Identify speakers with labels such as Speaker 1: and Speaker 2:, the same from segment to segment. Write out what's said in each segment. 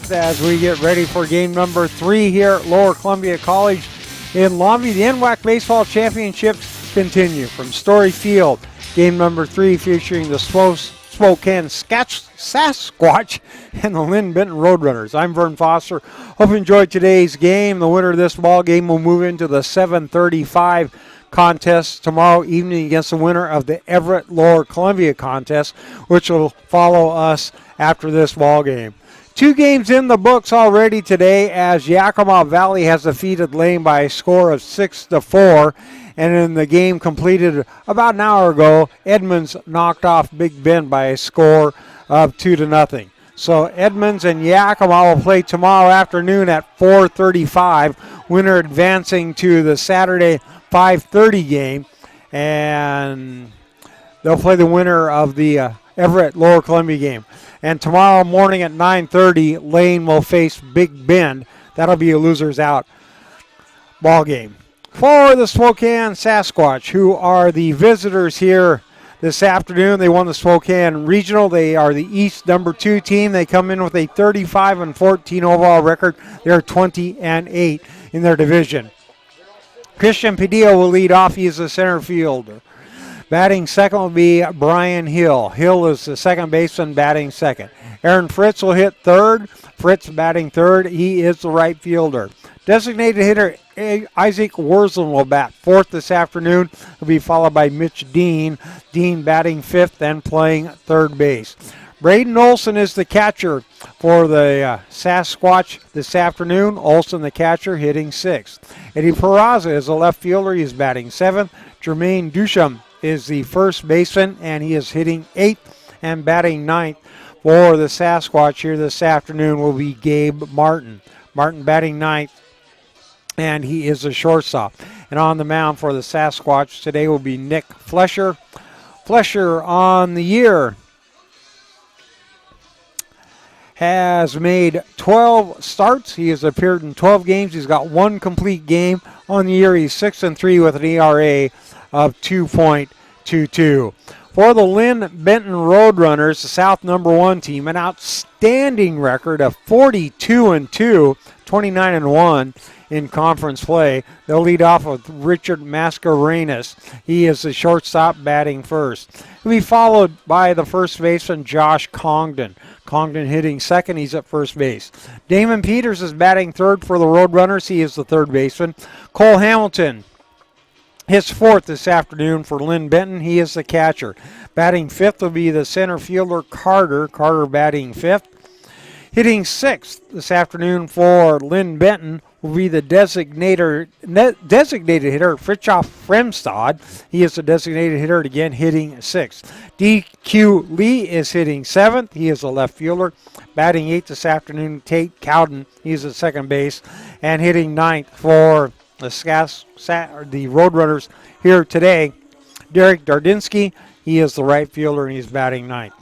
Speaker 1: fifth as we get ready for game number 3 here at Lower Columbia College in Longview. The NWAC Baseball Championships continue from Story Field. Game number 3 featuring the Spokane Sasquatch and the Linn-Benton Roadrunners. I'm Vern Foster. Hope you enjoyed today's game. The winner of this ball game will move into the 7:35 contest tomorrow evening against the winner of the Everett Lower Columbia contest, which will follow us after this ball game. 2 games in the books already today as Yakima Valley has defeated Lane by a score of 6-4. And in the game completed about an hour ago, Edmonds knocked off Big Bend by a score of 2-0. So Edmonds and Yakima will play tomorrow afternoon at 4:35. Winner advancing to the Saturday 5:30 game. And they'll play the winner of the Everett Lower Columbia game. And tomorrow morning at 9:30, Lane will face Big Bend. That'll be a losers out ball game. For the Spokane Sasquatch, who are the visitors here this afternoon, they won the Spokane Regional. They are the East number 2 team. They come in with a 35-14 overall record. They're 20-8 in their division. Christian Padilla will lead off. He is the center fielder. Batting second will be Brian Hill. Hill is the second baseman, batting second. Aaron Fritz will hit third. Fritz batting third. He is the right fielder. Designated hitter Isaac Worslin will bat fourth this afternoon. He'll be followed by Mitch Dean. Dean batting fifth and playing third base. Braden Olson is the catcher for the Sasquatch this afternoon. Olson, the catcher, hitting sixth. Eddie Peraza is the left fielder. He is batting seventh. Jermaine Dusham is the first baseman, and he is hitting eighth and batting ninth. For the Sasquatch here this afternoon will be Gabe Martin. Martin batting ninth, and he is a shortstop. And on the mound for the Sasquatch today will be Nick Flesher. Flesher on the year has made 12 starts. He has appeared in 12 games. He's got 1 complete game. On the year, he's 6-3 with an ERA of 2.22. For the Linn-Benton Roadrunners, the South number 1 team, an outstanding record of 42-2, 29-1 in conference play. They'll lead off with Richard Mascarenas. He is the shortstop batting first. He'll be followed by the first baseman, Josh Congdon. Congdon hitting second. He's at first base. Damon Peters is batting third for the Roadrunners. He is the third baseman. Cole Hamilton hits fourth this afternoon for Linn-Benton. He is the catcher. Batting fifth will be the center fielder, Carter. Carter batting fifth. Hitting sixth this afternoon for Linn-Benton will be the designated hitter, Fritjof Fremstad. He is the designated hitter, again hitting sixth. D.Q. Lee is hitting seventh. He is a left fielder. Batting eighth this afternoon, Tate Cowden. He's at second base. And hitting ninth for the Roadrunners here today, Derek Dardinsky. He is the right fielder, and he's batting ninth.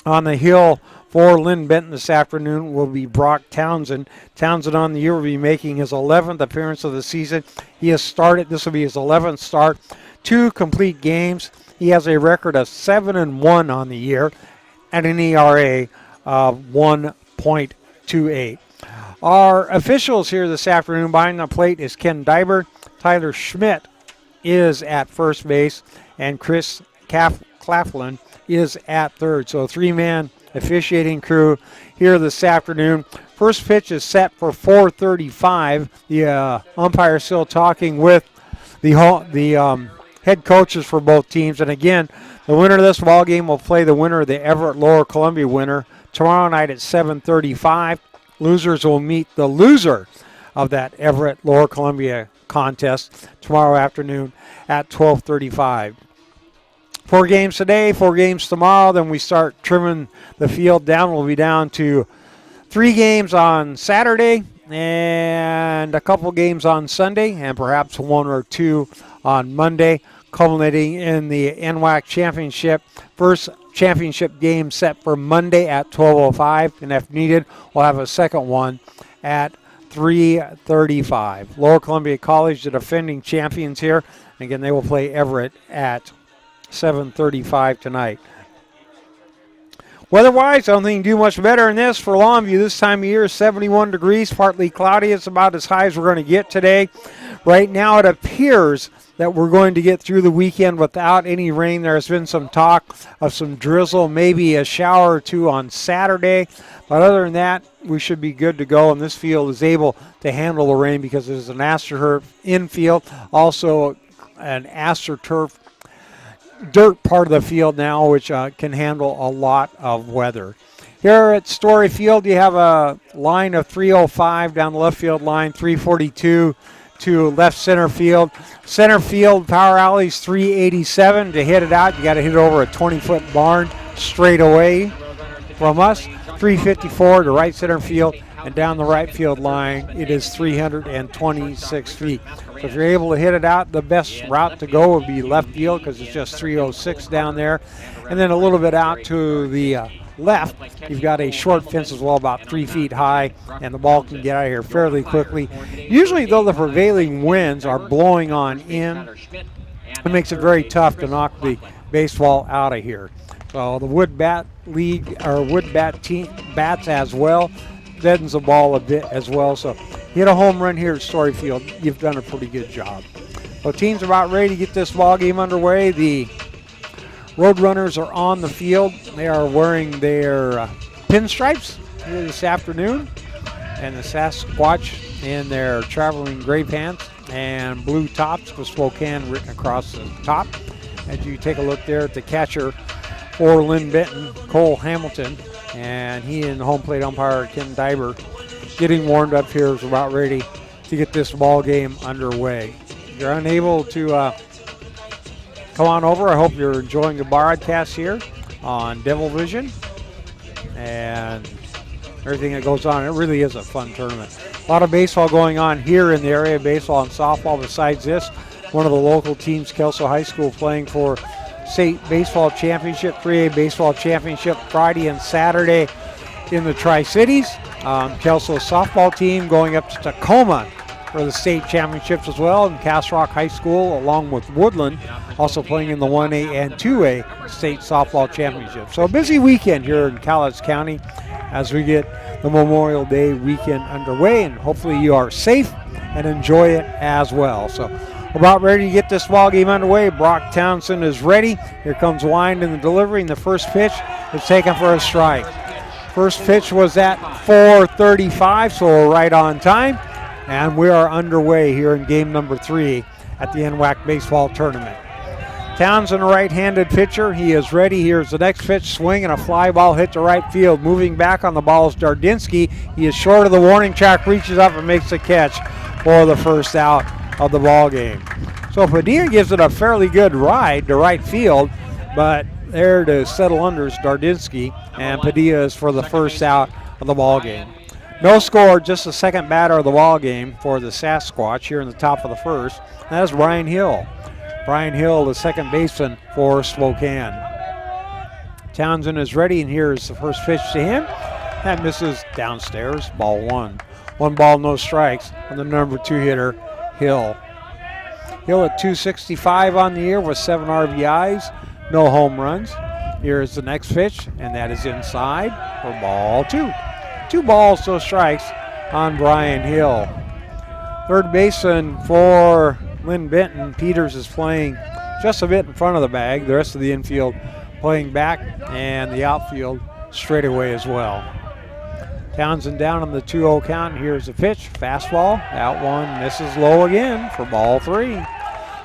Speaker 1: On the hill for Linn-Benton this afternoon will be Brock Townsend. Townsend on the year will be making his 11th appearance of the season. He has started, this will be his 11th start, 2 complete games. He has a record of 7-1 on the year and an ERA of 1.28. Our officials here this afternoon behind the plate is Ken Diber. Tyler Schmidt is at first base, and Chris Claflin is at third. So 3-man officiating crew here this afternoon. First pitch is set for 4:35. The umpire still talking with the head coaches for both teams. And again, the winner of this ball game will play the winner of the Everett Lower Columbia winner tomorrow night at 7:35. Losers will meet the loser of that Everett Lower Columbia contest tomorrow afternoon at 12:35. 4 games today, 4 games tomorrow. Then we start trimming the field down. We'll be down to 3 games on Saturday and a couple games on Sunday and perhaps 1 or 2 on Monday, culminating in the NWAC championship. First championship game set for Monday at 12:05, and if needed, we'll have a second one at 3:35. Lower Columbia College, the defending champions here. Again, they will play Everett at 7:35 tonight. Weather-wise, I don't think you can do much better than this for Longview. This time of year, 71 degrees, partly cloudy. It's about as high as we're going to get today. Right now, it appears that we're going to get through the weekend without any rain. There's been some talk of some drizzle, maybe a shower or two on Saturday. But other than that, we should be good to go. And this field is able to handle the rain because there's an AstroTurf infield, also an AstroTurf dirt part of the field now, which can handle a lot of weather. Here at Story Field, you have a line of 305 down the left field line, 342 to left center field. Center field power alley's 387. To hit it out, you got to hit it over a 20-foot barn straight away from us. 354 to right center field, and down the right field line, it is 326 feet. So if you're able to hit it out, the best route to go would be left field because it's just 306 down there. And then a little bit out to the left, you've got a short fence as well, about 3 feet high, and the ball can get out of here fairly quickly. Usually, though, the prevailing winds are blowing on in, it makes it very tough to knock the baseball out of here. So the wood bat league, or wood bat team bats as well, deadens the ball a bit as well. So hit a home run here at Story Field, you've done a pretty good job. So teams are about ready to get this ball game underway. The Roadrunners are on the field. They are wearing their pinstripes here this afternoon, and the Sasquatch in their traveling gray pants and blue tops with Spokane written across the top. As you take a look there at the catcher for Linn-Benton, Cole Hamilton, and he and the home plate umpire Ken Diber getting warmed up here is about ready to get this ball game underway. If you're unable to come on over, I hope you're enjoying the broadcast here on Devil Vision and everything that goes on. It really is a fun tournament. A lot of baseball going on here in the area, baseball and softball. Besides this, one of the local teams, Kelso High School, playing for state baseball championship, 3A baseball championship Friday and Saturday in the Tri-Cities. Kelso softball team going up to Tacoma for the state championships as well, and Castle Rock High School along with Woodland also playing in the 1A and 2A state softball championships. So a busy weekend here in Cowlitz County as we get the Memorial Day weekend underway, and hopefully you are safe and enjoy it as well. So about ready to get this ball game underway. Brock Townsend is ready. Here comes Wind in the delivery, and the first pitch is taken for a strike. First pitch was at 4:35, so we're right on time. And we are underway here in game number 3 at the NWAC baseball tournament. Townsend, a right-handed pitcher. He is ready. Here's the next pitch. Swing and a fly ball hit to right field. Moving back on the ball is Dardinsky. He is short of the warning track, reaches up and makes the catch for the first out of the ball game. So Padilla gives it a fairly good ride to right field, but there to settle under is Dardinsky, and Padilla is for the first out of the ball game. No score, just the second batter of the ball game for the Sasquatch here in the top of the first. That is Brian Hill. Brian Hill, the second baseman for Spokane. Townsend is ready, and here's the first pitch to him. That misses downstairs, ball one. 1 ball, no strikes on the number 2 hitter, Hill. Hill at 265 on the year with 7 RBIs, no home runs. Here's the next pitch, and that is inside for ball 2. 2 balls, no strikes on Brian Hill. Third baseman for Linn-Benton, Peters, is playing just a bit in front of the bag. The rest of the infield playing back, and the outfield straight away as well. Townsend down on the 2-0 count. Here's the pitch, fastball, out one, misses low again for ball 3.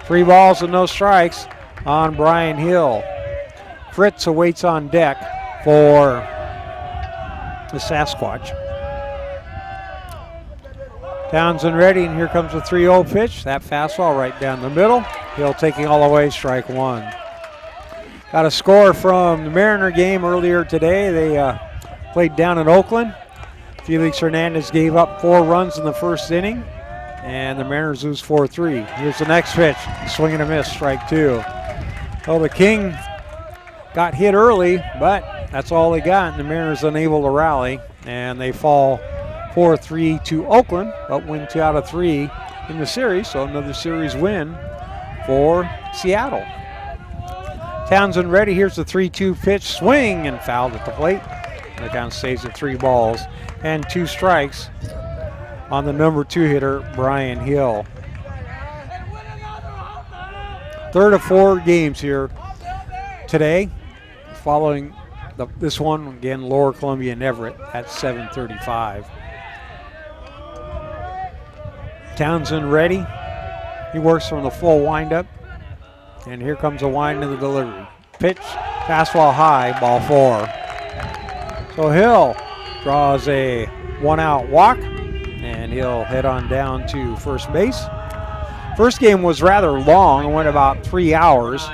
Speaker 1: 3 balls and no strikes on Brian Hill. Fritz awaits on deck for the Sasquatch. Townsend ready, and here comes the 3-0 pitch. That fastball right down the middle. Hill taking all the way, strike 1. Got a score from the Mariner game earlier today. They played down in Oakland. Felix Hernandez gave up 4 runs in the first inning, and the Mariners lose 4-3. Here's the next pitch. Swing and a miss, strike 2. Well, the King got hit early, but that's all they got, and the Mariners unable to rally, and they fall 4-3 to Oakland, but win 2 out of 3 in the series, so another series win for Seattle. Townsend ready. Here's the 3-2 pitch. Swing and fouled at the plate. The count stays at 3 balls and 2 strikes on the number 2 hitter, Brian Hill. Third of 4 games here today. Following this one, again, Lower Columbia and Everett at 7:35. Townsend ready. He works from the full windup. And here comes a wind in the delivery. Pitch, fastball high, ball 4. So Hill draws a 1-out walk, and he'll head on down to first base. First game was rather long. It went about 3 hours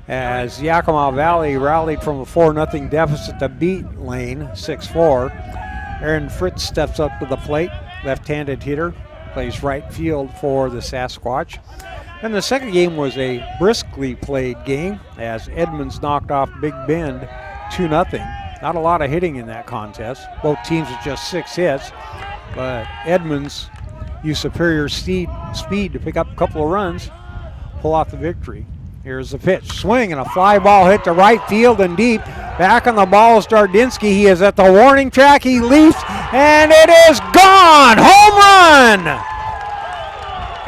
Speaker 1: as Yakima Valley rallied from a 4-0 deficit to beat Lane 6-4. Aaron Fritz steps up to the plate, left-handed hitter, plays right field for the Sasquatch. And the second game was a briskly played game as Edmonds knocked off Big Bend 2-0. Not a lot of hitting in that contest. Both teams with just 6 hits, but Edmonds used superior speed to pick up a couple of runs, pull off the victory. Here's the pitch. Swing and a fly ball hit to right field and deep. Back on the ball is Dardinsky. He is at the warning track. He leaps, and it is gone! Home run!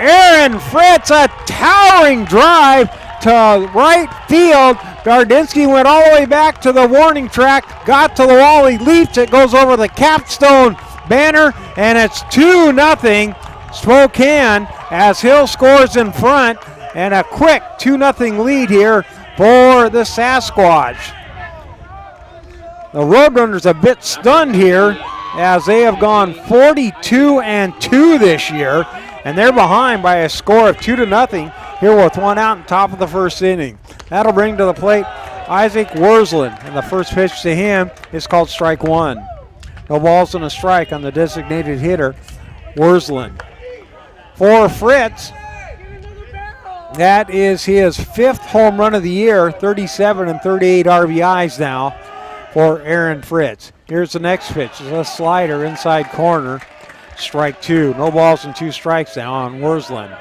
Speaker 1: Aaron Fritz, a towering drive to right field. Dardinsky went all the way back to the warning track, got to the wall, he leaps, it goes over the capstone banner, and it's 2-0 Spokane as Hill scores in front, and a quick 2-0 lead here for the Sasquatch. The Roadrunners a bit stunned here as they have gone 42-2 this year, and they're behind by a score of 2-0 here with 1 out in top of the first inning. That'll bring to the plate Isaac Worsland, and the first pitch to him is called strike 1. No balls and a strike on the designated hitter, Worsland. For Fritz, that is his 5th home run of the year, 37 and 38 RBIs now for Aaron Fritz. Here's the next pitch. It's a slider inside corner. Strike 2. No balls and 2 strikes now on Worsland.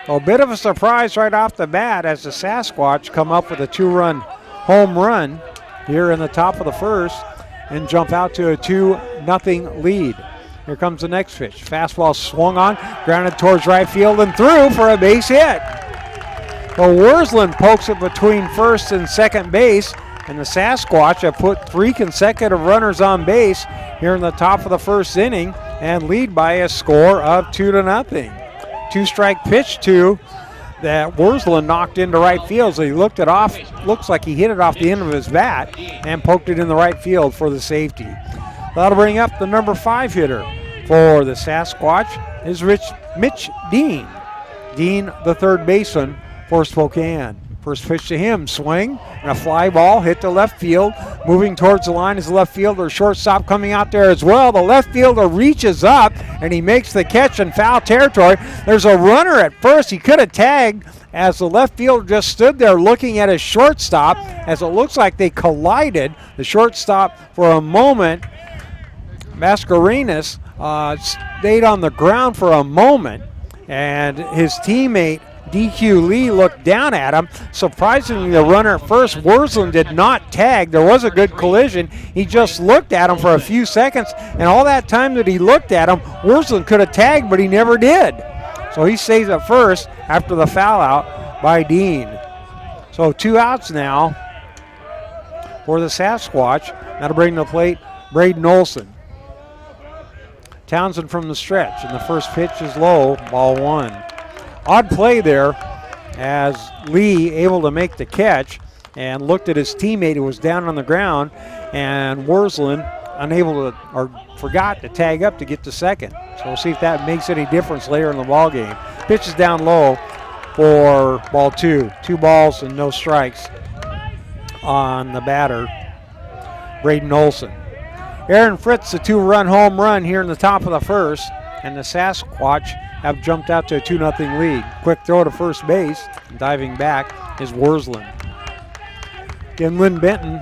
Speaker 1: A bit of a surprise right off the bat as the Sasquatch come up with a 2-run home run here in the top of the first and jump out to a 2-0 lead. Here comes the next pitch. Fastball swung on, grounded towards right field and through for a base hit. So Worsland pokes it between first and second base, and the Sasquatch have put 3 consecutive runners on base here in the top of the first inning and lead by a score of 2-0. 2-strike pitch that Worsland knocked into right field. So he looked it off, looks like he hit it off the end of his bat and poked it in the right field for the safety. That'll bring up the number 5 hitter for the Sasquatch is Mitch Dean. Dean, the third baseman for Spokane. First pitch to him, swing, and a fly ball hit to left field. Moving towards the line is the left fielder. Shortstop coming out there as well. The left fielder reaches up, and he makes the catch in foul territory. There's a runner at first. He could have tagged as the left fielder just stood there looking at his shortstop as it looks like they collided. The shortstop for a moment, Mascarenas, stayed on the ground for a moment, and his teammate DQ Lee looked down at him. Surprisingly, the runner at first, Worsland, did not tag. There was a good collision. He just looked at him for a few seconds, and all that time that he looked at him, Worsland could have tagged, but he never did. So he stays at first after the foul out by Dean. So 2 outs now for the Sasquatch. That'll bring to the plate Braden Olson. Townsend from the stretch, and the first pitch is low, ball 1. Odd play there as Lee able to make the catch and looked at his teammate who was down on the ground, and Worsland forgot to tag up to get to second. So we'll see if that makes any difference later in the ball game. Pitch is down low for ball 2. 2 balls and no strikes on the batter, Braden Olson. Aaron Fritz, a 2-run home run here in the top of the first, and the Sasquatch have jumped out to a 2-0 lead. Quick throw to first base, diving back is Worsland. Again, Linn-Benton,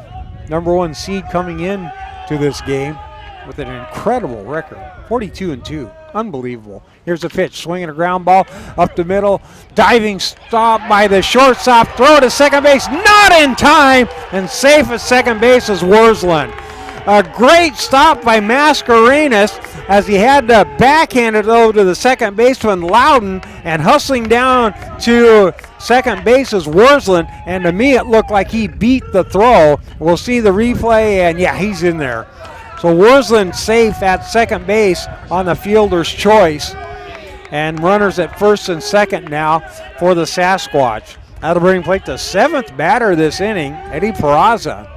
Speaker 1: number 1 seed coming in to this game with an incredible record, 42-2. Unbelievable. Here's a pitch, swinging a ground ball up the middle. Diving stop by the shortstop. Throw to second base, not in time, and safe at second base is Worslin. A great stop by Mascarenas as he had to backhand it over to the second baseman Loudon, and hustling down to second base is Worslin, and to me it looked like he beat the throw. We'll see the replay, and yeah, he's in there. So Worslin safe at second base on the fielder's choice, and runners at first and second now for the Sasquatch. That'll bring plate the seventh batter this inning, Eddie Peraza.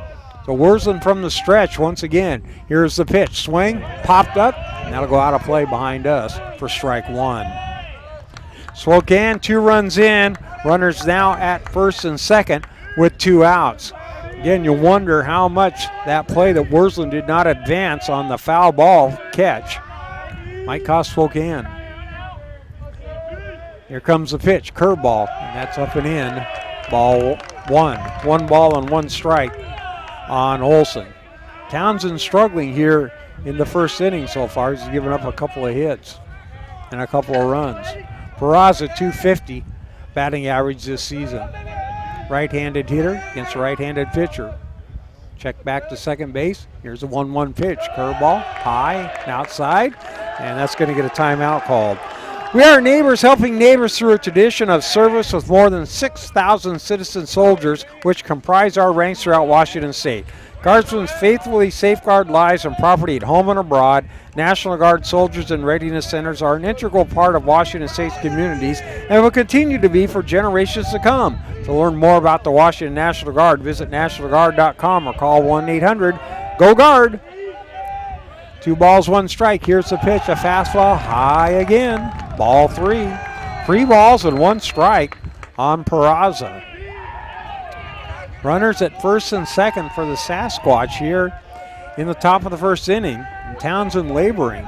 Speaker 1: So Worslin from the stretch once again. Here's the pitch. Swing, popped up, and that'll go out of play behind us for strike one. Spokane, 2 runs in. Runners now at first and second with 2 outs. Again, you wonder how much that play that Worslin did not advance on the foul ball catch might cost Spokane. Here comes the pitch, curveball, and that's up and in. Ball 1. 1 ball and 1 strike on Olson. Townsend struggling here in the first inning so far. He's given up a couple of hits and a couple of runs. Peraza, .250 batting average this season. Right-handed hitter against a right-handed pitcher. Check back to second base. Here's a 1-1 pitch. Curveball, high, outside, and that's going to get a timeout called. We are neighbors helping neighbors through a tradition of service with more than 6,000 citizen soldiers, which comprise our ranks throughout Washington State. Guardsmen faithfully safeguard lives and property at home and abroad. National Guard soldiers and readiness centers are an integral part of Washington State's communities and will continue to be for generations to come. To learn more about the Washington National Guard, visit nationalguard.com or call 1-800-GO-GUARD. 2 balls, 1 strike. Here's the pitch, a fastball, high again. Ball 3. 3 balls and 1 strike on Peraza. Runners at first and second for the Sasquatch here in the top of the first inning. And Townsend laboring.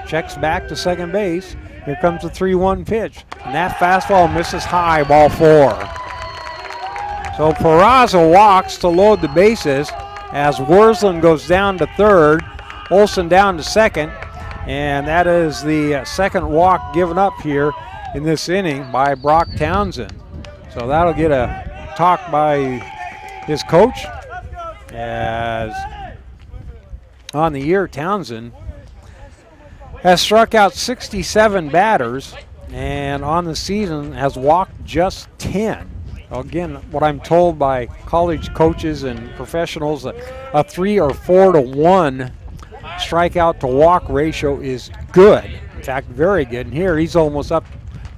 Speaker 1: Checks back to second base. Here comes the 3-1 pitch. And that fastball misses high, ball 4. So Peraza walks to load the bases as Worslin goes down to third. Olson down to second. And that is the second walk given up here in this inning by Brock Townsend. So that'll get a talk by his coach, as on the year Townsend has struck out 67 batters and on the season has walked just 10. Again, what I'm told by college coaches and professionals, a 3 or 4 to 1 strikeout to walk ratio is good. In fact, very good. And here he's almost up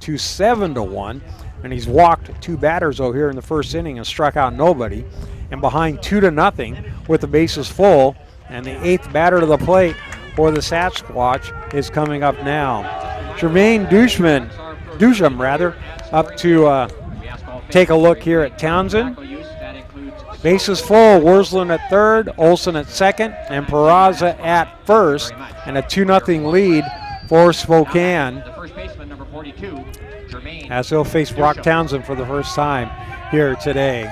Speaker 1: to 7 to 1. And he's walked 2 batters over here in the first inning and struck out nobody. And behind 2-0 with the bases full. And the 8th batter to the plate for the Sasquatch is coming up now. Jermaine Dusham, up to take a look here at Townsend. Bases full, Worslin at third, Olson at second, and Peraza at first. And a 2-0 lead for Spokane, as he'll face Brock Townsend for the first time here today.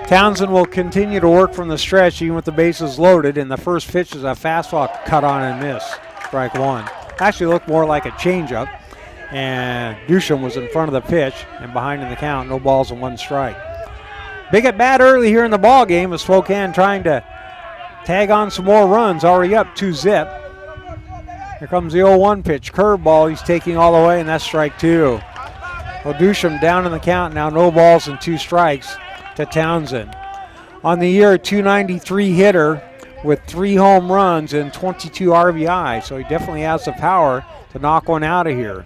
Speaker 1: Townsend will continue to work from the stretch even with the bases loaded, and the first pitch is a fastball cut on and miss, strike 1. Actually looked more like a changeup, and Dusham was in front of the pitch and behind in the count, no balls and 1 strike. Big at bat early here in the ball game as Spokane trying to tag on some more runs, already up 2-0. Here comes the 0-1 pitch, curveball, he's taking all the way, and that's strike 2. Well, Dusham down in the count now, no balls and 2 strikes to Townsend. On the year, a .293 hitter with 3 home runs and 22 RBI, so he definitely has the power to knock one out of here.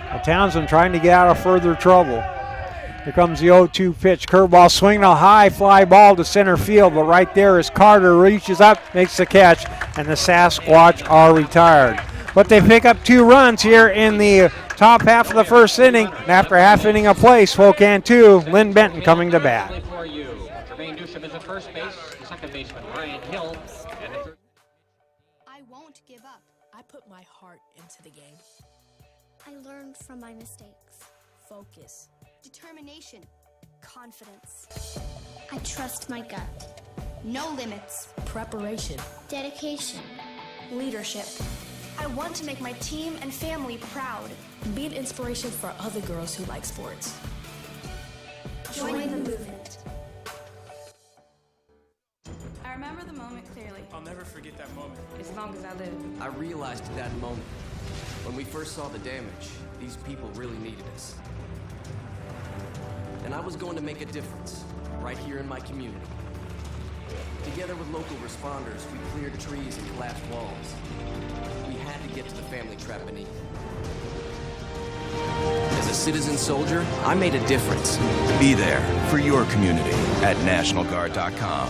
Speaker 1: Well, Townsend trying to get out of further trouble. Here comes the 0-2 pitch, curveball, swinging a high fly ball to center field, but right there as Carter reaches up, makes the catch, and the Sasquatch are retired. But they pick up 2 runs here in the top half of the first inning. And after a half inning of play, Spokane 2, Linn-Benton coming to bat.
Speaker 2: I won't give up. I put my heart into the game.
Speaker 3: I learned from my mistakes.
Speaker 2: Focus.
Speaker 3: Determination. Confidence. I trust my gut. No limits.
Speaker 2: Preparation.
Speaker 3: Dedication.
Speaker 2: Leadership. I want to make my team and family proud.
Speaker 4: Be an inspiration for other girls who like sports.
Speaker 3: Join the movement.
Speaker 5: I remember the moment clearly.
Speaker 6: I'll never forget that moment.
Speaker 5: As long as I live.
Speaker 7: I realized at that moment, when we first saw the damage, these people really needed us. And I was going to make a difference, right here in my community. Together with local responders, we cleared trees and collapsed walls. We had to get to the family trapped beneath. As a citizen soldier, I made a difference.
Speaker 8: Be there for your community at NationalGuard.com.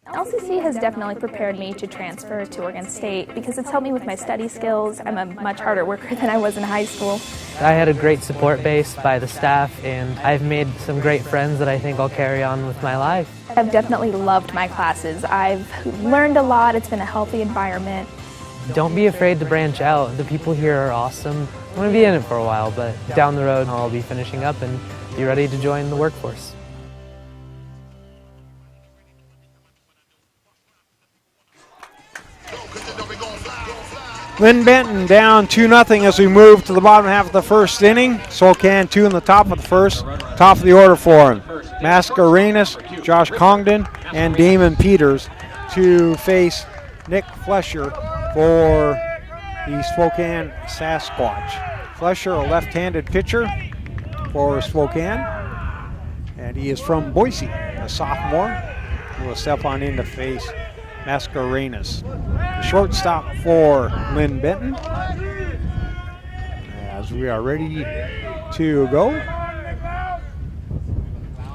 Speaker 9: LCC has definitely prepared me to transfer to Oregon State because it's helped me with my study skills. I'm a much harder worker than I was in high school.
Speaker 10: I had a great support base by the staff, and I've made some great friends that I think I'll carry on with my life.
Speaker 9: I've definitely loved my classes. I've learned a lot. It's been a healthy environment.
Speaker 10: Don't be afraid to branch out. The people here are awesome. I'm going to be in it for a while, but down the road I'll be finishing up and be ready to join the workforce.
Speaker 1: Linn-Benton down 2-0 as we move to the bottom half of the first inning. Spokane 2 in the top of the first. Top of the order for him. Mascarenas, Josh Congdon, and Damon Peters to face Nick Flesher for the Spokane Sasquatch. Flesher, a left-handed pitcher for Spokane, and he is from Boise, a sophomore, who will step on in to face Mascarenas. The shortstop for Linn-Benton. As we are ready to go.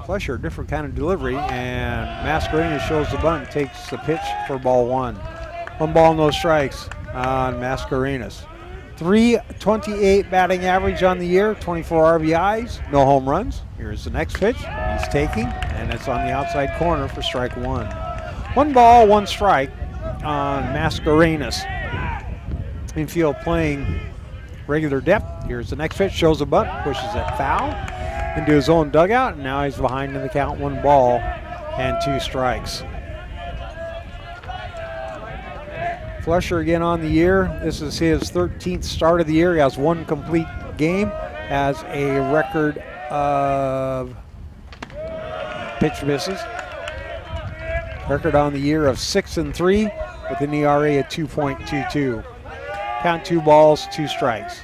Speaker 1: Flesher, different kind of delivery, and Mascarenas shows the bunt, takes the pitch for ball one. 1 ball, no strikes on Mascarenas. .328 batting average on the year, 24 RBIs, no home runs. Here's the next pitch. He's taking, and it's on the outside corner for strike one. 1 ball, 1 strike on Mascarenas. Infield playing regular depth. Here's the next pitch, shows a bunt, pushes it foul into his own dugout, and now he's behind in the count. 1 ball and 2 strikes. Flesher again on the year. This is his 13th start of the year. He has 1 complete game, has a record of pitch misses. Record on the year of 6-3 with an ERA of 2.22. Count 2 balls, 2 strikes.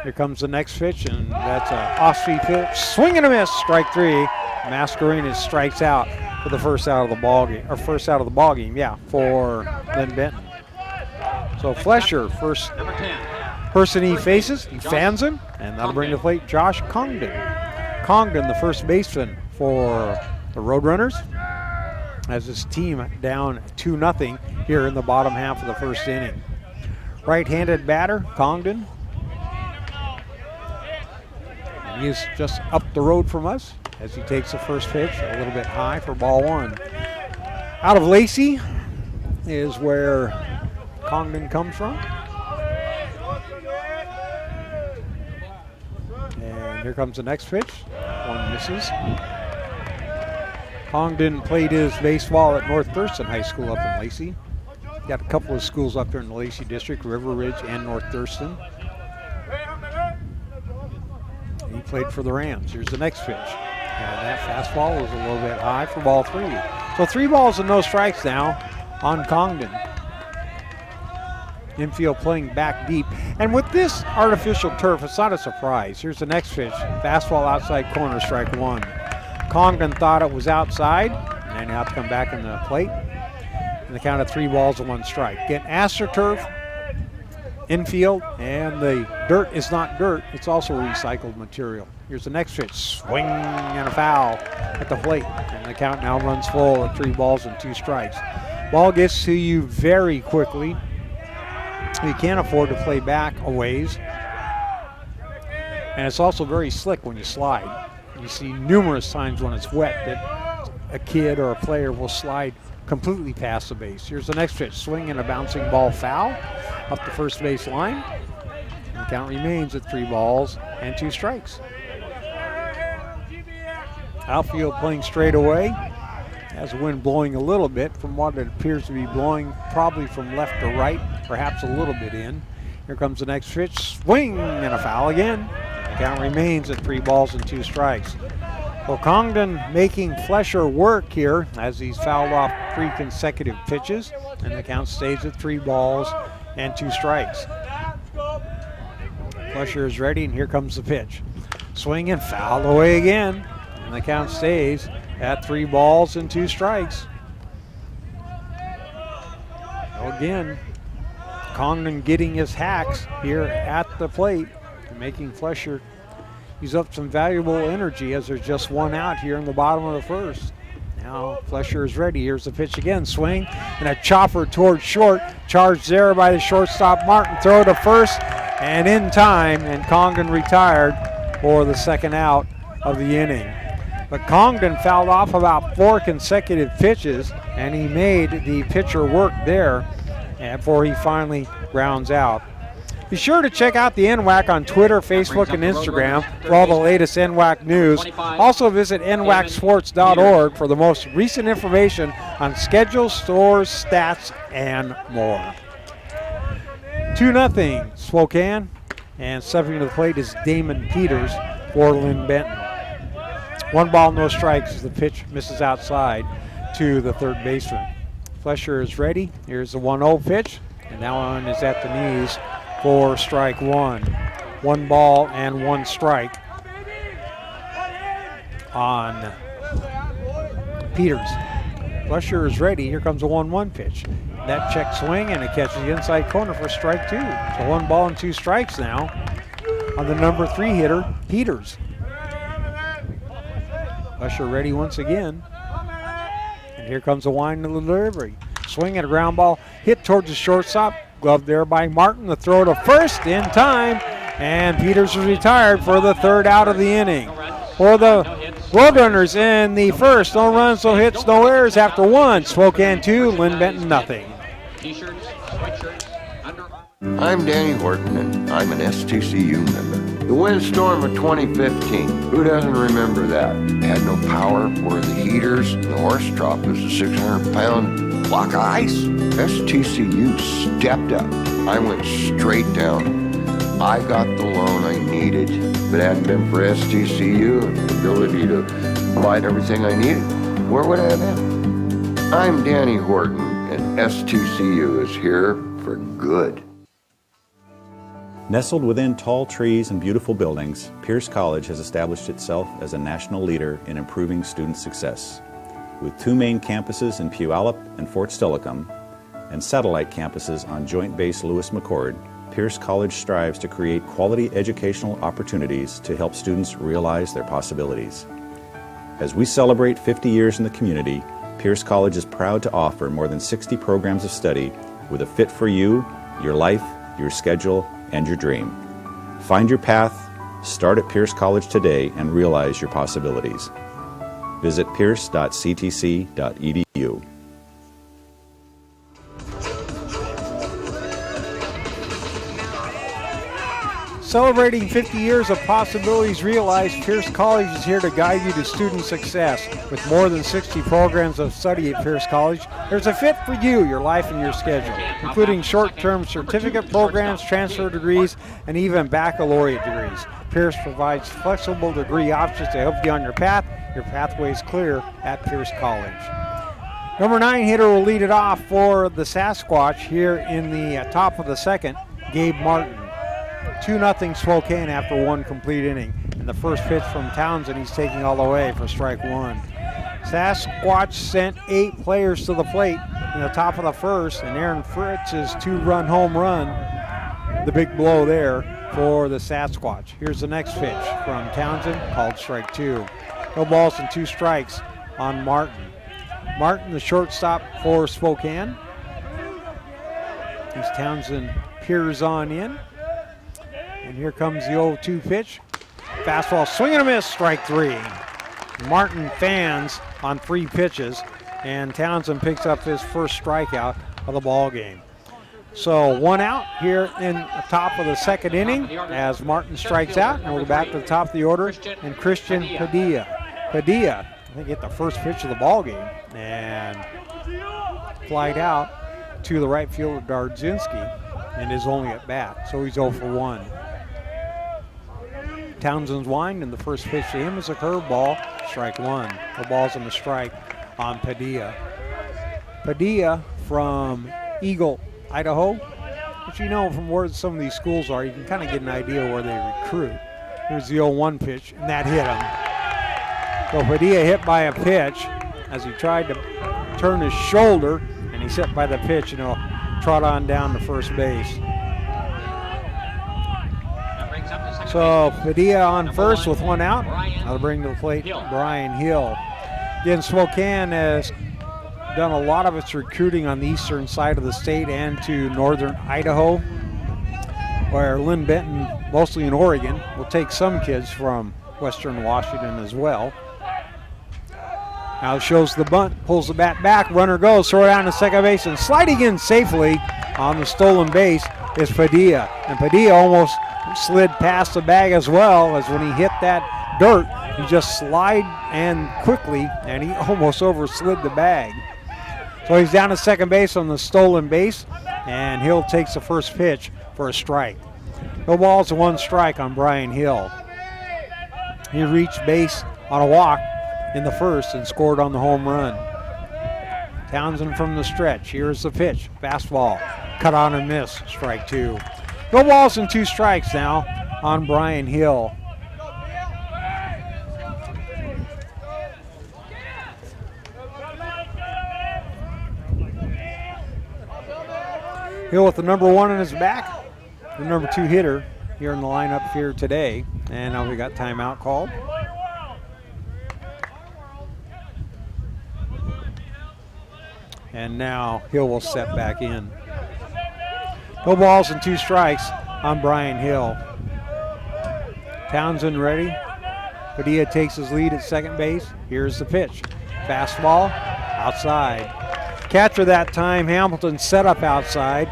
Speaker 1: Here comes the next pitch, and that's an off-speed pitch. Swing and a miss, strike 3. Mascarenas strikes out for the first out of the ball game, or first out of the ball game, yeah, for Linn-Benton. So Flesher, first person he faces, he fans him, and that'll bring to the plate Josh Congdon. Congdon, the first baseman for the Roadrunners, as his team down 2-0 here in the bottom half of the first inning. Right-handed batter, Congdon. And he is just up the road from us as he takes the first pitch, a little bit high for ball one. Out of Lacey is where Congdon comes from. And here comes the next pitch. 1 misses. Congdon played his baseball at North Thurston High School up in Lacey. Got a couple of schools up there in the Lacey District, River Ridge and North Thurston. He played for the Rams. Here's the next pitch. And that fastball is a little bit high for ball 3. So 3 balls and no strikes now on Congdon. Infield playing back deep. And with this artificial turf, it's not a surprise. Here's the next pitch. Fastball outside corner, strike 1. Congdon thought it was outside, and then have to come back in the plate. And the count of 3 balls and 1 strike. Get AstroTurf, infield, and the dirt is not dirt, it's also recycled material. Here's the next pitch, swing and a foul at the plate. And the count now runs full at 3 balls and 2 strikes. Ball gets to you very quickly. You can't afford to play back a ways. And it's also very slick when you slide. You see numerous times when it's wet that a kid or a player will slide completely past the base. Here's the next pitch, swing and a bouncing ball foul up the first base line. And the count remains at 3 balls and 2 strikes. Outfield playing straight away. Has the wind blowing a little bit from what it appears to be blowing, probably from left to right, perhaps a little bit in. Here comes the next pitch, swing, and a foul again. The count remains at 3 balls and 2 strikes. Well, Congdon making Flesher work here as he's fouled off 3 consecutive pitches, and the count stays at 3 balls and 2 strikes. Flesher is ready, and here comes the pitch. Swing and foul away again, and the count stays at 3 balls and 2 strikes. So again, Congdon getting his hacks here at the plate, making Flesher use up some valuable energy as there's just 1 out here in the bottom of the first. Now Flesher is ready. Here's the pitch again. Swing and a chopper towards short. Charged there by the shortstop Martin. Throw to first and in time, and Congdon retired for the 2nd out of the inning. But Congdon fouled off about 4 consecutive pitches, and he made the pitcher work there before he finally grounds out. Be sure to check out the NWAC on Twitter, Facebook, and Instagram for all the latest NWAC news. Also visit nwacsports.org for the most recent information on schedules, scores, stats, and more. 2-0 Spokane, and stepping to the plate is Damon Peters for Linn-Benton. 1 ball, no strikes as the pitch misses outside to the 3rd baseman. Flesher is ready. Here's the 1-0 pitch, and that one is at the knees for strike 1. 1 ball and 1 strike on Peters. Flesher is ready. Here comes a 1-1 pitch. That check swing, and it catches the inside corner for strike 2. So 1 ball and 2 strikes now on the number 3 hitter, Peters. Flesher ready once again. And here comes the wind of the delivery. Swing and a ground ball hit towards the shortstop. Gloved there by Martin. The throw to first in time. And Peters is retired for the 3rd out of the inning. For the Roadrunners in the first, no runs, no hits, no errors after 1. Spokane 2, Linn-Benton nothing.
Speaker 6: I'm Danny Horton, and I'm an STCU member. The windstorm of 2015, who doesn't remember that? Had no power, were the heaters, the horse trough was a 600-pound block of ice. STCU stepped up. I went straight down. I got the loan I needed. If it hadn't been for STCU and the ability to provide everything I needed, where would I have been? I'm Danny Horton, and STCU is here for good.
Speaker 11: Nestled within tall trees and beautiful buildings, Pierce College has established itself as a national leader in improving student success. With 2 main campuses in Puyallup and Fort Steilacoom, and satellite campuses on Joint Base Lewis-McChord, Pierce College strives to create quality educational opportunities to help students realize their possibilities. As we celebrate 50 years in the community, Pierce College is proud to offer more than 60 programs of study with a fit for you, your life, your schedule, and your dream. Find your path, start at Pierce College today, and realize your possibilities. Visit pierce.ctc.edu.
Speaker 1: Celebrating 50 years of possibilities realized, Pierce College is here to guide you to student success. With more than 60 programs of study at Pierce College, there's a fit for you, your life, and your schedule, including short-term certificate programs, transfer degrees, and even baccalaureate degrees. Pierce provides flexible degree options to help you on your path. Your pathway is clear at Pierce College. Number 9 hitter will lead it off for the Sasquatch here in the top of the 2nd, Gabe Martin. 2-0 Spokane after 1 complete inning. And the first pitch from Townsend, he's taking all the way for strike 1. Sasquatch sent 8 players to the plate in the top of the first, and Aaron Fritz's 2-run home run, the big blow there for the Sasquatch. Here's the next pitch from Townsend, called strike 2. No balls and 2 strikes on Martin. Martin, the shortstop for Spokane. As Townsend peers on in. And here comes the 0-2 pitch. Fastball, swing and a miss, strike 3. Martin fans on 3 pitches, and Townsend picks up his first strikeout of the ball game. So 1 out here in the top of the 2nd inning as Martin strikes out, and we'll go back to the top of the order, and Christian Padilla. Padilla I think hit the first pitch of the ball game and flied out to the right fielder Dardzinski and is only at bat, so he's 0 for 1. Townsend's wind, and the first pitch to him is a curveball, strike 1. The ball's on the strike on Padilla. Padilla from Eagle, Idaho, which you know from where some of these schools are, you can kind of get an idea where they recruit. Here's the 0-1 pitch, and that hit him. So Padilla hit by a pitch as he tried to turn his shoulder, and he's hit by the pitch, and he'll trot on down to first base. So Padilla on first with 1 out. Now to bring to the plate Brian Hill. Again, Spokane has done a lot of its recruiting on the eastern side of the state and to northern Idaho, where Linn-Benton, mostly in Oregon, will take some kids from western Washington as well. Now shows the bunt, pulls the bat back, runner goes, throw it down to second base, and sliding in safely on the stolen base is Padilla. And Padilla almost slid past the bag as well, as when he hit that dirt, he just slid and quickly, and he almost overslid the bag. So he's down to second base on the stolen base, and Hill takes the first pitch for a strike. No balls and 1 strike on Brian Hill. He reached base on a walk in the first and scored on the home run. Townsend from the stretch. Here's the pitch. Fastball. Cut on and miss. Strike 2. No balls and 2 strikes now on Brian Hill. Hill with the number 1 on his back, the number 2 hitter here in the lineup here today. And now we got timeout called. And now Hill will step back in. No balls and 2 strikes on Brian Hill. Townsend ready. Padilla takes his lead at second base. Here's the pitch. Fastball outside. Catcher that time, Hamilton set up outside.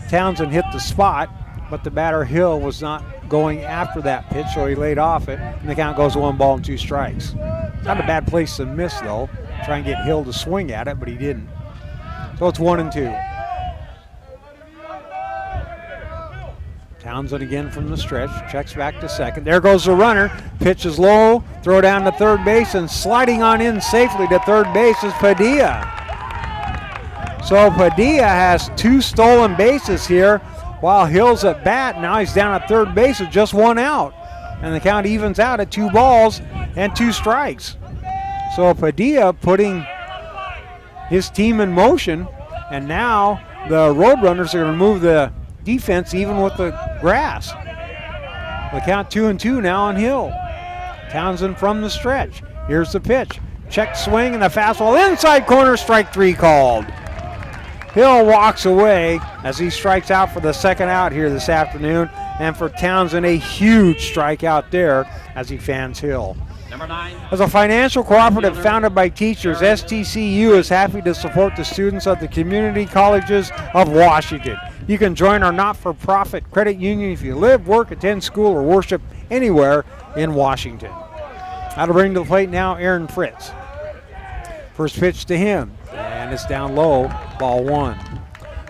Speaker 1: Townsend hit the spot, but the batter Hill was not going after that pitch, so he laid off it, and the count goes to 1 ball and 2 strikes. Not a bad place to miss, though. Try and get Hill to swing at it, but he didn't. So it's 1 and 2. Townsend again from the stretch, checks back to second. There goes the runner. Pitch is low, throw down to third base, and sliding on in safely to third base is Padilla. So Padilla has 2 stolen bases here while Hill's at bat. Now he's down at third base with just 1 out. And the count evens out at 2 balls and 2 strikes. So Padilla putting his team in motion, and now the Roadrunners are going to move the defense even with the grass. The count 2 and 2 now on Hill. Townsend from the stretch. Here's the pitch. Check swing and a fastball inside corner, strike 3 called. Hill walks away as he strikes out for the second out here this afternoon, and for Townsend a huge strikeout there as he fans Hill. As a financial cooperative founded by teachers, STCU is happy to support the students of the community colleges of Washington. You can join our not-for-profit credit union if you live, work, attend school, or worship anywhere in Washington. Now to bring to the plate now Aaron Fritz. First pitch to him, and it's down low, ball 1.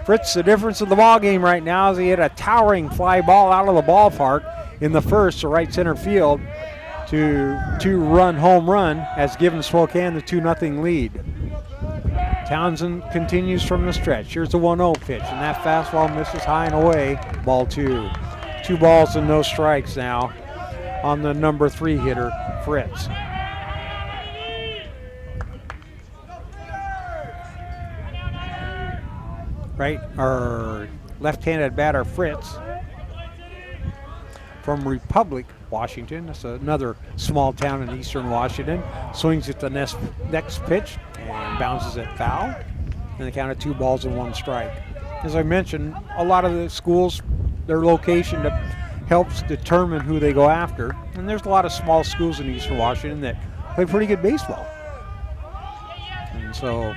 Speaker 1: Fritz, the difference of the ball game right now is he hit a towering fly ball out of the ballpark in the first to right center field. To 2-run home run has given Spokane the 2-0 lead. Townsend continues from the stretch. Here's the 1-0 pitch, and that fastball misses high and away, ball 2. 2 balls and no strikes now on the number 3 hitter, Fritz. Right, or left-handed batter Fritz from Republic, Washington. That's another small town in eastern Washington. Swings at the next pitch and bounces it foul. And the count of 2 balls and 1 strike. As I mentioned, a lot of the schools, their location helps determine who they go after. And there's a lot of small schools in eastern Washington that play pretty good baseball. And so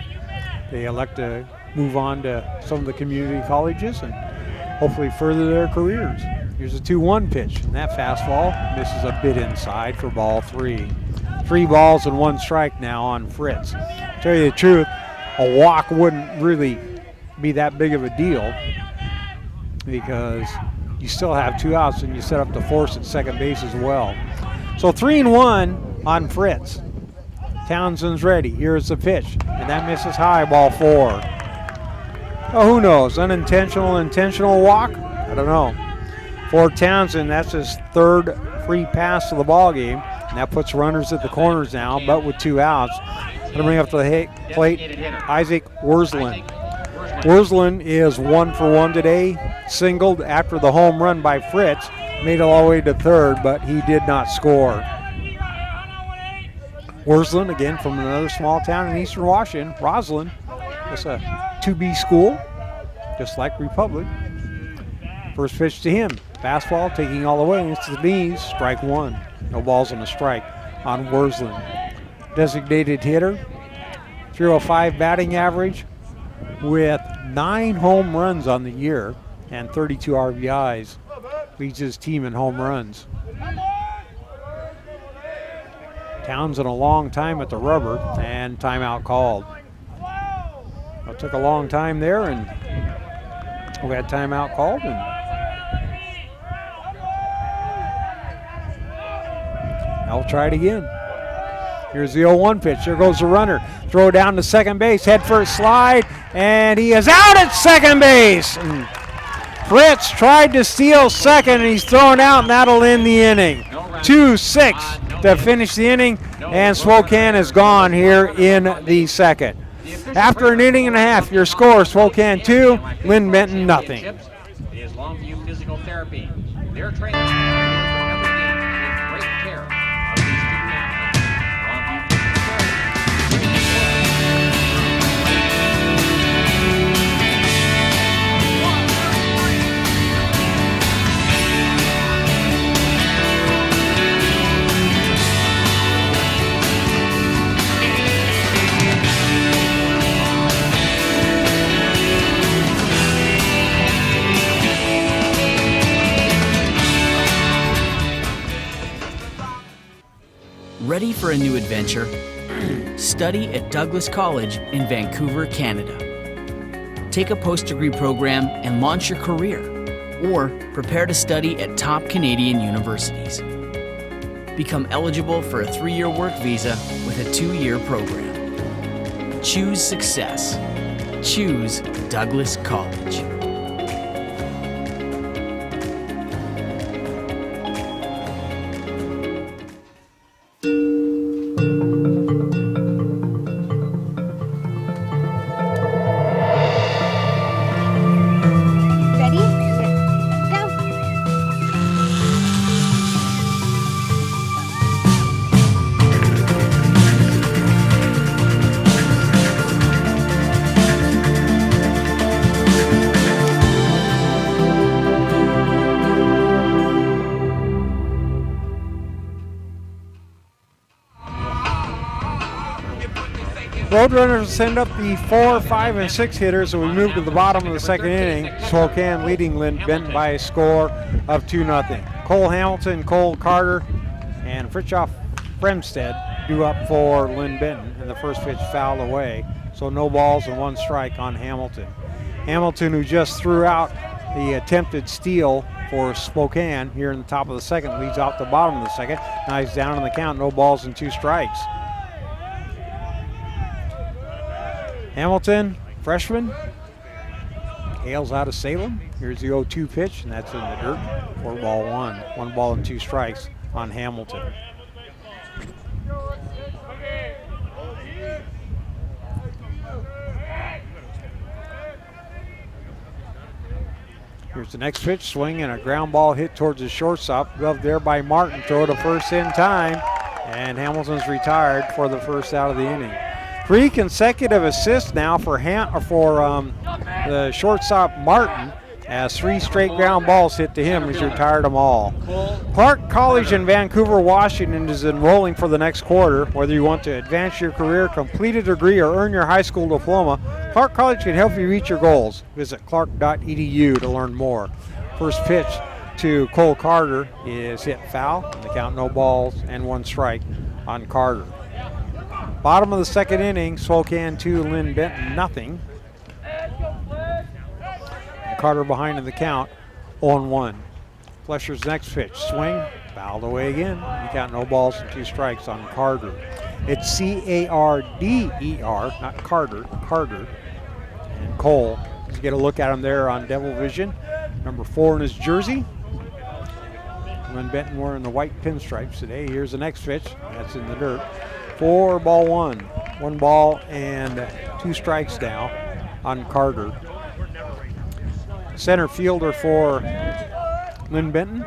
Speaker 1: they elect to move on to some of the community colleges and hopefully further their careers. Here's a 2-1 pitch, and that fastball misses a bit inside for ball 3. 3 balls and 1 strike now on Fritz. Tell you the truth, a walk wouldn't really be that big of a deal because you still have 2 outs and you set up the force at second base as well. So 3-1 on Fritz. Townsend's ready. Here's the pitch, and that misses high, ball 4. Oh, who knows? Unintentional, intentional walk? I don't know. For Townsend, that's his 3rd free pass of the ball game, and that puts runners at the corners now, but with 2 outs. Going to bring up to the plate Isaac Worslin. Worslin is 1 for 1 today, singled after the home run by Fritz, made it all the way to 3rd, but he did not score. Worslin, again, from another small town in eastern Washington, Roslyn. It's a 2B school, just like Republic. First pitch to him. Fastball taking all the way into the knees. Strike 1. No balls and a strike on Worslin. Designated hitter. 305 batting average with 9 home runs on the year and 32 RBIs. Leads his team in home runs. Townsend a long time at the rubber and timeout called. It took a long time there and we had timeout called and I'll try it again. Here's the 0-1 pitch. There goes the runner. Throw down to second base. Head first slide and he is out at second base. And Fritz tried to steal second and he's thrown out and that'll end the inning. 2-6 to finish the inning and Spokane is gone here in the second. After an inning and a half, your score, Spokane 2, Linn-Benton nothing.
Speaker 12: Is Longview Physical Therapy. Their training for every game takes great care of these student athletes. Longview Physical
Speaker 13: Ready for a new adventure? Study at Douglas College in Vancouver, Canada. Take a post-degree program and launch your career, or prepare to study at top Canadian universities. Become eligible for a 3-year work visa with a 2-year program. Choose success. Choose Douglas College.
Speaker 1: Roadrunners send up the 4, 5, and 6 hitters, and we move to the bottom of the second inning. Spokane leading Linn-Benton by a score of 2-0. Cole Hamilton, Cole Carter, and Fritjof Fremstead due up for Linn-Benton, and the first pitch fouled away. So no balls and 1 strike on Hamilton. Hamilton, who just threw out the attempted steal for Spokane here in the top of the second, leads off the bottom of the second. Now he's down on the count, no balls and 2 strikes. Hamilton, freshman, hails out of Salem. Here's the 0-2 pitch, and that's in the dirt for ball 1. 1 ball and 2 strikes on Hamilton. Here's the next pitch, swing and a ground ball hit towards the shortstop. Gloved there by Martin, throw to first in time, and Hamilton's retired for the first out of the inning. 3 consecutive assists now for the shortstop Martin, as 3 straight ground balls hit to him. He's retired them all. Clark College in Vancouver, Washington is enrolling for the next quarter. Whether you want to advance your career, complete a degree, or earn your high school diploma, Clark College can help you reach your goals. Visit clark.edu to learn more. First pitch to Cole Carter is hit foul. The count, no balls and 1 strike on Carter. Bottom of the second inning, Spokane 2, Linn-Benton nothing. And Carter behind in the count, 0-1. Flesher's next pitch, swing, fouled away again. You count no balls and 2 strikes on Carter. It's C-A-R-D-E-R, not Carter, Carter. And Cole, you get a look at him there on Devil Vision. Number 4 in his jersey. Linn-Benton wearing the white pinstripes today. Here's the next pitch. That's in the dirt. 4-1. 1 ball and 2 strikes now on Carter. Center fielder for Linn-Benton.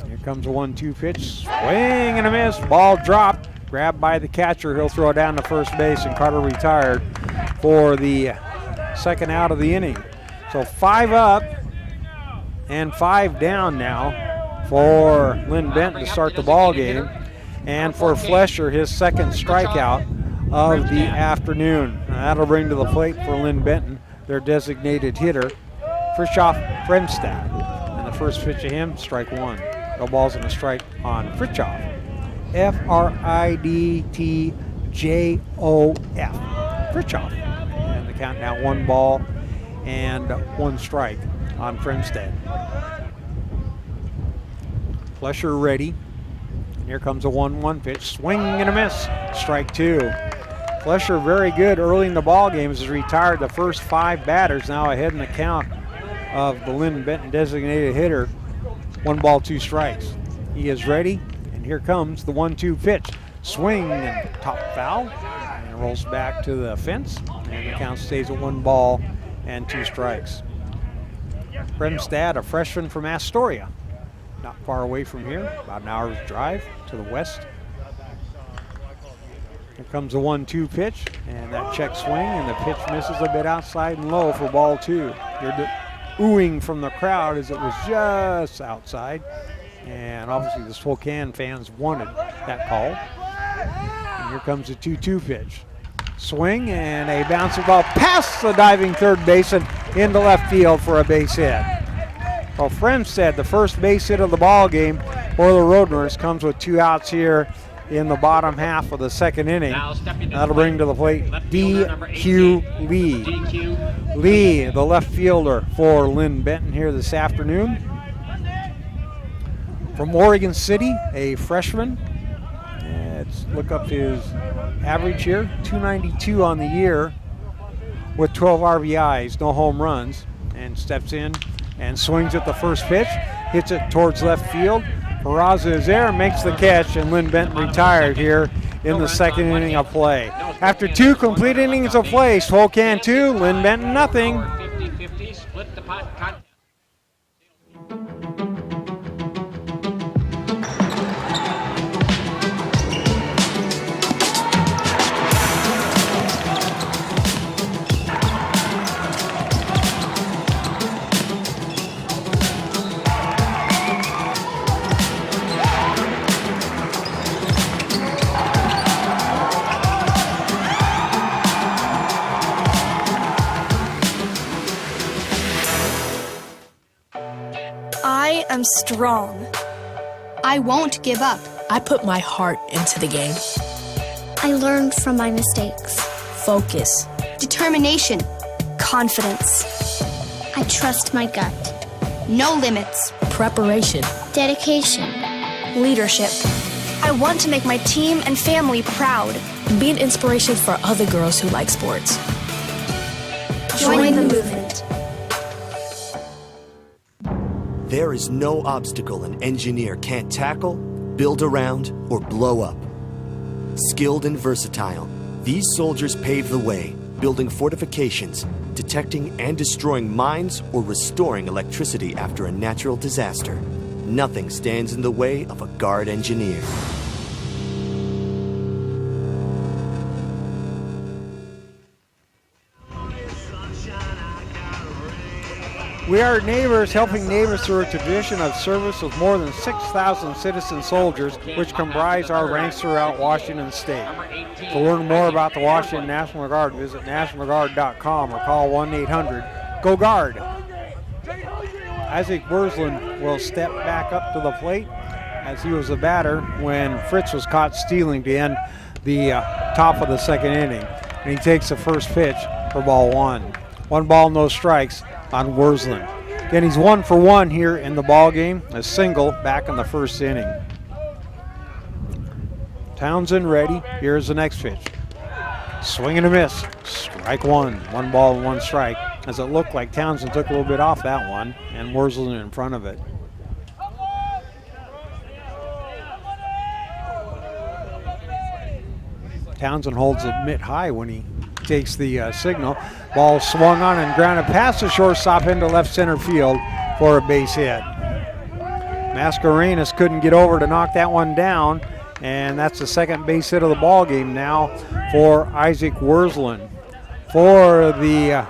Speaker 1: Here comes a 1-2 pitch. Swing and a miss. Ball dropped. Grabbed by the catcher. He'll throw it down to first base, and Carter retired for the second out of the inning. So 5 up and 5 down now for Linn-Benton to start the ball game, and for Flesher, his second strikeout of the afternoon. Now that'll bring to the plate for Linn-Benton their designated hitter, Fritjof Fremstad. And the first pitch of him, strike 1. No balls and a strike on Fritjof. F-R-I-D-T-J-O-F. Fritjof. And the count now 1 ball and 1 strike on Fremstad. Flesher ready. Here comes a 1-1 pitch. Swing and a miss. Strike 2. Flesher very good early in the ball game. Has retired the first 5 batters. Now ahead in the count of the Linn-Benton designated hitter. 1 ball, 2 strikes. He is ready. And here comes the 1-2 pitch. Swing and top foul. And rolls back to the fence. And the count stays at 1 ball and 2 strikes. Fremstad, a freshman from Astoria. Not far away from here, about an hour's drive to the west. Here comes the 1-2 pitch, and that check swing, and the pitch misses a bit outside and low for ball 2. You're oohing from the crowd as it was just outside, and obviously the Spokane fans wanted that call. And here comes the 2-2 pitch. Swing and a bouncing ball past the diving third baseman into left field for a base hit. Well, Fremstad, the first base hit of the ball game for the Roadrunners, comes with 2 outs here in the bottom half of the second inning. That'll bring to the plate D.Q. Lee. Lee, the left fielder for Linn-Benton here this afternoon. From Oregon City, a freshman. Let's look up his average here. 292 on the year with 12 RBIs, no home runs, and steps in and swings at the first pitch, hits it towards left field. Peraza is there, makes the catch, and Linn-Benton retired here in the second inning of play. After 2 complete innings of play, Spokane 2, Linn-Benton nothing.
Speaker 12: 50-50, split the pot.
Speaker 4: I'm strong.
Speaker 2: I won't give up.
Speaker 4: I put my heart into the game.
Speaker 3: I learned from my mistakes.
Speaker 4: Focus.
Speaker 2: Determination.
Speaker 3: Confidence. I trust my gut.
Speaker 2: No limits.
Speaker 4: Preparation.
Speaker 3: Dedication.
Speaker 4: Leadership.
Speaker 5: I want to make my team and family proud.
Speaker 4: Be an inspiration for other girls who like sports.
Speaker 3: Join the movement.
Speaker 14: There is no obstacle an engineer can't tackle, build around, or blow up. Skilled and versatile, these soldiers pave the way, building fortifications, detecting and destroying mines, or restoring electricity after a natural disaster. Nothing stands in the way of a guard engineer.
Speaker 1: We are neighbors helping neighbors through a tradition of service with more than 6,000 citizen soldiers, which comprise our ranks throughout Washington State. To learn more about the Washington National Guard, visit nationalguard.com or call 1-800-GO-GUARD. Isaac Bursland will step back up to the plate as he was the batter when Fritz was caught stealing to end the top of the second inning. And he takes the first pitch for ball one. 1 ball, no strikes on Wurzland. Again, he's 1 for 1 here in the ball game. A single back in the first inning. Townsend ready. Here's the next pitch. Swing and a miss. Strike one. 1 ball, 1 strike. As it looked like Townsend took a little bit off that one, and Wurzland in front of it. Townsend holds it mitt high when he takes the signal. Ball swung on and grounded past the shortstop into left center field for a base hit. Mascarenas couldn't get over to knock that one down, and that's the second base hit of the ball game now for Isaac Wurzland. For the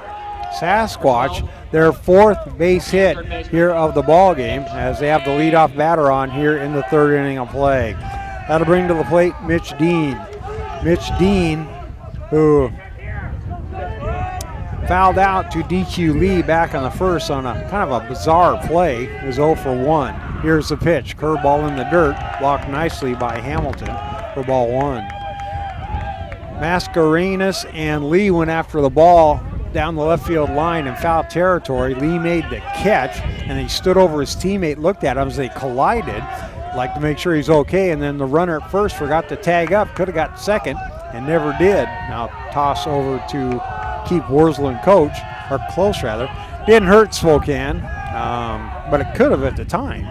Speaker 1: Sasquatch, their 4th base hit here of the ball game, as they have the leadoff batter on here in the 3rd inning of play. That'll bring to the plate Mitch Dean. Mitch Dean, who fouled out to DQ Lee back in the first on a kind of a bizarre play, is 0 for 1. Here's the pitch. Curveball in the dirt, blocked nicely by Hamilton for ball 1. Mascarenas and Lee went after the ball down the left field line in foul territory. Lee made the catch, and he stood over his teammate, looked at him as they collided, like to make sure he's okay, and then the runner at first forgot to tag up, could have got second, and never did. Now toss over to keep Wurzland close rather. Didn't hurt Spokane, but it could have at the time.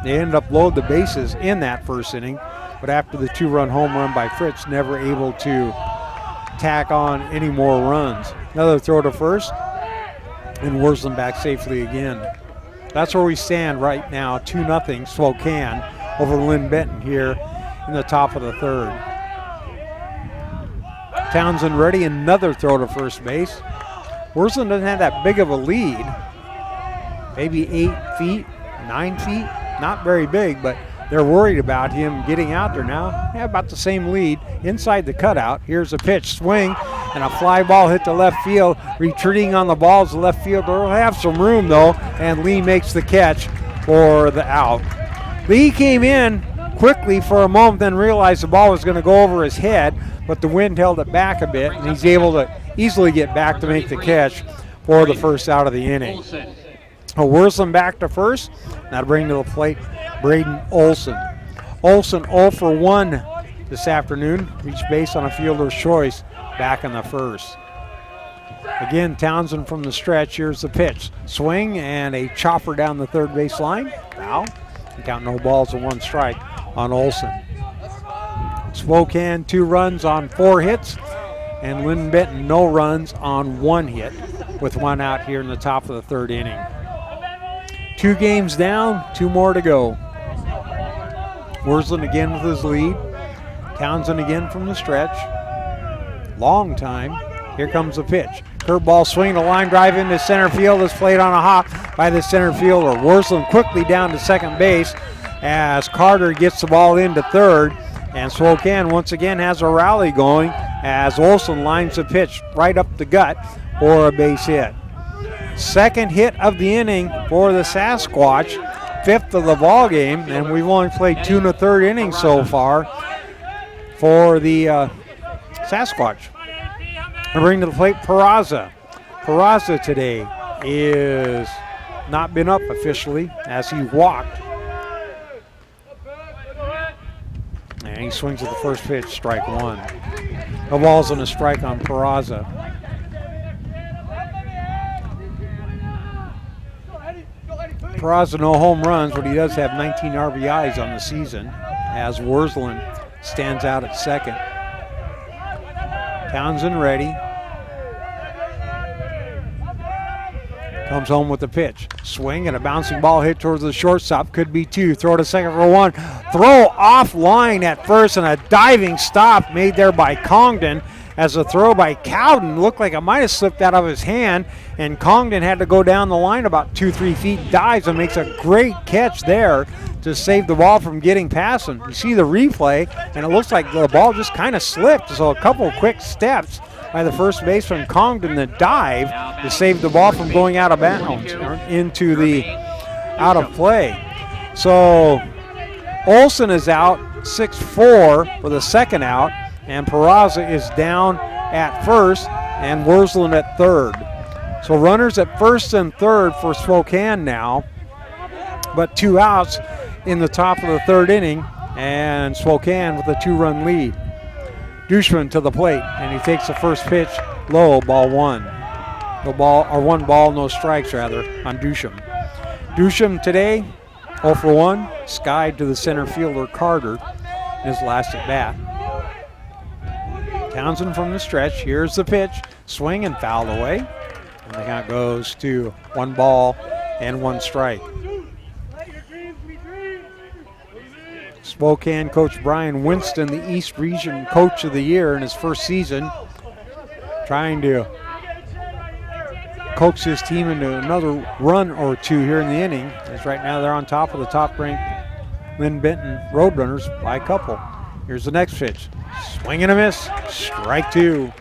Speaker 1: They ended up load the bases in that first inning, but after the 2-run home run by Fritz, never able to tack on any more runs. Another throw to first, and Wurzland back safely again. That's where we stand right now, 2-0 Spokane over Linn-Benton here in the top of the 3rd. Townsend ready, another throw to first base. Wurzland doesn't have that big of a lead. Maybe 8 feet, 9 feet, not very big, but they're worried about him getting out there now. They have about the same lead inside the cutout. Here's a pitch, swing, and a fly ball hit to left field. Retreating on the balls, the left fielder will have some room though, and Lee makes the catch for the out. Lee came in quickly for a moment, then realized the ball was going to go over his head, but the wind held it back a bit, and he's able to easily get back to make the catch for the first out of the inning. Wurzland back to first. Now to bring to the plate Braden Olson. Olson 0 for 1 this afternoon. Reached base on a fielder's choice back in the first. Again, Townsend from the stretch. Here's the pitch. Swing and a chopper down the third base line. Foul. Count no balls and 1 strike on Olson. Spokane 2 runs on 4 hits, and Linn-Benton no runs on 1 hit, with 1 out here in the top of the 3rd inning. 2 games down, 2 more to go. Wurzland again with his lead. Townsend again from the stretch. Long time. Here comes the pitch. Curveball swing, a line drive into center field is played on a hop by the center fielder. Wurzland quickly down to second base as Carter gets the ball into third. And Spokane once again has a rally going as Olson lines the pitch right up the gut for a base hit. Second hit of the inning for the Sasquatch, 5th of the ball game, and we've only played 2 1/3 innings so far for the Sasquatch. I bring to the plate Peraza. Peraza today is not been up officially as he walked. And he swings at the first pitch, strike 1. No balls and a strike on Peraza. Peraza no home runs, but he does have 19 RBIs on the season as Wurzland stands out at second. Townsend ready. Comes home with the pitch. Swing and a bouncing ball hit towards the shortstop. Could be 2. Throw to second for 1. Throw offline at first and a diving stop made there by Congdon as a throw by Cowden looked like it might have slipped out of his hand, and Congdon had to go down the line about 2-3 feet, dives and makes a great catch there to save the ball from getting past him. You see the replay, and it looks like the ball just kind of slipped, so a couple quick steps by the first baseman Congdon, the dive to save the ball from going out of bounds or into the out of play. So Olson is out 6-4 for the second out, and Peraza is down at first and Worsland at third. So runners at first and third for Spokane now, but 2 outs in the top of the third inning, and Spokane with a 2-run lead. Dushman to the plate, and he takes the first pitch low, ball 1. No ball, or 1 ball, no strikes rather, on Dusham. Dusham today, 0 for 1, skied to the center fielder Carter in his last at bat. Townsend from the stretch, here's the pitch, swing and fouled away. And the count goes to 1 ball and 1 strike. Spokane coach Brian Winston, the East Region Coach of the Year in his first season, trying to coax his team into another run or 2 here in the inning, as right now they're on top of the top-ranked Linn-Benton Roadrunners by a couple. Here's the next pitch. Swing and a miss. Strike 2.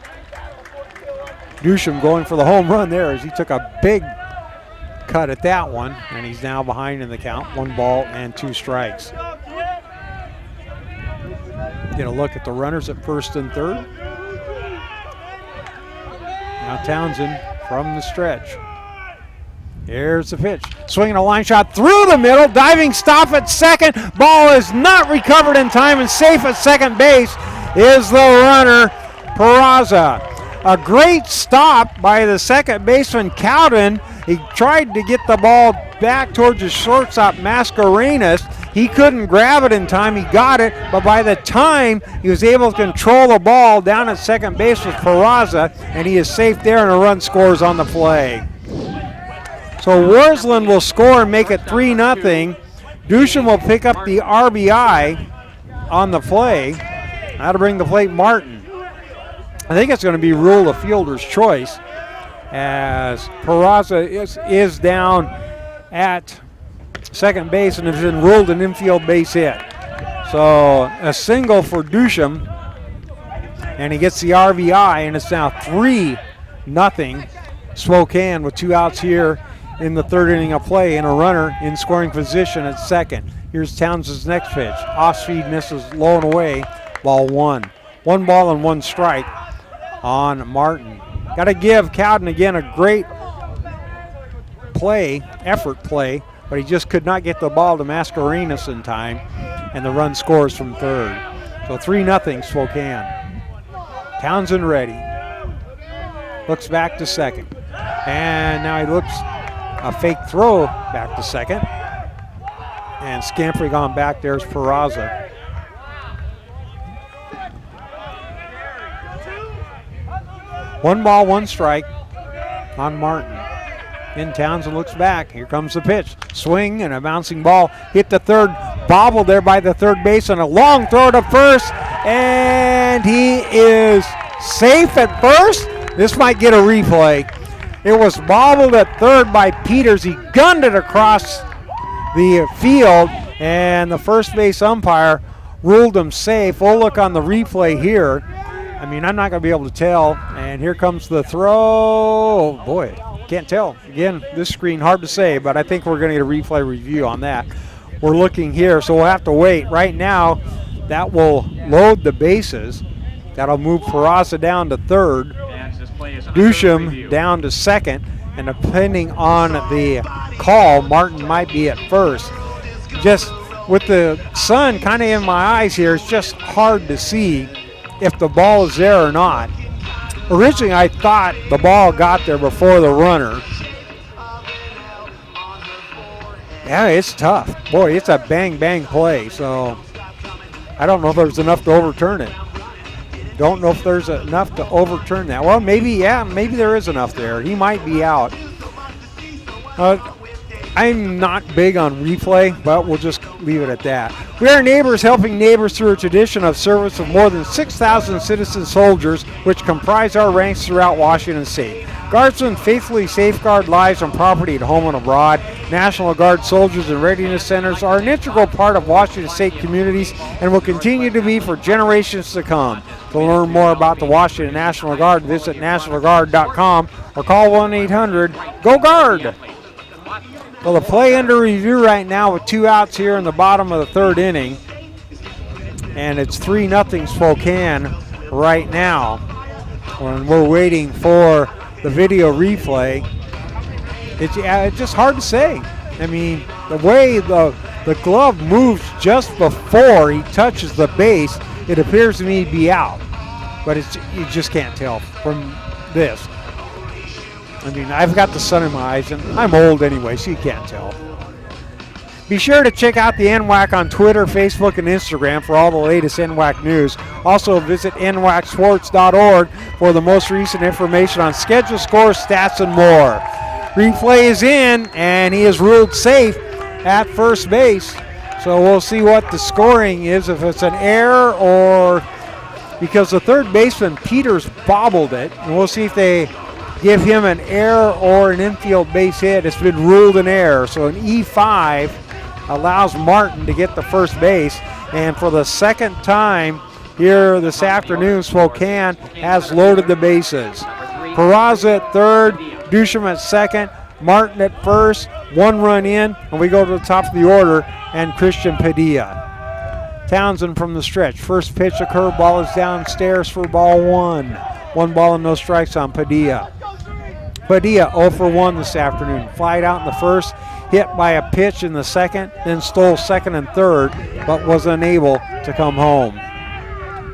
Speaker 1: Dusham going for the home run there as he took a big cut at that one, and he's now behind in the count. 1 ball and 2 strikes. Get a look at the runners at first and third. Now Townsend from the stretch. Here's the pitch. Swinging a line shot through the middle. Diving stop at second. Ball is not recovered in time, and safe at second base is the runner, Peraza. A great stop by the second baseman, Cowden. He tried to get the ball back towards his shortstop, Mascarenas. He couldn't grab it in time. He got it, but by the time he was able to control the ball down at second base with Peraza, and he is safe there, and a run scores on the play. So Worsland will score and make it 3-0. Dusham will pick up the RBI on the play. Now to bring the plate Martin. I think it's going to be ruled a fielder's choice, as Peraza is down at second base and has been ruled an infield base hit. So a single for Dusham, and he gets the RBI, and it's now 3-0 Spokane with 2 outs here in the third inning of play and a runner in scoring position at second. Here's Townsend's next pitch. Off-speed misses low and away, ball 1. 1 ball and 1 strike on Martin. Got to give Cowden again a great effort play, but he just could not get the ball to Mascarenas in time, and the run scores from third. So 3-0 Spokane. Townsend ready. Looks back to second. And now he looks a fake throw back to second. And scampering on back, there's Peraza. One ball, 1 strike on Martin. Then Townsend looks back. Here comes the pitch. Swing and a bouncing ball. Hit the third. Bobbled there by the third baseman. A long throw to first. And he is safe at first. This might get a replay. It was bobbled at third by Peters. He gunned it across the field. And the first base umpire ruled him safe. We'll look on the replay here. I mean, I'm not going to be able to tell. And here comes the throw. Oh, boy. Can't tell. Again, this screen, hard to say, but I think we're going to get a replay review on that. We're looking here, so we'll have to wait. Right now, that will load the bases. That'll move Peraza down to third. Dusham down to second. And depending on the call, Martin might be at first. Just with the sun kind of in my eyes here, it's just hard to see if the ball is there or not. Originally, I thought the ball got there before the runner. Yeah, it's tough. Boy, it's a bang-bang play, so I don't know if there's enough to overturn it. Don't know if there's enough to overturn that. Well, maybe, yeah, maybe there is enough there. He might be out. I'm not big on replay, but we'll just leave it at that. We are neighbors helping neighbors through a tradition of service of more than 6,000 citizen soldiers, which comprise our ranks throughout Washington State. Guardsmen faithfully safeguard lives and property at home and abroad. National Guard soldiers and readiness centers are an integral part of Washington State communities and will continue to be for generations to come. To learn more about the Washington National Guard, visit nationalguard.com or call 1-800-GO-GUARD. Well, the play under review right now with 2 outs here in the bottom of the 3rd inning. And it's 3-0 Spokane right now. And we're waiting for the video replay. It's just hard to say. I mean, the way the glove moves just before he touches the base, it appears to me to be out. But you just can't tell from this. I mean, I've got the sun in my eyes, and I'm old anyway, so you can't tell. Be sure to check out the NWAC on Twitter, Facebook, and Instagram for all the latest NWAC news. Also, visit nwacsports.org for the most recent information on schedule, scores, stats, and more. Replay is in, and he is ruled safe at first base. So we'll see what the scoring is, if it's an error or because the third baseman, Peters, bobbled it. And we'll see if they give him an error or an infield base hit. It's been ruled an error. So an E5 allows Martin to get the first base. And for the second time here this afternoon, Spokane has loaded the bases. Peraza at third, Dusham at second, Martin at first, 1 run in, and we go to the top of the order, and Christian Padilla. Townsend from the stretch. First pitch, a curveball is downstairs for ball 1. 1 ball and no strikes on Padilla. Padilla 0 for 1 this afternoon. Flied out in the first, hit by a pitch in the second, then stole second and third, but was unable to come home.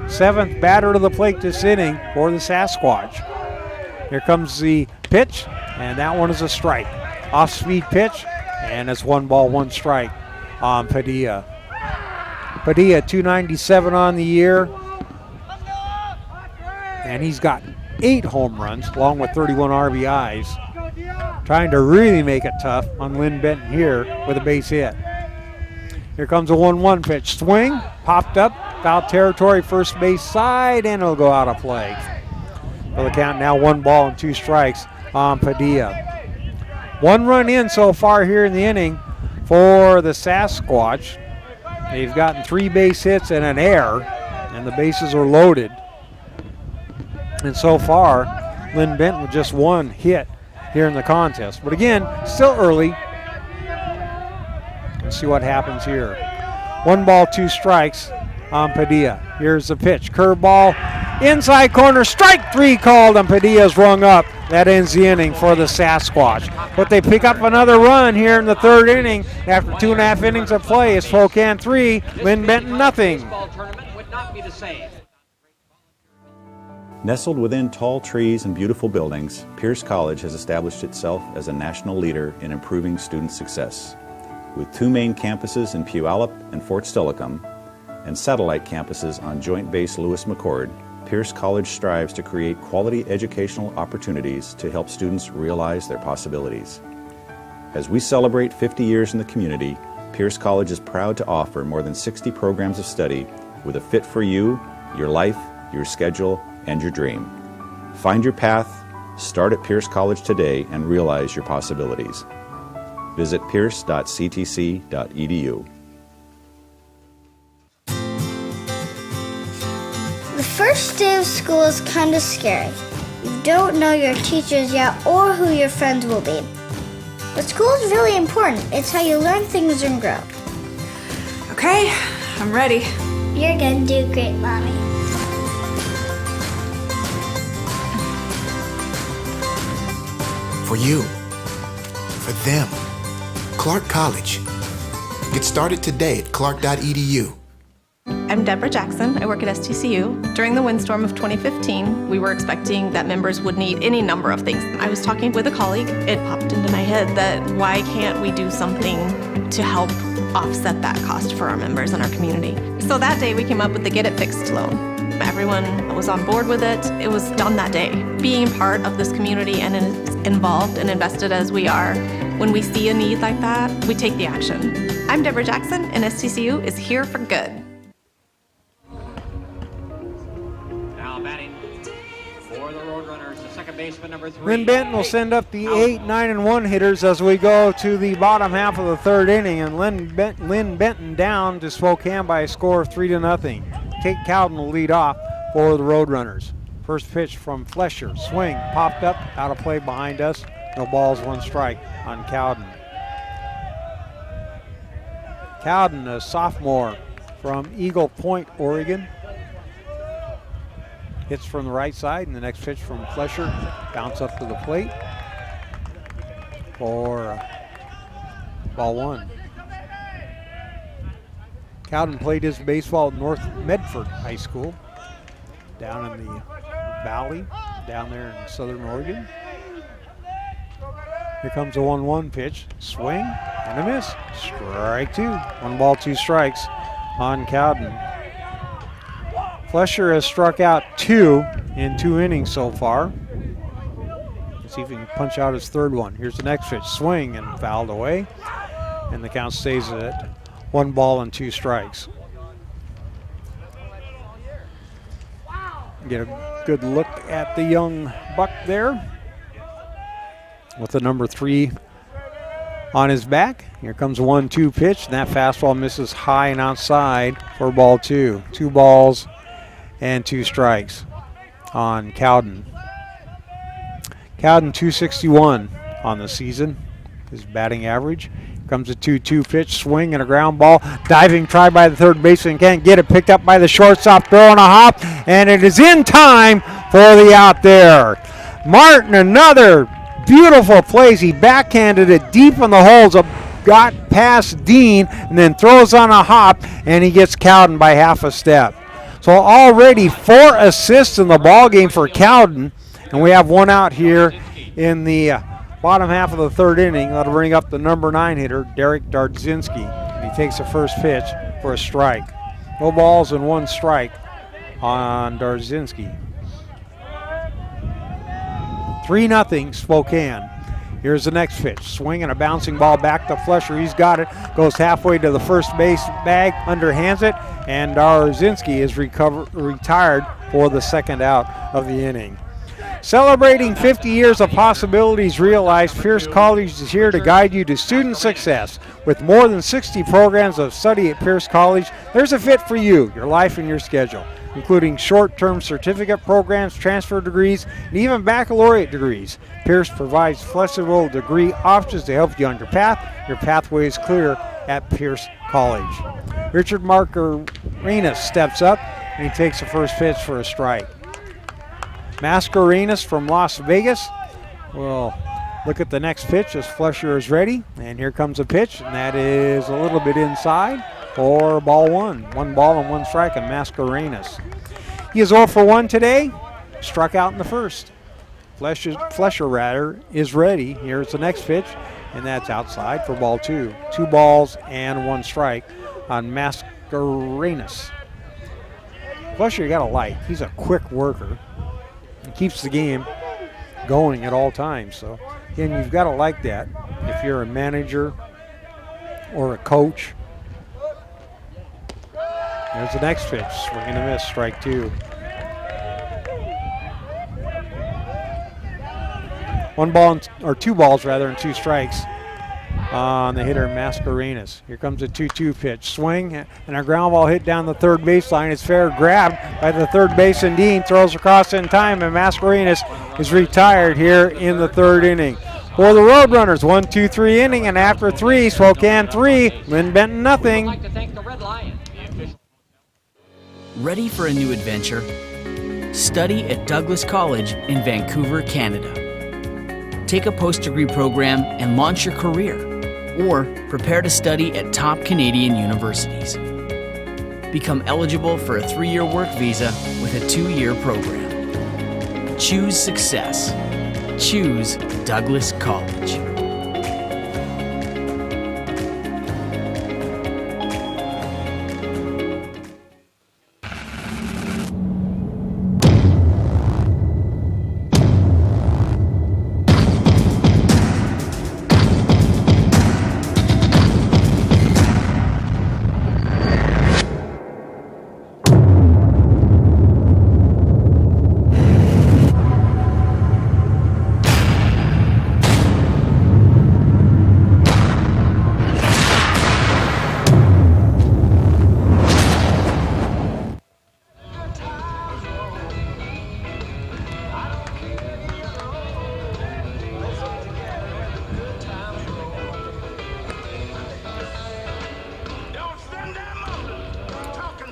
Speaker 1: 7th batter to the plate this inning for the Sasquatch. Here comes the pitch, and that one is a strike. Off-speed pitch, and it's 1 ball, 1 strike on Padilla. Padilla, 297 on the year, and he's got 8 home runs, along with 31 RBIs. Trying to really make it tough on Linn-Benton here with a base hit. Here comes a 1-1 pitch. Swing, popped up, foul territory, first base side, and it'll go out of play. For the count now 1 ball and 2 strikes on Padilla. 1 run in so far here in the inning for the Sasquatch. They've gotten 3 base hits and an error, and the bases are loaded. And so far, Linn-Benton with just 1 hit here in the contest. But again, still early. Let's see what happens here. 1 ball, 2 strikes on Padilla. Here's the pitch. Curveball, inside corner, strike 3 called, and Padilla's rung up. That ends the inning for the Sasquatch. But they pick up another run here in the 3rd inning. After 2.5 innings of play, it's Spokane 3, Linn-Benton nothing.
Speaker 11: Nestled within tall trees and beautiful buildings, Pierce College has established itself as a national leader in improving student success. With 2 main campuses in Puyallup and Fort Steilacoom, and satellite campuses on Joint Base Lewis-McChord, Pierce College strives to create quality educational opportunities to help students realize their possibilities. As we celebrate 50 years in the community, Pierce College is proud to offer more than 60 programs of study with a fit for you, your life, your schedule, and your dream. Find your path, start at Pierce College today, and realize your possibilities. Visit pierce.ctc.edu.
Speaker 15: The first day of school is kind of scary. You don't know your teachers yet or who your friends will be. But school is really important. It's how you learn things and grow.
Speaker 16: Okay, I'm ready.
Speaker 15: You're gonna do great, Mommy.
Speaker 17: For you, for them, Clark College. Get started today at clark.edu.
Speaker 18: I'm Deborah Jackson. I work at STCU. During the windstorm of 2015, we were expecting that members would need any number of things. I was talking with a colleague. It popped into my head that why can't we do something to help offset that cost for our members and our community? So that day we came up with the Get It Fixed loan. Everyone was on board with it. It was done that day. Being part of this community and involved and invested as we are, when we see a need like that, we take the action. I'm Deborah Jackson, and STCU is here for good.
Speaker 12: Now batting for the Roadrunners, the second baseman, number 3.
Speaker 1: Linn-Benton will send up the 8, 9, and 1 hitters as we go to the bottom half of the 3rd inning, and Linn-Benton down to Spokane by a score of 3-0. Kate Cowden will lead off for the Roadrunners. First pitch from Flesher. Swing, popped up, out of play behind us. No balls, 1 strike on Cowden. Cowden, a sophomore from Eagle Point, Oregon. Hits from the right side, and the next pitch from Flesher. Bounce up to the plate for ball one. Cowden played his baseball at North Medford High School down in the valley, down there in southern Oregon. Here comes a 1-1 pitch. Swing and a miss. Strike two. 1 ball, 2 strikes on Cowden. Flesher has struck out 2 in 2 innings so far. Let's see if he can punch out his third one. Here's the next pitch. Swing and fouled away. And the count stays at 1 ball and 2 strikes. Get a good look at the young buck there with the number 3 on his back. Here comes a 1-2 pitch, and that fastball misses high and outside for ball 2. 2 balls and 2 strikes on Cowden. Cowden 261 on the season, his batting average. Comes a 2-2 pitch, swing and a ground ball. Diving try by the third baseman, can't get it. Picked up by the shortstop, throwing a hop, and it is in time for the out there. Martin, another beautiful plays. He backhanded it deep in the holes, got past Dean, and then throws on a hop, and he gets Cowden by half a step. So already 4 assists in the ball game for Cowden, and we have 1 out here in the bottom half of the 3rd inning. That'll bring up the number 9 hitter, Derek Dardzinski. And he takes the first pitch for a strike. No balls and 1 strike on Dardzinski. 3-0 Spokane. Here's the next pitch. Swing and a bouncing ball back to Flesher. He's got it. Goes halfway to the first base bag, underhands it, and Dardzinski is retired for the 2nd out of the inning. Celebrating 50 years of possibilities realized, Pierce College is here to guide you to student success. With more than 60 programs of study at Pierce College, there's a fit for you, your life, and your schedule, including short-term certificate programs, transfer degrees, and even baccalaureate degrees. Pierce provides flexible degree options to help you on your path. Your pathway is clear at Pierce College. Richard Mascarenas steps up, and he takes the first pitch for a strike. Mascarenas from Las Vegas will look at the next pitch as Flesher is ready. And here comes a pitch, and that is a little bit inside for ball 1. 1 ball and 1 strike on Mascarenas. He is 0 for 1 today, struck out in the first. Flesher is ready. Here's the next pitch, and that's outside for ball 2. 2 balls and 1 strike on Mascarenas. Flesher, you got to like. He's a quick worker. He keeps the game going at all times. So, again, you've got to like that if you're a manager or a coach. There's the next pitch. Swing and a miss, strike 2. 1 ball, or 2 balls rather, and 2 strikes on the hitter Mascarenas. Here comes a 2-2 pitch. Swing and a ground ball hit down the third baseline. It's fair, grabbed by the third baseman. Dean throws across in time, and Mascarenas is retired here in the 3rd inning. For the Roadrunners, 1-2-3 inning, and after 3, Spokane 3, Linn-Benton nothing.
Speaker 13: Ready for a new adventure? Study at Douglas College in Vancouver, Canada. Take a post-degree program and launch your career, or prepare to study at top Canadian universities. Become eligible for a 3-year work visa with a 2-year program. Choose success. Choose Douglas College.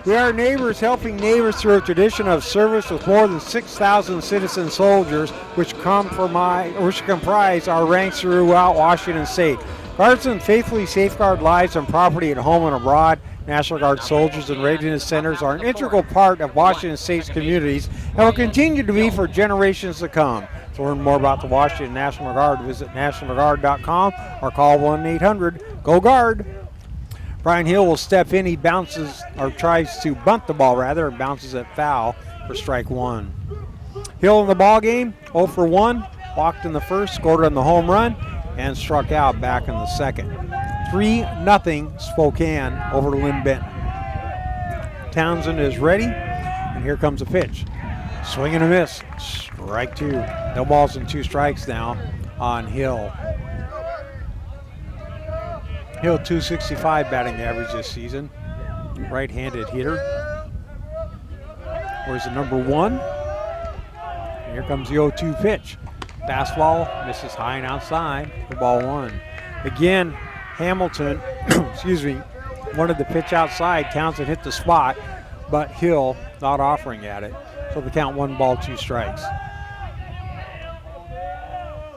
Speaker 1: We are neighbors helping neighbors through a tradition of service with more than 6,000 citizen soldiers, which comprise our ranks throughout Washington State. Guardsmen faithfully safeguard lives and property at home and abroad. National Guard soldiers and readiness centers are an integral part of Washington State's communities and will continue to be for generations to come. To learn more about the Washington National Guard, visit nationalguard.com or call 1-800-GO-GUARD. Brian Hill will step in. He bounces, or tries to bunt the ball rather, and bounces it foul for strike one. Hill in the ball game, 0 for 1, walked in the first, scored on the home run, and struck out back in the second. 3-0 Spokane over Linn-Benton. Townsend is ready, and here comes a pitch. Swing and a miss, strike two. No balls and 2 strikes now on Hill. Hill 265 batting average this season. Right-handed hitter. Where's the number 1? And here comes the 0-2 pitch. Fastball misses high and outside for ball 1. Again, Hamilton, excuse me, wanted the pitch outside. Townsend hit the spot, but Hill not offering at it. So the count 1 ball, 2 strikes.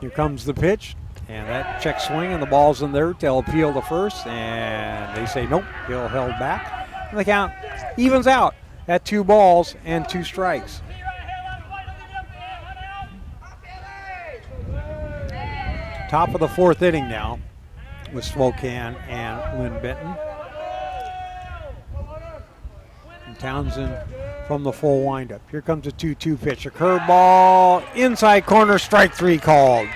Speaker 1: Here comes the pitch. And that check swing, and the ball's in there to appeal to first, and they say nope, Hill held back. And the count evens out at 2 balls and 2 strikes. Top of the 4th inning now with Spokane and Linn-Benton. And Townsend from the full windup. Here comes a 2-2 pitch, a curveball, inside corner, strike 3 called.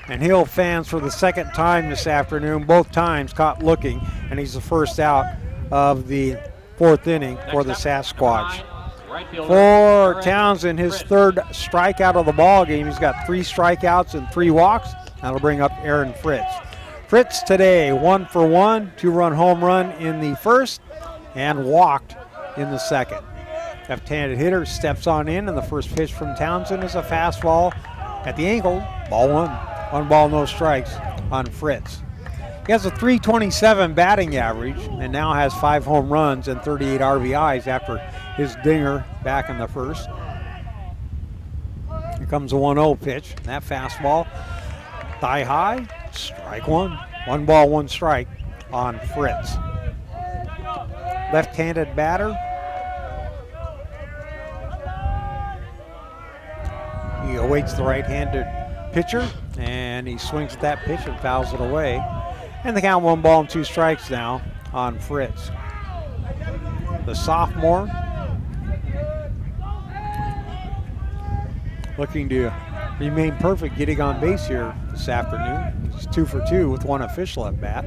Speaker 1: And Hill fans for the 2nd time this afternoon, both times caught looking, and he's the first out of the 4th inning for the Sasquatch. For Townsend, his 3rd strikeout of the ball game. He's got 3 strikeouts and 3 walks. That'll bring up Aaron Fritz. Fritz today, 1 for 1, 2-run home run in the first, and walked in the second. Left-handed hitter steps on in, and the first pitch from Townsend is a fastball at the ankle, ball 1. 1 ball, no strikes on Fritz. He has a .327 batting average and now has 5 home runs and 38 RBIs after his dinger back in the first. Here comes a 1-0 pitch. That fastball, thigh high, strike 1. 1 ball, 1 strike on Fritz. Left-handed batter. He awaits the right-handed pitcher, and he swings at that pitch and fouls it away. And the count 1 ball and 2 strikes now on Fritz. The sophomore looking to remain perfect, getting on base here this afternoon. He's 2 for 2 with 1 official at bat.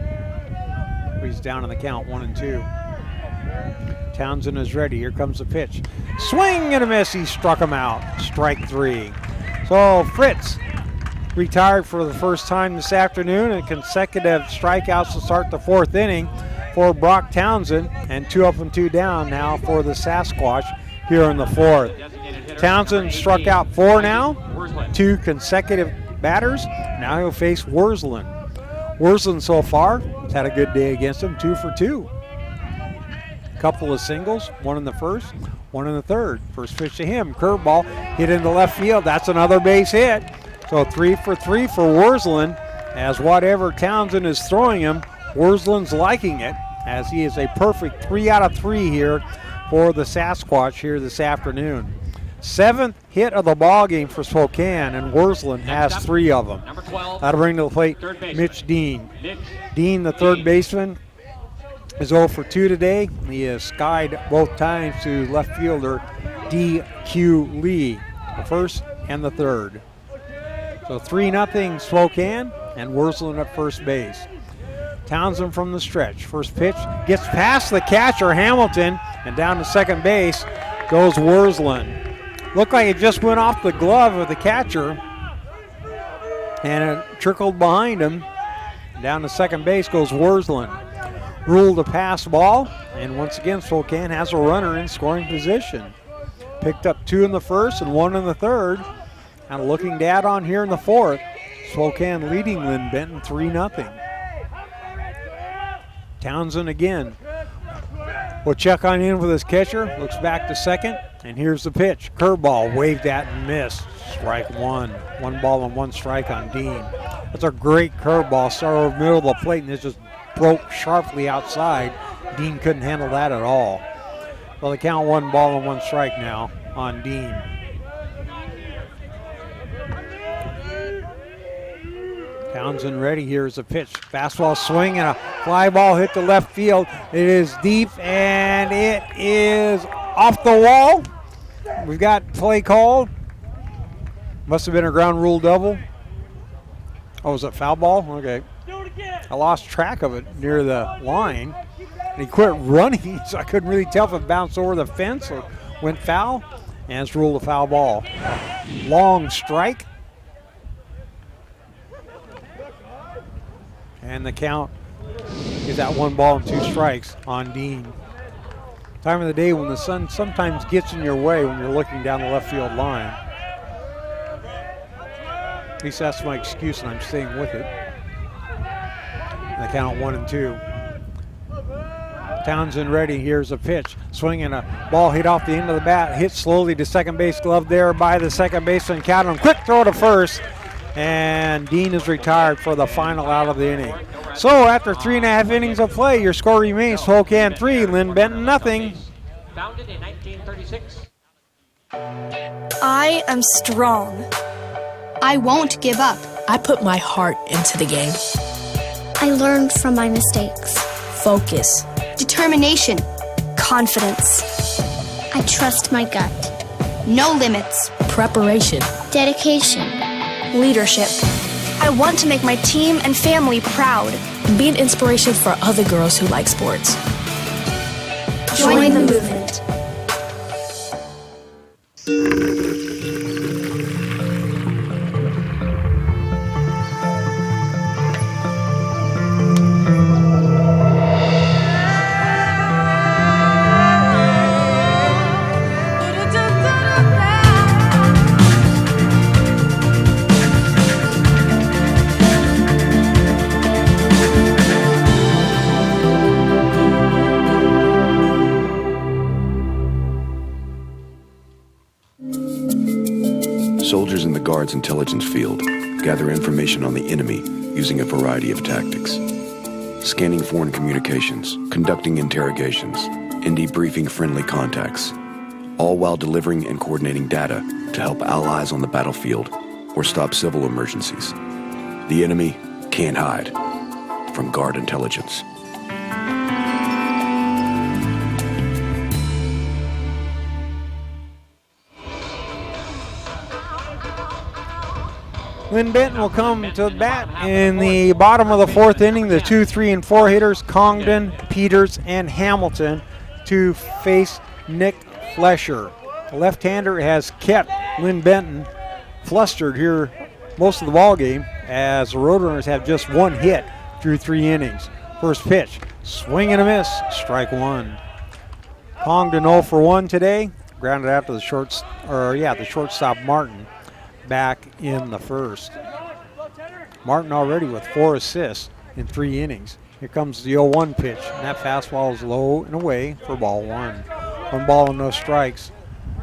Speaker 1: He's down in the count 1-2. Townsend is ready. Here comes the pitch. Swing and a miss. He struck him out. Strike 3. So Fritz retired for the first time this afternoon, and consecutive strikeouts to start the 4th inning for Brock Townsend, and 2 up and 2 down now for the Sasquatch here in the 4th. Townsend struck out 4 now, 2 consecutive batters. Now he'll face Worslin. Worslin so far has had a good day against him, 2 for 2. Couple of singles, 1 in the first, 1 in the third. First pitch to him, curveball, hit into left field. That's another base hit. So 3 for 3 for Worslin, as whatever Townsend is throwing him, Worslin's liking it, as he is a perfect 3 out of 3 here for the Sasquatch here this afternoon. 7th hit of the ball game for Spokane, and Worslin has 3 of them. That'll bring to the plate Mitch Dean. Dean, the 3rd baseman, is 0 for 2 today. He has skied both times to left fielder D.Q. Lee, the 1st and the 3rd. So 3-0 Spokane, and Worslin at first base. Townsend from the stretch. First pitch gets past the catcher, Hamilton, and down to second base goes Worslin. Looked like it just went off the glove of the catcher, and it trickled behind him. Down to second base goes Worslin. Ruled a pass ball, and once again Spokane has a runner in scoring position. Picked up 2 in the first and 1 in the third. And looking to add on here in the 4th, Spokane leading Linn-Benton 3-0. Townsend again. will check on in with his catcher, looks back to second, and here's the pitch. Curveball, waved at and missed. Strike one. 1 ball and 1 strike on Dean. That's a great curveball. Started over the middle of the plate and it just broke sharply outside. Dean couldn't handle that at all. So they count 1 ball and 1 strike now on Dean. Townsend ready. Here's a pitch. Fastball swing and a fly ball hit to left field. It is deep and it is off the wall. We've got play called. Must have been a ground rule double. Oh, was it foul ball? Okay. I lost track of it near the line. And he quit running, so I couldn't really tell if it bounced over the fence or went foul. And it's ruled a foul ball. Long strike. And the count is at 1 ball and 2 strikes on Dean. Time of the day when the sun sometimes gets in your way when you're looking down the left field line. At least that's my excuse and I'm staying with it. And the count 1 and 2. Townsend ready. Here's a pitch. Swinging a ball hit off the end of the bat. Hit slowly to second base glove there by the second baseman. Count him. Quick throw to first. And Dean is retired for the final out of the inning. So after 3.5 innings of play, your score remains Spokane 3, Linn-Benton nothing.
Speaker 12: Founded in 1936.
Speaker 5: I am strong.
Speaker 2: I won't give up.
Speaker 4: I put my heart into the game.
Speaker 3: I learned from my mistakes.
Speaker 4: Focus.
Speaker 2: Determination.
Speaker 5: Confidence.
Speaker 3: I trust my gut.
Speaker 2: No limits.
Speaker 4: Preparation.
Speaker 3: Dedication.
Speaker 5: Leadership. I want to make my team and family proud.
Speaker 4: Be an inspiration for other girls who like sports.
Speaker 5: Join the movement.
Speaker 19: Soldiers in the Guard's intelligence field gather information on the enemy using a variety of tactics. Scanning foreign communications, conducting interrogations, and debriefing friendly contacts, all while delivering and coordinating data to help allies on the battlefield or stop civil emergencies. The enemy can't hide from Guard intelligence.
Speaker 1: Linn-Benton will come to bat in the bottom of the 4th inning. The 2, 3, and 4 hitters, Congdon, Peters, and Hamilton, to face Nick Flesher. The left-hander has kept Linn-Benton flustered here most of the ball game, as the Roadrunners have just 1 hit through 3 innings. First pitch, swing and a miss, strike 1. Congdon 0 for 1 today, grounded out to the shortstop Martin. Back in the first. Martin already with 4 assists in 3 innings. Here comes the 0-1 pitch, and that fastball is low and away for ball 1. 1 ball and no strikes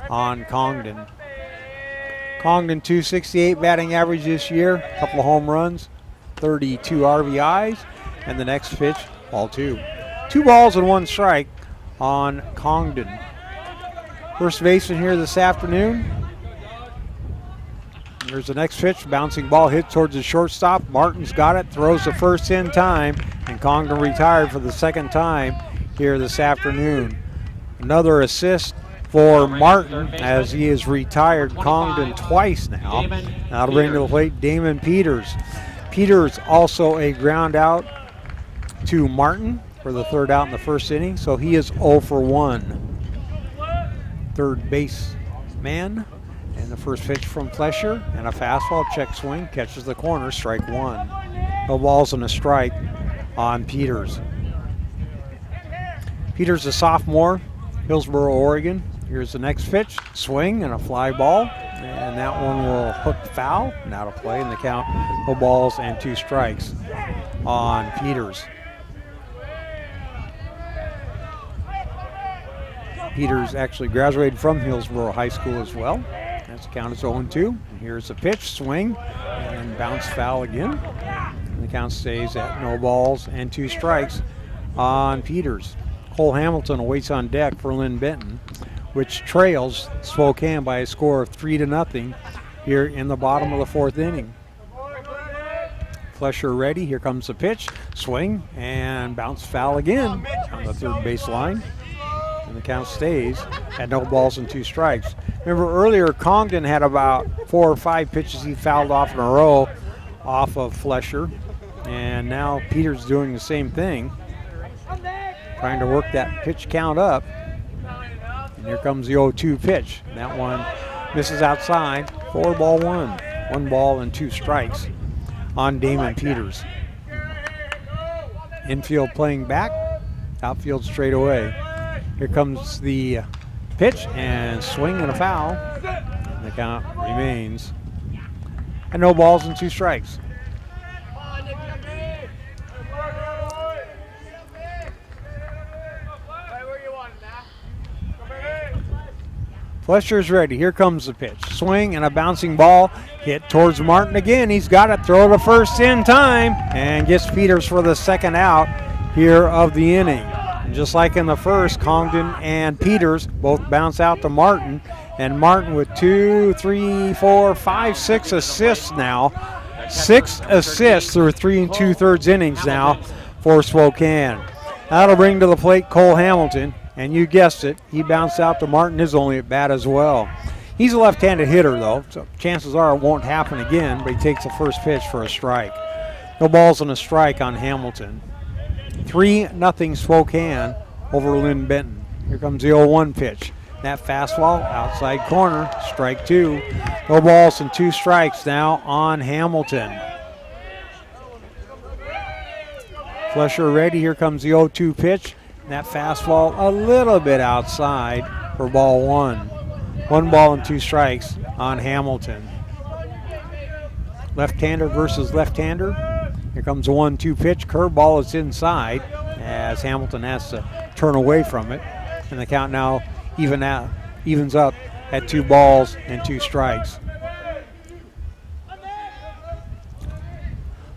Speaker 1: on Congdon. Congdon 268 batting average this year, a couple of home runs, 32 RBIs, and the next pitch, ball 2. 2 balls and 1 strike on Congdon. First baseman here this afternoon. Here's the next pitch, bouncing ball hit towards the shortstop. Martin's got it, throws the first in time, and Congdon retired for the 2nd time here this afternoon. Another assist for Martin as he has retired Congdon twice now. Now to bring to the plate Damon Peters. Peters also a ground out to Martin for the 3rd out in the 1st inning, so he is 0 for 1. Third base man. And the first pitch from Flesher, and a fastball, check swing, catches the corner, strike 1. No balls and a strike on Peters. Peters, a sophomore, Hillsboro, Oregon. Here's the next pitch, swing and a fly ball, and that one will hook foul. Now to play in the count, no balls and 2 strikes on Peters. Peters actually graduated from Hillsborough High School as well. That's the count is 0-2. And here's the pitch, swing, and bounce foul again. And the count stays at no balls and 2 strikes on Peters. Cole Hamilton awaits on deck for Linn-Benton, which trails Spokane by a score of 3-0 here in the bottom of the 4th inning. Flesher ready. Here comes the pitch, swing, and bounce foul again on the 3rd base line. And the count stays at no balls and 2 strikes. Remember earlier, Congdon had about 4 or 5 pitches he fouled off in a row off of Flesher. And now Peters doing the same thing, trying to work that pitch count up. And here comes the 0-2 pitch. That one misses outside. 4-1. 1 ball and 2 strikes on Damon Peters. Infield playing back, outfield straight away. Here comes the pitch and swing and a foul. And the count remains at no balls and 2 strikes. Flesher's ready. Here comes the pitch. Swing and a bouncing ball. Hit towards Martin again. He's got it. Throw to first in time. And gets Peters for the 2nd out here of the inning. And just like in the first, Congdon and Peters both bounce out to Martin. And Martin with 2, 3, 4, 5, 6 assists now. 6 assists through 3 2/3 innings now for Spokane. That'll bring to the plate Cole Hamilton. And you guessed it, he bounced out to Martin, his only at bat as well. He's a left-handed hitter, though, so chances are it won't happen again, but he takes the first pitch for a strike. No balls and a strike on Hamilton. 3-0 Spokane over Linn-Benton. Here comes the 0-1 pitch. That fastball, outside corner, strike 2. No balls and 2 strikes now on Hamilton. Flesher ready, here comes the 0-2 pitch. That fastball a little bit outside for ball 1. 1 ball and 2 strikes on Hamilton. Left-hander versus left-hander. Here comes a 1-2 pitch. Curveball is inside as Hamilton has to turn away from it. And the count now evens up at 2 balls and 2 strikes.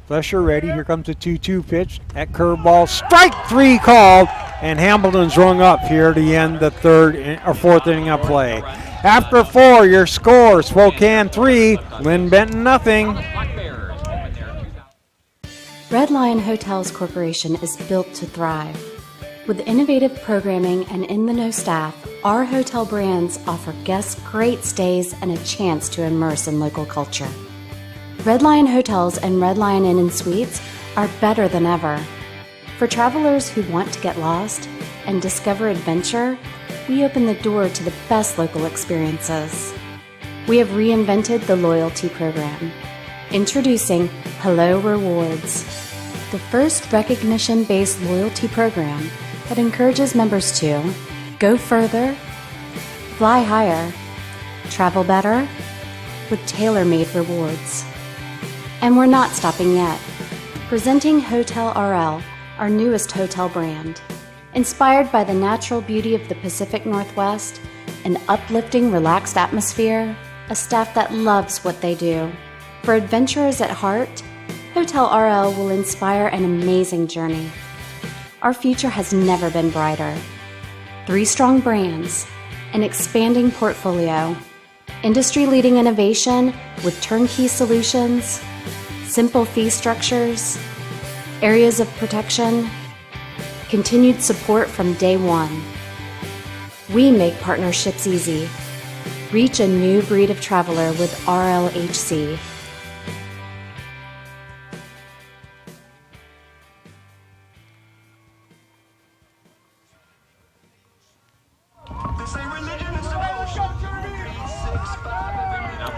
Speaker 1: Flesher ready. Here comes a 2-2 pitch. That curveball, strike 3 called, and Hamilton's rung up here to end the 4th inning of play. After 4, your score: Spokane 3, Linn-Benton 0.
Speaker 20: Red Lion Hotels Corporation is built to thrive. With innovative programming and in-the-know staff, our hotel brands offer guests great stays and a chance to immerse in local culture. Red Lion Hotels and Red Lion Inn & Suites are better than ever. For travelers who want to get lost and discover adventure, we open the door to the best local experiences. We have reinvented the loyalty program. Introducing Hello Rewards, the first recognition-based loyalty program that encourages members to go further, fly higher, travel better, with tailor-made rewards. And we're not stopping yet. Presenting Hotel RL, our newest hotel brand. Inspired by the natural beauty of the Pacific Northwest, an uplifting, relaxed atmosphere, a staff that loves what they do. For adventurers at heart, Hotel RL will inspire an amazing journey. Our future has never been brighter. 3 strong brands, an expanding portfolio, industry-leading innovation with turnkey solutions, simple fee structures, areas of protection, continued support from day one. We make partnerships easy. Reach a new breed of traveler with RLHC.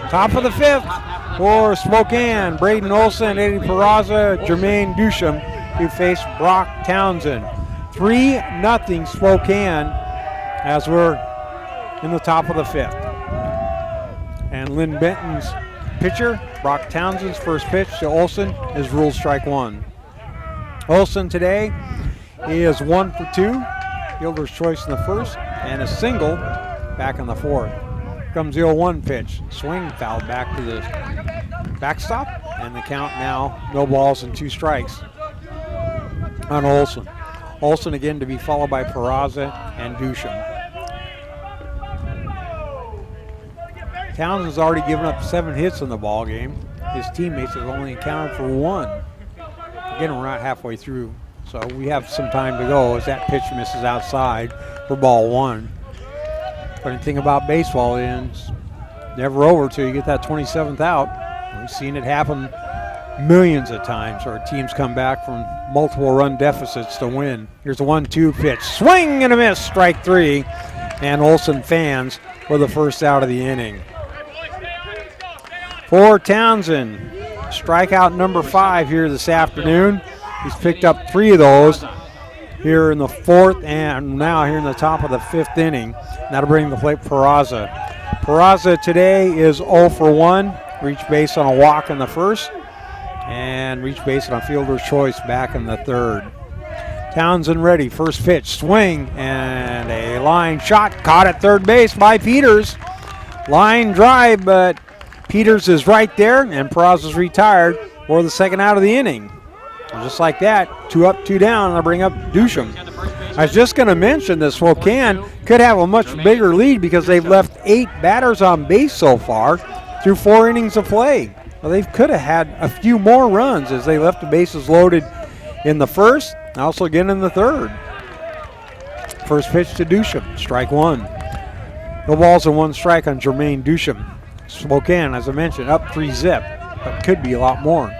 Speaker 1: Top of the 5th for Spokane. Braden Olson, Eddie Peraza, Jermaine Dusham, who face Brock Townsend. 3-0 Spokane as we're in the top of the 5th. And Linn-Benton's pitcher, Brock Townsend's first pitch to Olson is ruled strike 1. Olson today, he is 1 for 2. Fielder's choice in the first. and a single back in the fourth. Comes the 0-1 pitch. Swing fouled back to the backstop, and the count now, no balls and 2 strikes on Olson. Olson again to be followed by Peraza and Dusham. Townsend's already given up 7 hits in the ball game. His teammates have only accounted for 1. Again, we're not halfway through, so we have some time to go as that pitch misses outside for ball 1. Funny thing about baseball is never over till you get that 27th out. We've seen it happen millions of times where teams come back from multiple run deficits to win. Here's a 1-2 pitch. Swing and a miss, strike 3. And Olson fans for the first out of the inning. For Townsend, strikeout number 5 here this afternoon. He's picked up 3 of those here in the 4th and now here in the top of the 5th inning. That'll bring the plate Peraza. Peraza today is 0 for 1. Reached base on a walk in the 1st and reached base on a fielder's choice back in the 3rd. Townsend ready. First pitch, swing, and a line shot caught at third base by Peters. Line drive, but Peters is right there, and Peraza's retired for the second out of the inning. And just like that, 2 up, 2 down, and I bring up Dusham. I was just going to mention that Spokane could have a much bigger lead because they've left 8 batters on base so far through 4 innings of play. Well, they could have had a few more runs as they left the bases loaded in the 1st, also again in the 3rd. First pitch to Dusham, strike 1. No balls and 1 strike on Jermaine Dusham. Spokane, as I mentioned, up 3-zip, but could be a lot more.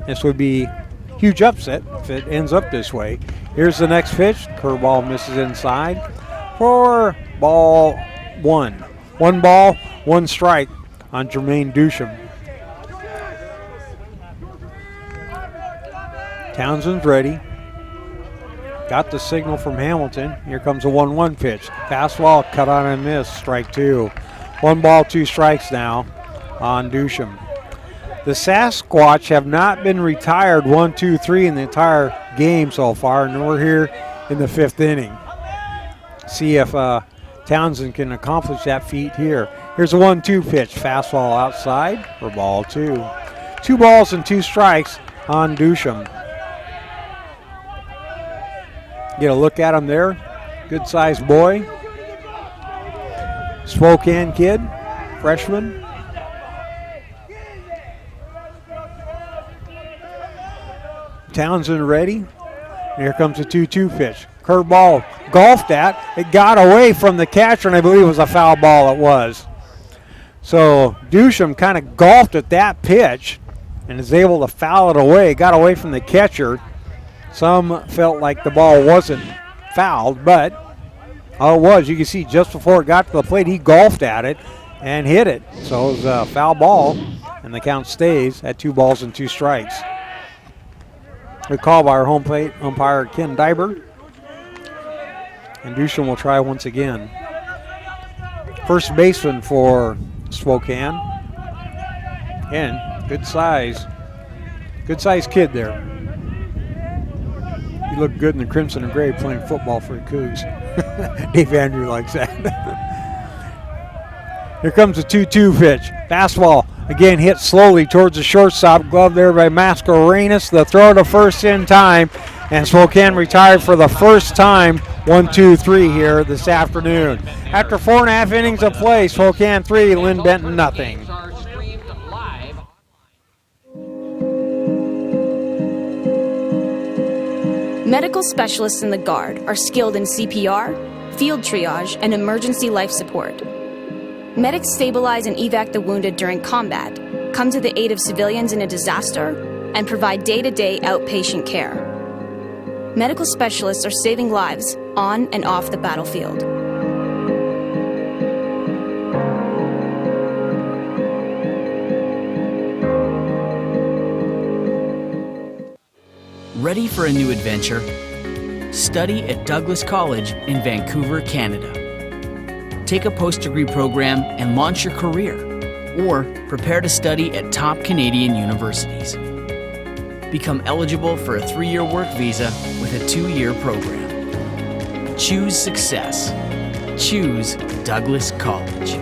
Speaker 1: This would be a huge upset if it ends up this way. Here's the next pitch. Curveball misses inside for ball 1. 1 ball, 1 strike on Jermaine Dusham. Townsend's ready. Got the signal from Hamilton. Here comes a 1-1 pitch. Fastball cut on and miss, strike 2. 1 ball, 2 strikes now on Dusham. The Sasquatch have not been retired 1, 2, 3 in the entire game so far, and we're here in the 5th inning. See if Townsend can accomplish that feat here. Here's a 1-2 pitch. Fastball outside for ball 2. 2 balls and 2 strikes on Dusham. Get a look at him there. Good-sized boy. Spokane kid, freshman. Townsend ready. And here comes a 2-2 pitch. Curveball golfed at. It got away from the catcher, and I believe it was a foul ball. It was. So Dusham kind of golfed at that pitch and is able to foul it away. Got away from the catcher. Some felt like the ball wasn't fouled, but it was. You can see just before it got to the plate, he golfed at it and hit it. So it was a foul ball, and the count stays at 2 balls and 2 strikes. Good call by our home plate umpire, Ken Diber. And Dusham will try once again. First baseman for Spokane. And good size kid there. He looked good in the crimson and gray playing football for the Cougs. Dave Andrew likes that. Here comes a 2-2 pitch. Fastball again hit slowly towards the shortstop. Glove there by Mascarenas. The throw to first in time. And Spokane retired for the first time 1-2-3 here this afternoon. After 4.5 innings of play, Spokane 3, Linn-Benton nothing.
Speaker 21: Medical specialists in the Guard are skilled in CPR, field triage, and emergency life support. Medics stabilize and evac the wounded during combat, come to the aid of civilians in a disaster, and provide day-to-day outpatient care. Medical specialists are saving lives on and off the battlefield.
Speaker 13: Ready for a new adventure? Study at Douglas College in Vancouver, Canada. Take a post-degree program and launch your career, or prepare to study at top Canadian universities. Become eligible for a 3-year work visa with a 2-year program. Choose success. choose Douglas College.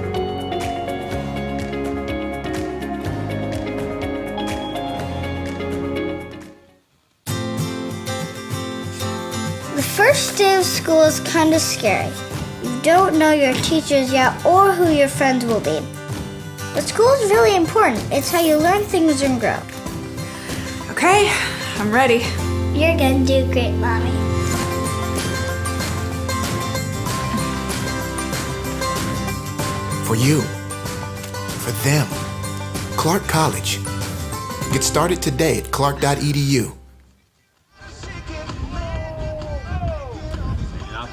Speaker 15: The first day of school is kind of scary. You don't know your teachers yet or who your friends will be. But school is really important. It's how you learn things and grow.
Speaker 16: Okay, I'm ready.
Speaker 15: You're gonna do great, Mommy.
Speaker 17: For you. For them. Clark College. Get started today at clark.edu.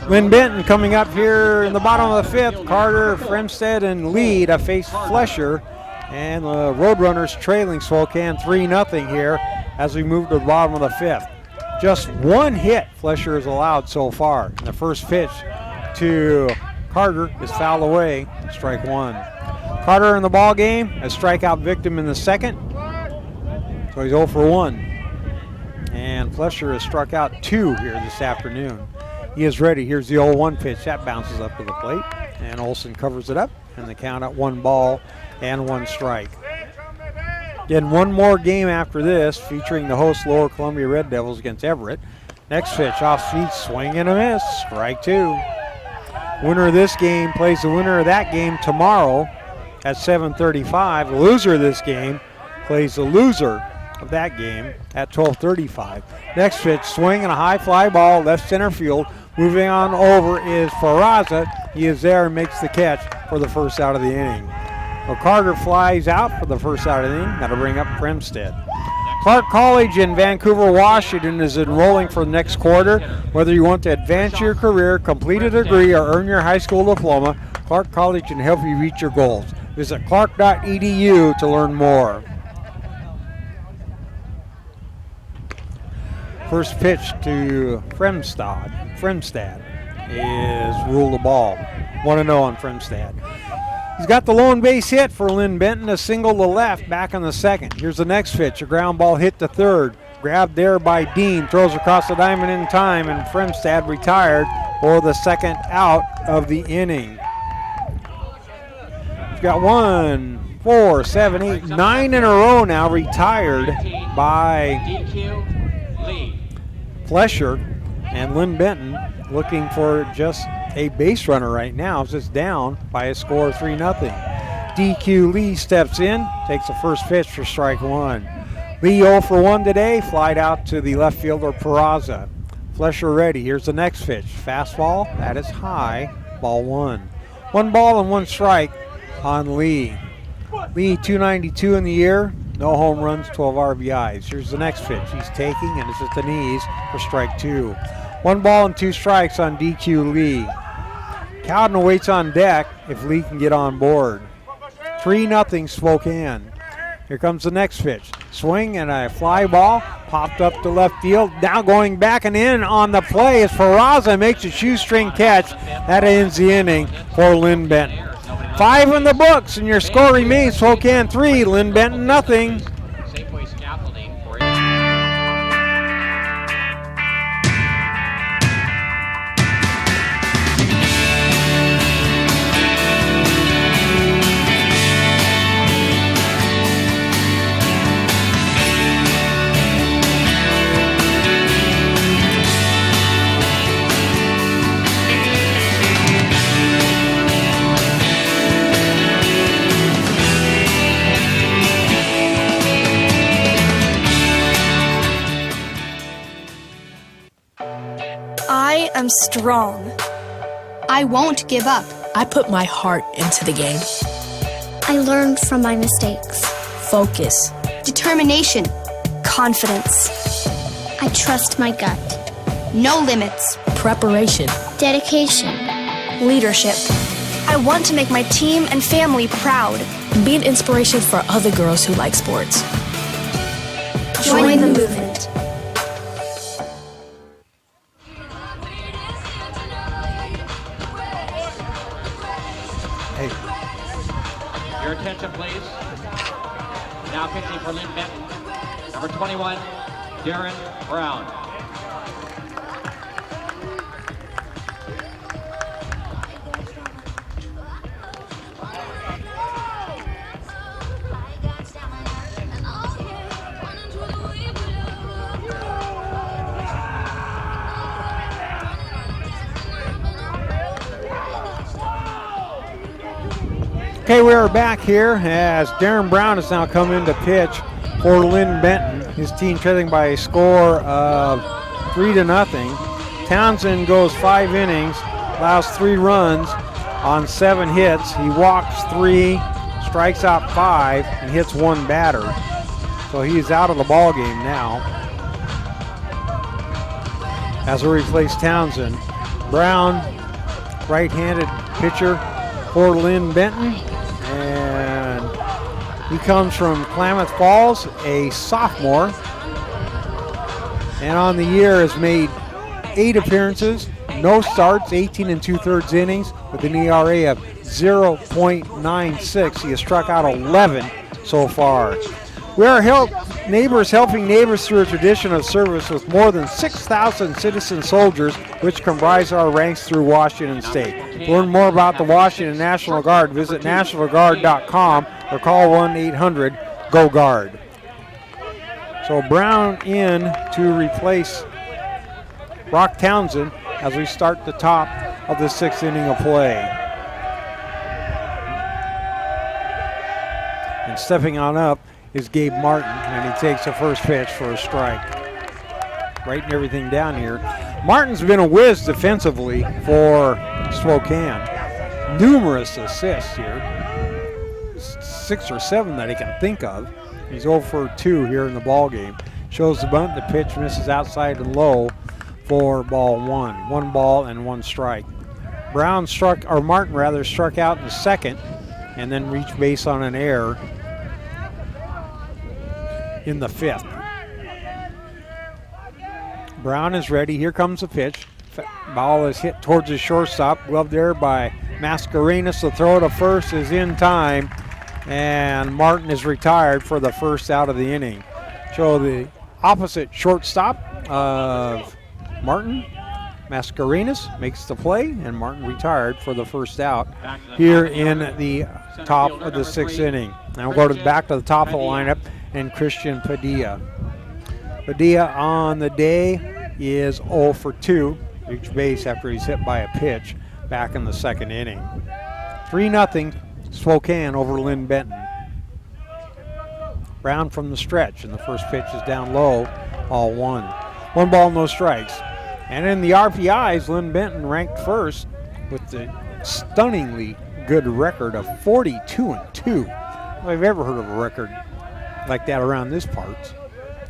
Speaker 1: Linn-Benton coming up here in the bottom of the fifth. Carter, Fremstead, and Lee to face Flesher. And the Roadrunners trailing Spokane 3-0 here as we move to the bottom of the fifth. Just one hit Flesher has allowed so far. And the first pitch to Carter is fouled away, strike one. Carter in the ball game, a strikeout victim in the second. So he's 0 for 1. And Flesher has struck out 2 here this afternoon. He is ready. Here's the 0-1 pitch. That bounces up to the plate. And Olson covers it up. And the count at 1 ball and 1 strike. Again, one more game after this featuring the host Lower Columbia Red Devils against Everett. Next pitch off speed, swing and a miss. Strike 2. Winner of this game plays the winner of that game tomorrow at 7:35. The loser of this game plays the loser of that game at 12:35. Next pitch, swing and a high fly ball, left center field. Moving on over is Ferraza. He is there and makes the catch for the first out of the inning. Well, Carter flies out for the first out of the inning. That'll bring up Fremstead. Clark College in Vancouver, Washington is enrolling for the next quarter. Whether you want to advance your career, complete a degree, or earn your high school diploma, Clark College can help you reach your goals. Visit clark.edu to learn more. First pitch to Fremstad is ruled a ball. 1-0 on Fremstad. He's got the lone base hit for Linn-Benton, a single to left back in the second. Here's the next pitch, a ground ball hit to third. Grabbed there by Dean, throws across the diamond in time, and Fremstad retired for the second out of the inning. We've got 1, 4, 7, 8, 9 in a row now retired by Flesher, and Linn-Benton looking for just a base runner right now as it's down by a score of 3-0. DQ Lee steps in, takes the first pitch for strike 1. Lee 0 for 1 today, flied out to the left fielder Peraza. Flesher ready, here's the next pitch. Fastball, that is high, ball 1. 1 ball and 1 strike on Lee. Lee 292 in the year, no home runs, 12 RBIs. Here's the next pitch. He's taking and it's at the knees for strike 2. 1 ball and 2 strikes on DQ Lee. Cowden waits on deck if Lee can get on board. 3-0 Spokane. Here comes the next pitch. Swing and a fly ball popped up to left field. Now going back and in on the play as Ferraza makes a shoestring catch. That ends the inning for Linn-Benton. 5 in the books, and your score remains Spokane 3, Linn-Benton nothing.
Speaker 5: I am strong.
Speaker 2: I won't give up.
Speaker 4: I put my heart into the game.
Speaker 3: I learned from my mistakes.
Speaker 4: Focus.
Speaker 2: Determination.
Speaker 5: Confidence.
Speaker 3: I trust my gut.
Speaker 2: No limits.
Speaker 4: Preparation.
Speaker 3: Dedication.
Speaker 5: Leadership. I want to make my team and family proud.
Speaker 4: Be an inspiration for other girls who like sports.
Speaker 3: Join the movement.
Speaker 12: Your attention, please. Now pitching for Linn-Benton, number 21, Darren Brown.
Speaker 1: Okay, we are back here as Darren Brown has now come in to pitch for Linn-Benton. His team trailing by a score of 3-0. Townsend goes 5 innings, allows 3 runs on 7 hits. He walks 3, strikes out 5, and hits 1 batter. So he's out of the ball game now. As we replace Townsend, Brown, right-handed pitcher for Linn-Benton, and he comes from Klamath Falls, a sophomore, and on the year has made 8 appearances, no starts, 18 2/3 innings with an ERA of 0.96. He has struck out 11 so far. We are helping neighbors through a tradition of service with more than 6,000 citizen soldiers, which comprise our ranks through Washington State. To learn more about the Washington National Guard, visit nationalguard.com or call 1-800-GO-GUARD. So Brown in to replace Brock Townsend as we start the top of the 6th inning of play. And stepping on up is Gabe Martin, and he takes the first pitch for a strike. Writing everything down here. Martin's been a whiz defensively for Spokane. Numerous assists here. 6 or 7 that he can think of. He's 0 for 2 here in the ball game. Shows the bunt, the pitch misses outside and low for ball 1. 1 ball and 1 strike. Martin struck out in the 2nd and then reached base on an error in the 5th. Brown is ready. Here comes the pitch. Ball is hit towards the shortstop. Gloved there by Mascarenas. The throw to first is in time, and Martin is retired for the first out of the inning. So the opposite shortstop of Martin, Mascarenas, makes the play, and Martin retired for the first out here in the top of the 6th inning. Now we'll go back to the top of the lineup and Christian Padilla. Padilla on the day is 0 for 2. Reached base after he's hit by a pitch back in the 2nd inning. 3-0 Spokane over Linn-Benton. Brown from the stretch, and the first pitch is down low, ball 1. 1 ball, no strikes. And in the RPIs, Linn-Benton ranked first with the stunningly good record of 42-2. I've ever heard of a record like that around this part.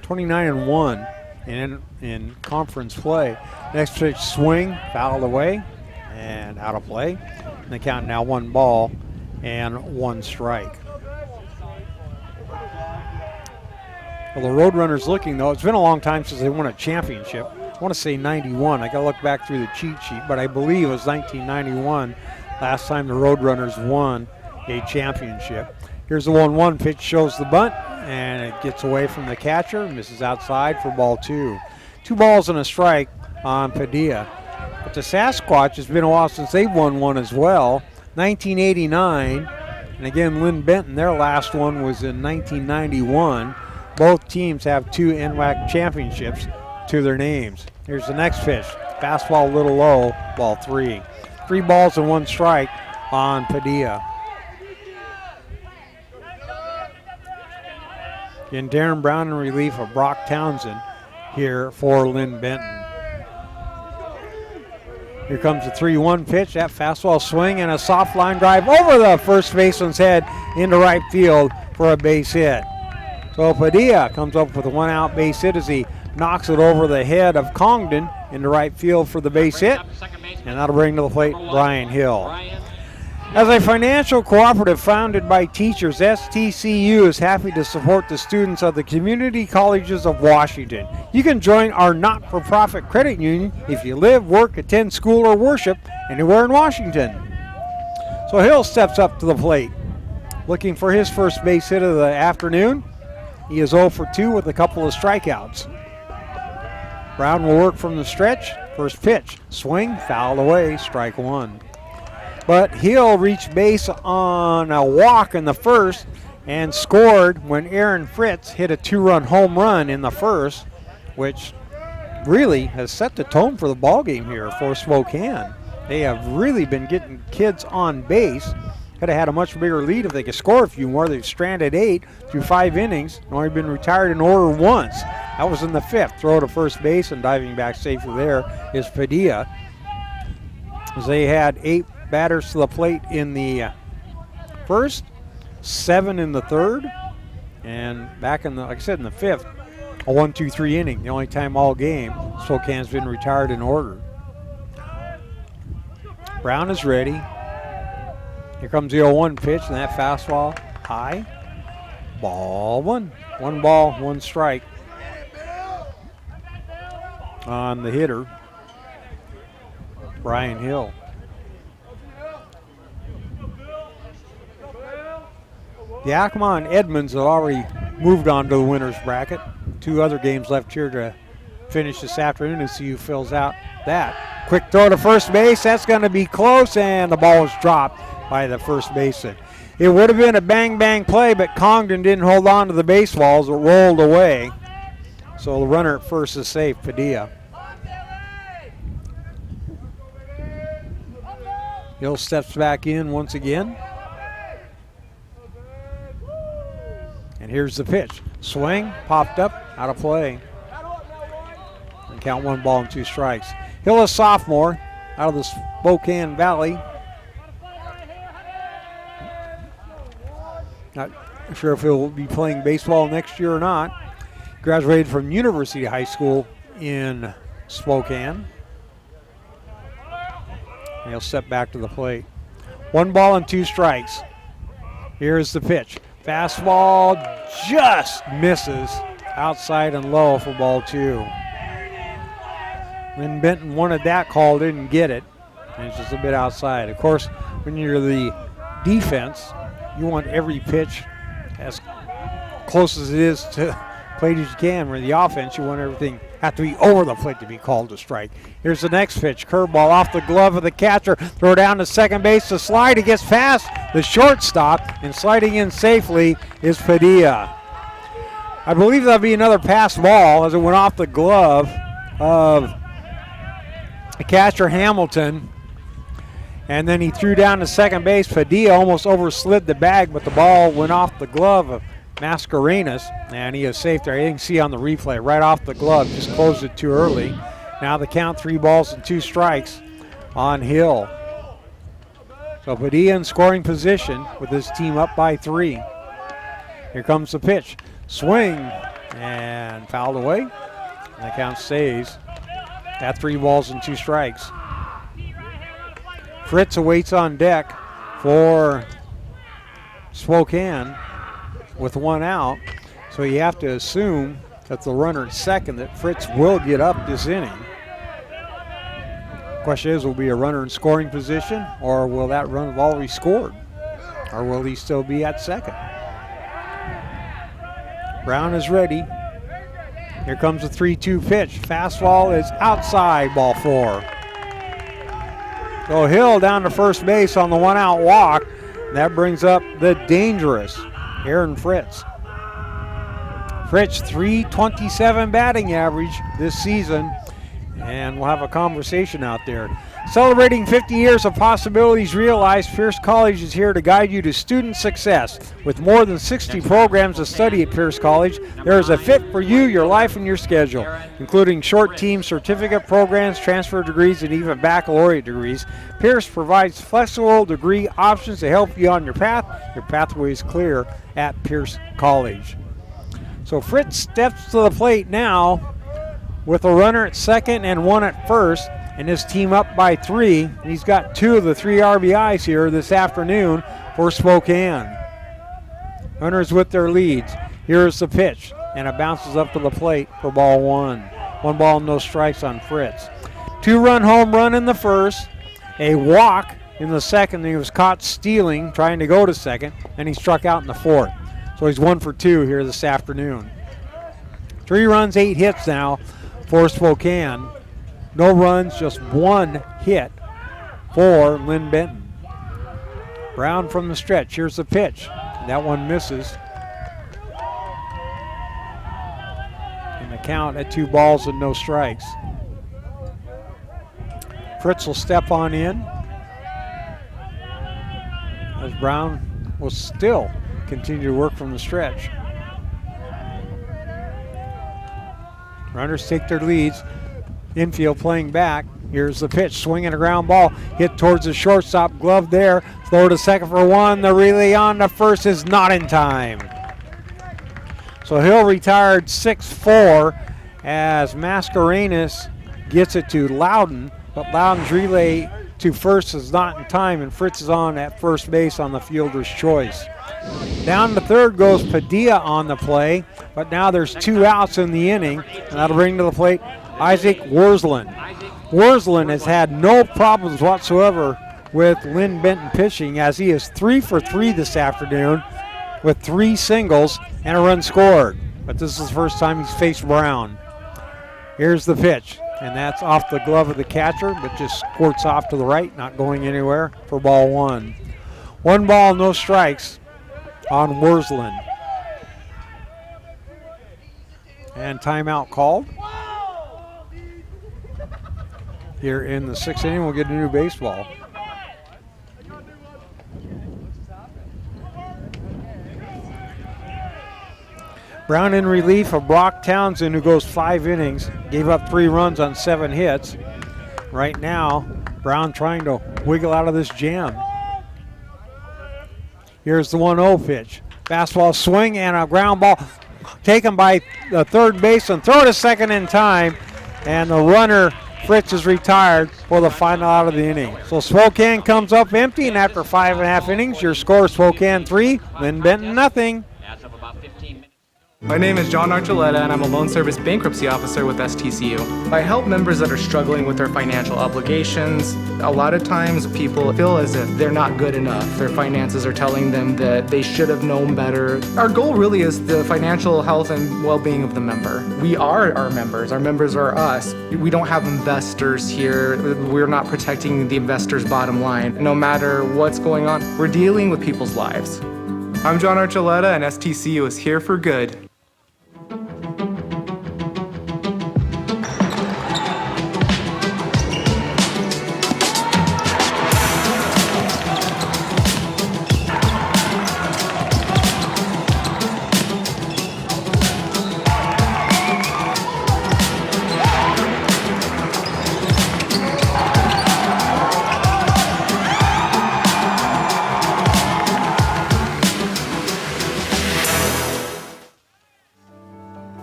Speaker 1: 29-1 in conference play. Next pitch swing, fouled away and out of play. And the count now 1 ball and 1 strike. Well, the Roadrunners looking, though, it's been a long time since they won a championship. I want to say 91. I got to look back through the cheat sheet, but I believe it was 1991 last time the Roadrunners won a championship. Here's the 1-1 pitch, shows the bunt, and it gets away from the catcher, misses outside for ball 2. 2 balls and a strike on Padilla. But the Sasquatch, has been a while since they've won one as well. 1989, and again Linn-Benton, their last one was in 1991. Both teams have 2 NWAC championships to their names. Here's the next pitch. Fastball a little low, ball 3. 3 balls and 1 strike on Padilla. Again, Darren Brown in relief of Brock Townsend here for Linn-Benton. Here comes the 3-1 pitch. That fastball swing and a soft line drive over the first baseman's head into right field for a base hit. So Padilla comes up with a 1-out base hit as he knocks it over the head of Congdon into right field for the base hit. And that'll bring to the plate Brian Hill. As a financial cooperative founded by teachers, STCU is happy to support the students of the community colleges of Washington. You can join our not-for-profit credit union if you live, work, attend school, or worship anywhere in Washington. So Hill steps up to the plate, looking for his first base hit of the afternoon. He is 0 for 2 with a couple of strikeouts. Brown will work from the stretch. First pitch, swing, fouled away, strike 1. But Hill reached base on a walk in the first and scored when Aaron Fritz hit a 2-run home run in the first, which really has set the tone for the ballgame here for Spokane. They have really been getting kids on base. could have had a much bigger lead if they could score a few more. They've stranded 8 through 5 innings and only been retired in order once. That was in the 5th. Throw to first base and diving back safely there is Padilla. As they had 8 batters to the plate in the first, 7 in the third, and back in the, like I said, in the 5th, a 1-2-3 inning. The only time all game Spokane's been retired in order. Brown is ready. Here comes the 0-1 pitch, and that fastball high. Ball 1. 1 ball, 1 strike on the hitter, Brian Hill. The Yakima and Edmonds have already moved on to the winner's bracket. 2 other games left here to finish this afternoon and see who fills out that. Quick throw to first base. That's going to be close, and the ball is dropped by the first baseman. It would have been a bang-bang play, but Congdon didn't hold on to the baseballs. It rolled away. So the runner at first is safe, Padilla. Hill steps back in once again. And here's the pitch. Swing, popped up, out of play. And count 1 ball and 2 strikes. Hill is sophomore out of the Spokane Valley. Not sure if he'll be playing baseball next year or not. Graduated from University High School in Spokane. And he'll step back to the plate. 1 ball and 2 strikes. Here's the pitch. Fastball just misses outside and low for ball 2. Linn-Benton wanted that call, didn't get it. And it's just a bit outside. Of course, when you're the defense, you want every pitch as close as it is to plate as you can. Where the offense, you want everything have to be over the plate to be called a strike. Here's the next pitch. Curveball off the glove of the catcher. Throw down to second base to slide. He gets past the shortstop, and sliding in safely is Padilla. I believe that'll be another pass ball as it went off the glove of the catcher Hamilton. And then he threw down to second base. Padilla almost overslid the bag, but the ball went off the glove of Mascarenas, and he is safe there. You can see on the replay, right off the glove, just closed it too early. Now the count, 3 balls and 2 strikes on Hill. So Padilla in scoring position with his team up by 3. Here comes the pitch. Swing, and fouled away. And the count stays at 3 balls and 2 strikes. Fritz awaits on deck for Spokane with 1 out. So you have to assume that the runner at second, that Fritz will get up this inning. Question is, will be a runner in scoring position, or will that run have already scored? Or will he still be at second? Brown is ready. Here comes the 3-2 pitch. Fastball is outside, ball 4. So Hill down to first base on the 1-out walk. That brings up the dangerous Aaron Fritz. Fritz, .327 batting average this season, and we'll have a conversation out there. Celebrating 50 years of possibilities realized, Pierce College is here to guide you to student success. With more than 60 programs to study at Pierce College, there is a fit for you, your life, and your schedule, including short team certificate programs, transfer degrees, and even baccalaureate degrees. Pierce provides flexible degree options to help you on your path. Your pathway is clear at Pierce College. So Fritz steps to the plate now with a runner at second and 1 at first, and his team up by 3. And he's got 2 of the 3 RBIs here this afternoon for Spokane. Runners with their leads. Here's the pitch, and it bounces up to the plate for ball 1. 1 ball, no strikes on Fritz. 2-run home run in the first, a walk in the second. He was caught stealing, trying to go to second, and he struck out in the 4th. So he's 1 for 2 here this afternoon. 3 runs, 8 hits now for Spokane. No runs, just 1 hit for Linn-Benton. Brown from the stretch. Here's the pitch. That one misses. And the count at 2 balls and no strikes. Fritz will step on in. as Brown will still continue to work from the stretch. Runners take their leads. Infield playing back. Here's the pitch, swinging a ground ball, hit towards the shortstop, glove there, throw to second for one, the relay on to first is not in time. So Hill retired 6-4 as Mascarenas gets it to Loudon, but Loudon's relay to first is not in time, and Fritz is on at first base on the fielder's choice. Down to third goes Padilla on the play, but now there's 2 outs in the inning, and that'll bring to the plate Isaac Worsland. Worsland has had no problems whatsoever with Linn-Benton pitching, as he is 3 for 3 this afternoon with 3 singles and a run scored. But this is the first time he's faced Brown. Here's the pitch, and that's off the glove of the catcher, but just squirts off to the right, not going anywhere for ball 1. 1 ball, no strikes on Worsland. And timeout called. Here in the 6th inning, we'll get a new baseball. Brown in relief of Brock Townsend, who goes 5 innings, gave up 3 runs on 7 hits. Right now, Brown trying to wiggle out of this jam. Here's the 1-0 pitch. Fastball swing and a ground ball taken by the third baseman. Throw to second in time, and the runner Fritz is retired for the final out of the inning. So Spokane comes up empty, and after 5.5 innings, your score is Spokane 3, Linn-Benton nothing.
Speaker 7: My name is John Archuleta, and I'm a loan service bankruptcy officer with STCU. I help members that are struggling with their financial obligations. A lot of times people feel as if they're not good enough. Their finances are telling them that they should have known better. Our goal really is the financial health and well-being of the member. We are our members are us. We don't have investors here. We're not protecting the investor's bottom line. No matter what's going on, we're dealing with people's lives. I'm John Archuleta, and STCU is here for good.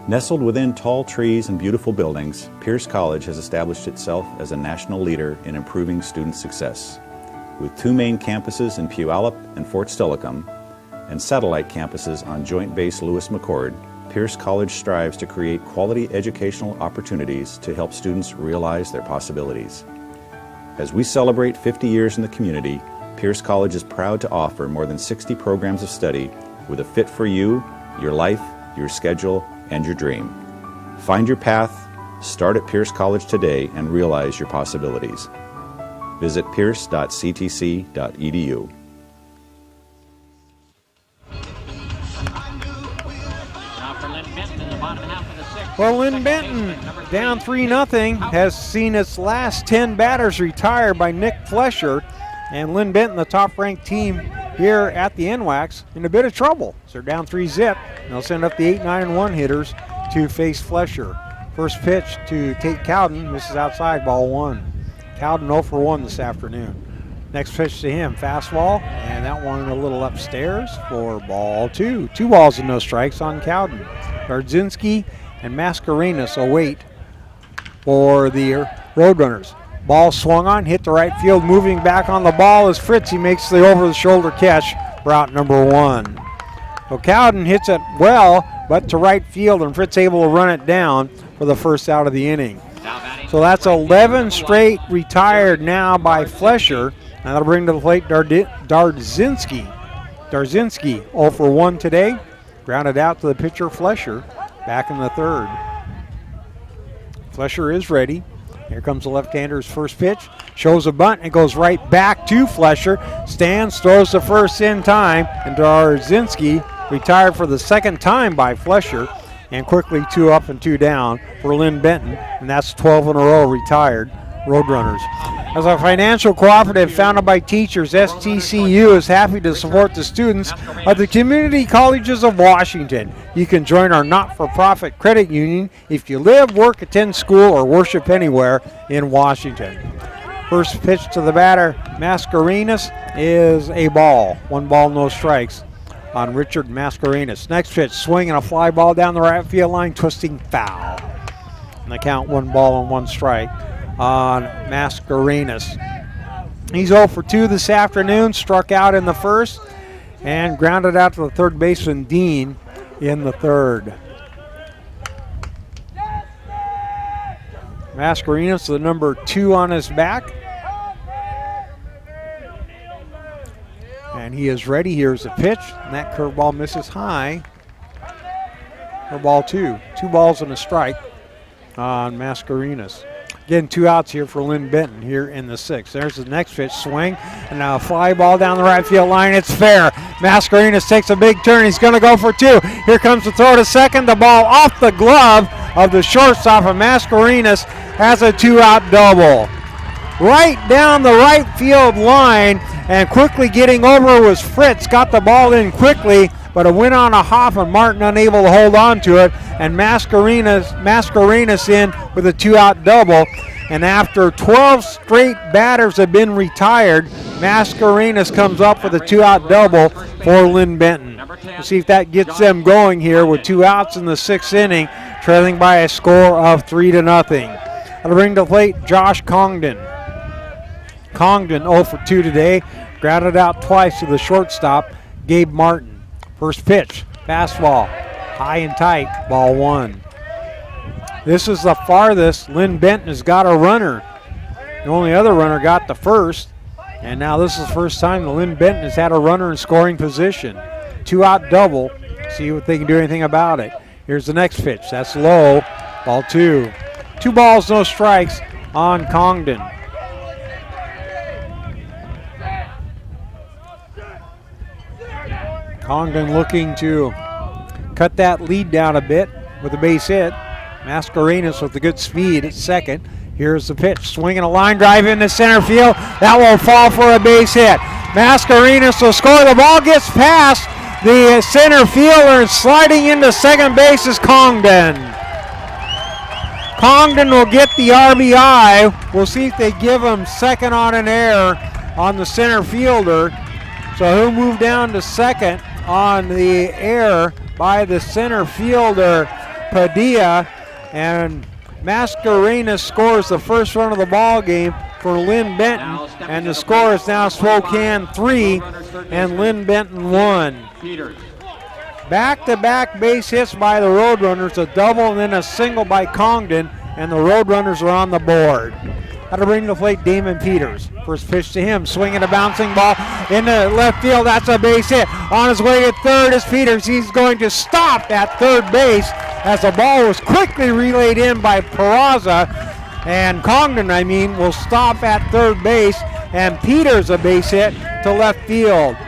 Speaker 11: Nestled within tall trees and beautiful buildings, Pierce College has established itself as a national leader in improving student success. With 2 main campuses in Puyallup and Fort Steilacoom, and satellite campuses on Joint Base Lewis-McChord, Pierce College strives to create quality educational opportunities to help students realize their possibilities. As we celebrate 50 years in the community, Pierce College is proud to offer more than 60 programs of study with a fit for you, your life, your schedule, and your dream. Find your path, start at Pierce College today, and realize your possibilities. Visit pierce.ctc.edu.
Speaker 1: Well, Linn-Benton down 3-0 has seen its last 10 batters retired by Nick Flesher, and Linn-Benton, the top-ranked team here at the NWACs, in a bit of trouble. So they're down 3-0. They'll send up the 8, 9, and 1 hitters to face Flesher. First pitch to Tate Cowden, misses outside, ball 1. Cowden 0 for 1 this afternoon. Next pitch to him, fastball, and that one a little upstairs for ball 2. 2 balls and no strikes on Cowden. Gardzinski and Mascarenas await for the Roadrunners. Ball swung on, hit the right field. Moving back on the ball is Fritz. He makes the over-the-shoulder catch for out number 1. So Cowden hits it well, but to right field, and Fritz able to run it down for the first out of the inning. So that's 11 straight retired now by Flesher. And that'll bring to the plate Darzinski. Darzinski 0 for 1 today. Grounded out to the pitcher Flesher back in the 3rd. Flesher is ready. Here comes the left-hander's first pitch. Shows a bunt and goes right back to Flesher. Stands, throws the first in time, and Darzinski retired for the 2nd time by Flesher, and quickly 2 up and 2 down for Linn-Benton, and that's 12 in a row retired Roadrunners. As a financial cooperative founded by teachers, STCU is happy to support the students of the community colleges of Washington. You can join our not-for-profit credit union if you live, work, attend school, or worship anywhere in Washington. First pitch to the batter, Mascarenas, is a ball. 1 ball, no strikes on Richard Mascarenas. Next pitch, swing and a fly ball down the right field line, twisting foul. And the count 1 ball and 1 strike on Mascarenas. He's 0 for 2 this afternoon, struck out in the first and grounded out to the third baseman Dean in the third. Mascarenas, the number 2 on his back. And he is ready. Here's the pitch, and that curveball misses high for ball 2. 2 balls and a strike on Mascarenas. Again, 2 outs here for Linn-Benton here in the 6th. There's the next pitch, swing, and now a fly ball down the right field line. It's fair. Mascarenas takes a big turn. He's going to go for 2. Here comes the throw to second. The ball off the glove of the shortstop, and Mascarenas has a 2-out double. Right down the right field line, and quickly getting over was Fritz. Got the ball in quickly, but it went on a hop, and Martin unable to hold on to it, and Mascarenas in with a 2-out double. And after 12 straight batters have been retired, Mascarenas comes up with a 2-out double for Linn-Benton. We'll see if that gets them going here with 2 outs in the 6th inning, trailing by a score of 3-0. That'll bring to the plate Josh Congdon. Congdon 0 for 2 today, grounded out twice to the shortstop, Gabe Martin. First pitch, fastball, high and tight, ball 1. This is the farthest Linn-Benton has got a runner. The only other runner got the first, and now this is the first time that Linn-Benton has had a runner in scoring position. 2-out double, see if they can do anything about it. Here's the next pitch, that's low, ball 2. 2 balls, no strikes on Congdon. Congdon looking to cut that lead down a bit with a base hit. Mascarenas with the good speed at second. Here's the pitch, swinging a line drive into center field. That will fall for a base hit. Mascarenas will score. The ball gets past the center fielder, and sliding into second base is Congdon. Congdon will get the RBI. We'll see if they give him second on an error on the center fielder. So he'll move down to second on the error by the center fielder, Padilla, and Mascarenas scores the first run of the ball game for Linn-Benton, and the score is now Spokane 3 and Linn-Benton 1. Back-to-back base hits by the Roadrunners, a double and then a single by Congdon, and the Roadrunners are on the board. That'll bring to the plate Damon Peters. First pitch to him, swinging a bouncing ball into left field. That's a base hit. On his way to third is Peters. He's going to stop at third base as the ball was quickly relayed in by Peraza. And Congdon, will stop at third base. And Peters a base hit to left field.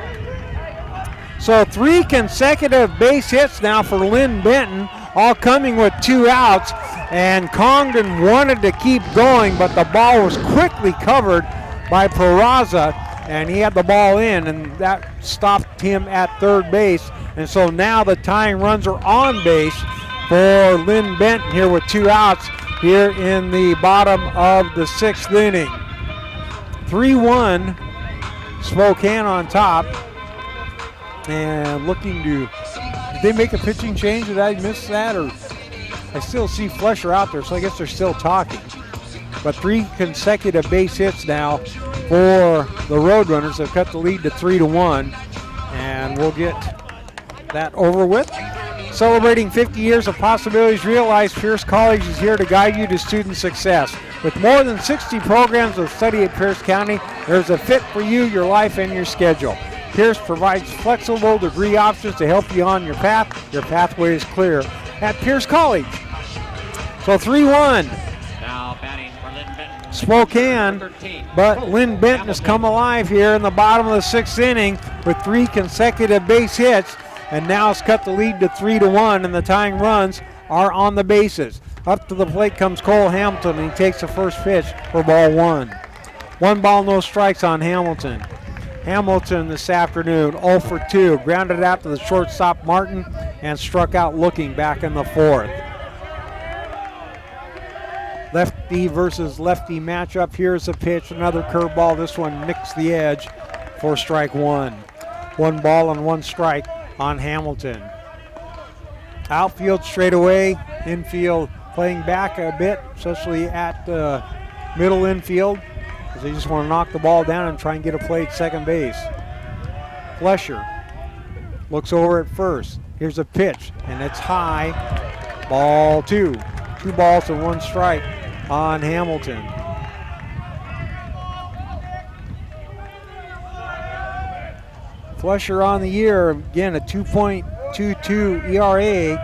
Speaker 1: So 3 consecutive base hits now for Linn-Benton, all coming with 2 outs. And Congdon wanted to keep going, but the ball was quickly covered by Peraza, and he had the ball in, and that stopped him at third base. And so now the tying runs are on base for Linn-Benton here with 2 outs here in the bottom of the 6th inning. 3-1, Spokane on top. And looking to, did they make a pitching change? Did I miss that? Or I still see Flesher out there, so I guess they're still talking. But 3 consecutive base hits now for the Roadrunners. They've cut the lead to 3-1, and we'll get that over with. Celebrating 50 years of possibilities realized, Pierce College is here to guide you to student success. With more than 60 programs of study at Pierce County, there's a fit for you, your life, and your schedule. Pierce provides flexible degree options to help you on your path. Your pathway is clear at Pierce College. So 3-1.
Speaker 12: Now batting for Linn-Benton,
Speaker 1: Spokane, but Linn-Benton has come alive here in the bottom of the 6th inning with 3 consecutive base hits, and now it's cut the lead to 3-1, and the tying runs are on the bases. Up to the plate comes Cole Hamilton, and he takes the first pitch for ball 1. 1 ball, no strikes on Hamilton. Hamilton this afternoon 0 for 2. Grounded out to the shortstop Martin and struck out looking back in the 4th. Lefty versus lefty matchup. Here's a pitch, another curveball. This one nicks the edge for strike 1. 1 ball and 1 strike on Hamilton. Outfield straight away, infield playing back a bit, especially at middle infield, because they just want to knock the ball down and try and get a play at second base. Flesher looks over at first. Here's a pitch, and it's high. Ball 2. 2 balls and 1 strike on Hamilton. Flesher on the year, again, a 2.22 ERA,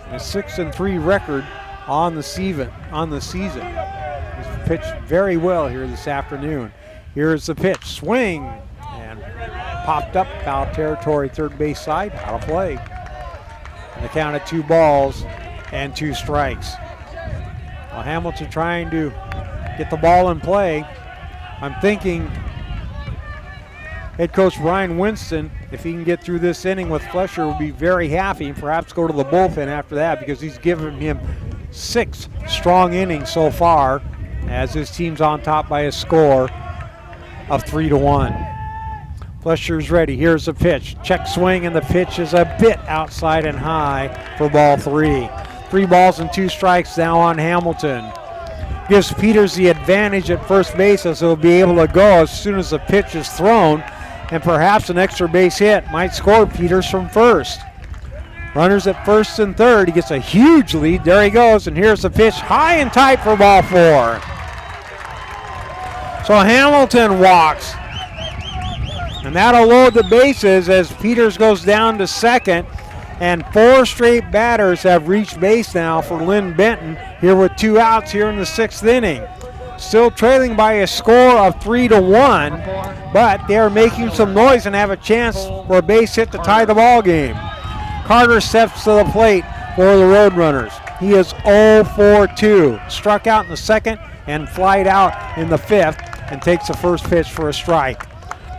Speaker 1: and a 6-3 record on the season. He's pitched very well here this afternoon. Here's the pitch, swing, and popped up, foul territory, third base side, out of play. And the count of 2 balls and 2 strikes. Well, Hamilton trying to get the ball in play. I'm thinking head coach Brian Winston, if he can get through this inning with Flesher, will be very happy and perhaps go to the bullpen after that, because he's given him 6 strong innings so far as his team's on top by a score of 3-1. Flesher's ready. Here's the pitch. Check swing, and the pitch is a bit outside and high for ball 3. 3 balls and 2 strikes now on Hamilton. Gives Peters the advantage at first base, as he'll be able to go as soon as the pitch is thrown, and perhaps an extra base hit might score Peters from first. Runners at first and third. He gets a huge lead. There he goes, and here's the pitch, high and tight for ball 4. So Hamilton walks, and that'll load the bases as Peters goes down to second. And 4 straight batters have reached base now for Linn-Benton here with 2 outs here in the 6th inning. Still trailing by a score of 3-1, but they're making some noise and have a chance for a base hit to tie the ball game. Carter steps to the plate for the Roadrunners. He is 0 for 2. Struck out in the 2nd and flied out in the 5th and takes the first pitch for a strike.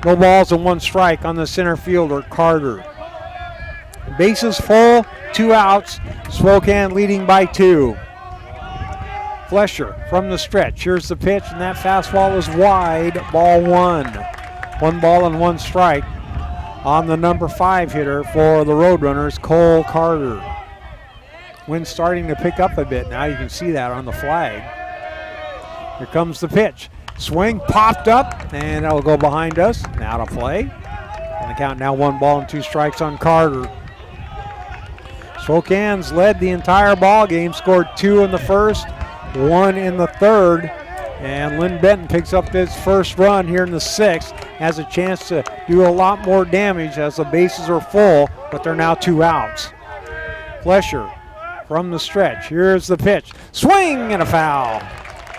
Speaker 1: No balls and 1 strike on the center fielder, Carter. Bases full, 2 outs. Spokane leading by 2. Flesher from the stretch. Here's the pitch, and that fastball is wide. Ball 1. 1 ball and 1 strike on the number 5 hitter for the Roadrunners, Cole Carter. Wind's starting to pick up a bit now. You can see that on the flag. Here comes the pitch. Swing popped up, and that'll go behind us. Now to play. And the count now 1 ball and 2 strikes on Carter. Spokane's led the entire ball game, scored 2 in the 1st, 1 in the 3rd, and Linn-Benton picks up his first run here in the 6th, has a chance to do a lot more damage as the bases are full, but they're now 2 outs. Flesher from the stretch. Here's the pitch. Swing and a foul.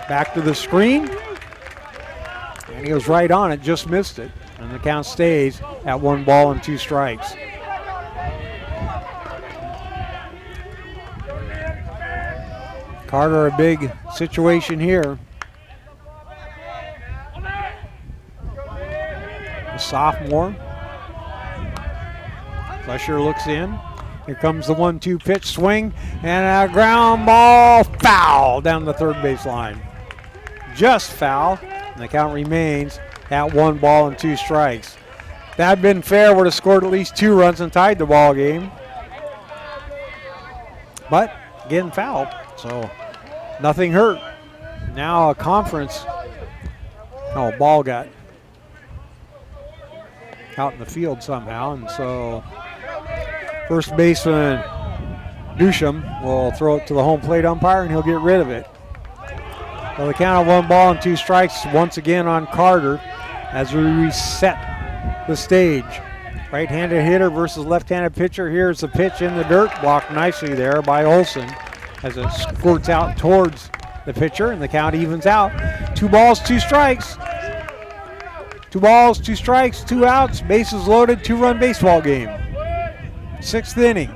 Speaker 1: Back to the screen, and he was right on it, just missed it, and the count stays at 1 ball and 2 strikes. Carter, a big situation here. The sophomore. Flesher looks in. Here comes the 1-2 pitch, swing, and a ground ball, foul down the third base line. Just foul, and the count remains at 1 ball and 2 strikes. If that had been fair, would have scored at least 2 runs and tied the ball game. But getting fouled, so nothing hurt. Now a conference. Oh, ball got out in the field somehow, and so first baseman Dusham will throw it to the home plate umpire, and he'll get rid of it. Well, the count of 1 ball and 2 strikes once again on Carter as we reset the stage. Right-handed hitter versus left-handed pitcher. Here's the pitch in the dirt, blocked nicely there by Olson as it squirts out towards the pitcher, and the count evens out. 2 balls, 2 strikes. 2 balls, 2 strikes, 2 outs, bases loaded, 2-run baseball game. 6th inning.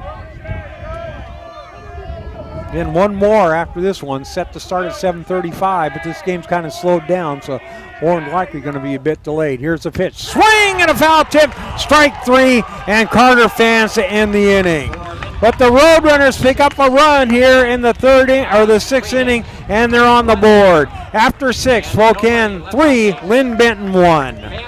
Speaker 1: Then one more after this one, set to start at 7:35, but this game's kind of slowed down, so more than likely going to be a bit delayed. Here's the pitch. Swing and a foul tip. Strike 3, and Carter fans to end the inning. But the Roadrunners pick up a run here in the the sixth inning, and they're on the board. After 6, Spokane 3, Linn-Benton 1.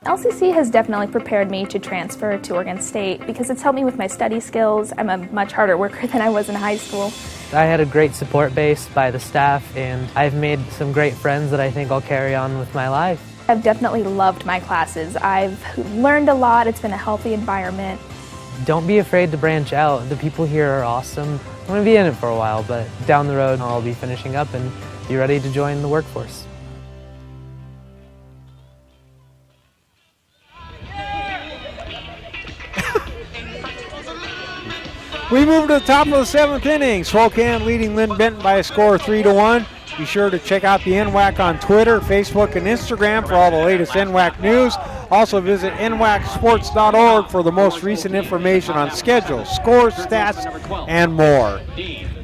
Speaker 9: LCC has definitely prepared me to transfer to Oregon State because it's helped me with my study skills. I'm a much harder worker than I was in high school.
Speaker 10: I had a great support base by the staff, and I've made some great friends that I think I'll carry on with my life.
Speaker 9: I've definitely loved my classes. I've learned a lot. It's been a healthy environment.
Speaker 10: Don't be afraid to branch out. The people here are awesome. I'm going to be in it for a while, but down the road I'll be finishing up and be ready to join the workforce.
Speaker 1: We move to the top of the 7th inning. Spokane leading Linn-Benton by a score of 3-1. Be sure to check out the NWAC on Twitter, Facebook, and Instagram for all the latest NWAC news. Also visit nwacsports.org for the most recent information on schedules, scores, stats, and more.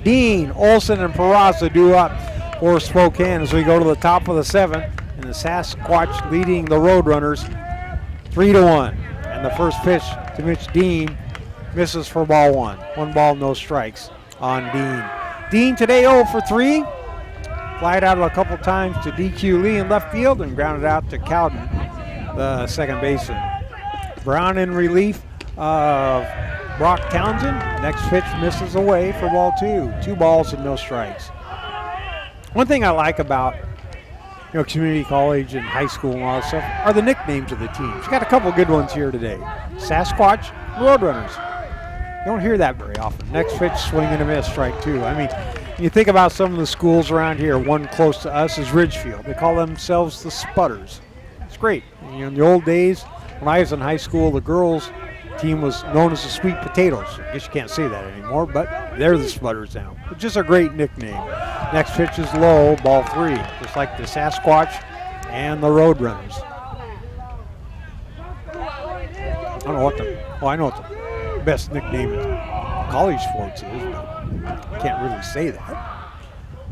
Speaker 1: Dean, Olson, and Peraza do up for Spokane as we go to the top of the 7th. And the Sasquatch leading the Roadrunners 3-1. And the first pitch to Mitch Dean misses for ball 1. 1 ball, no strikes on Dean. Dean today 0 for 3. Flied out a couple times to DQ Lee in left field and grounded out to Cowden, the second baseman. Brown in relief of Brock Townsend. Next pitch misses away for ball 2. 2 balls and no strikes. One thing I like about community college and high school and all that stuff are the nicknames of the teams. You got a couple good ones here today. Sasquatch, Roadrunners. You don't hear that very often. Next pitch, swing and a miss, strike 2. I mean, you think about some of the schools around here. One close to us is Ridgefield. They call themselves the Sputters. It's great. In the old days, when I was in high school, the girls' team was known as the Sweet Potatoes. I guess you can't say that anymore, but they're the Sputters now. It's just a great nickname. Next pitch is low, ball 3, just like the Sasquatch and the Roadrunners. I don't know what I know what the best nickname in college sports is, but I can't really say that.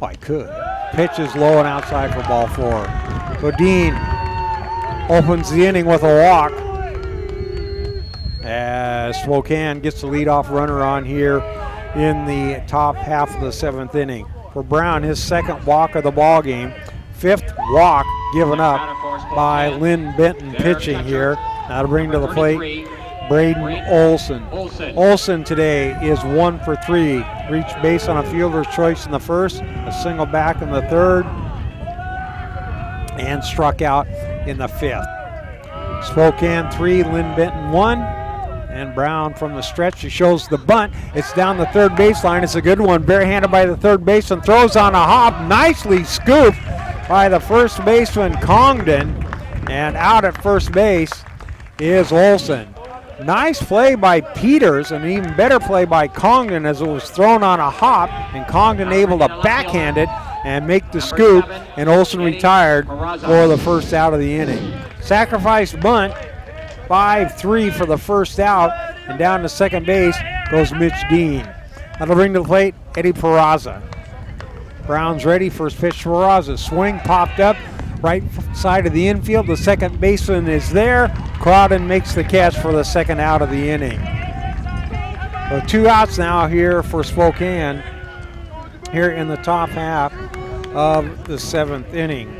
Speaker 1: Oh, I could. Pitch is low and outside for ball 4. So Dean opens the inning with a walk as Spokane gets the leadoff runner on here in the top half of the 7th inning. For Brown, his second walk of the ball game, 5th walk given up by Linn-Benton pitching here. Now to bring to the plate Braden Olson. Olson today is 1 for 3. Reached base on a fielder's choice in the first, a single back in the third, and struck out in the 5th. Spokane 3, Linn-Benton 1. And Brown from the stretch, he shows the bunt. It's down the third baseline. It's a good one. Barehanded by the third baseman. Throws on a hop. Nicely scooped by the first baseman, Congdon. And out at first base is Olson. Nice play by Peters, and an even better play by Congdon as it was thrown on a hop, and Congdon able to backhand it and make the scoop, and Olson retired for the first out of the inning. Sacrifice bunt, 5-3 for the first out, and down to second base goes Mitch Dean. That'll bring to the plate Eddie Peraza. Brown's ready, first pitch to Peraza. Swing popped up, right side of the infield. The second baseman is there. Crowden makes the catch for the second out of the inning. So 2 outs now here for Spokane here in the top half of the 7th inning.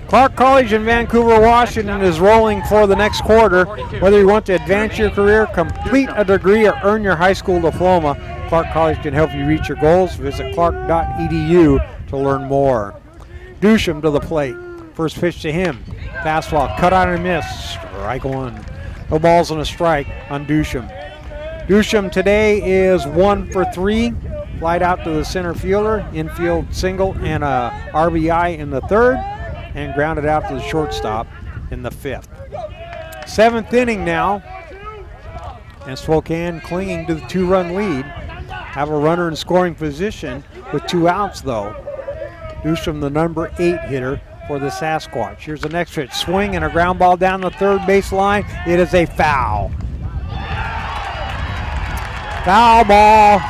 Speaker 1: Clark College in Vancouver, Washington is rolling for the next quarter. Whether you want to advance your career, complete a degree, or earn your high school diploma, Clark College can help you reach your goals. Visit clark.edu to learn more. Dusham to the plate. First pitch to him. Fastball cut on and miss. Strike one. No balls and a strike on Dusham. Dusham today is 1 for 3. Flied out to the center fielder, infield single and a RBI in the third, and grounded out to the shortstop in the 5th. 7th inning now, and Spokane clinging to the 2-run lead. Have a runner in scoring position with 2 outs though. Dusham, the number 8 hitter for the Sasquatch. Here's the next pitch. Swing and a ground ball down the third base line. It is a foul. Foul ball.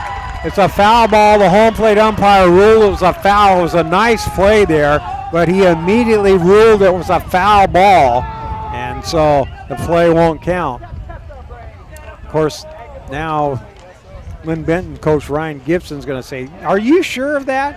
Speaker 1: It's a foul ball. The home plate umpire ruled it was a foul. It was a nice play there, but he immediately ruled it was a foul ball, and so the play won't count. Of course, now Linn-Benton coach Ryan Gibson's going to say, "Are you sure of that?"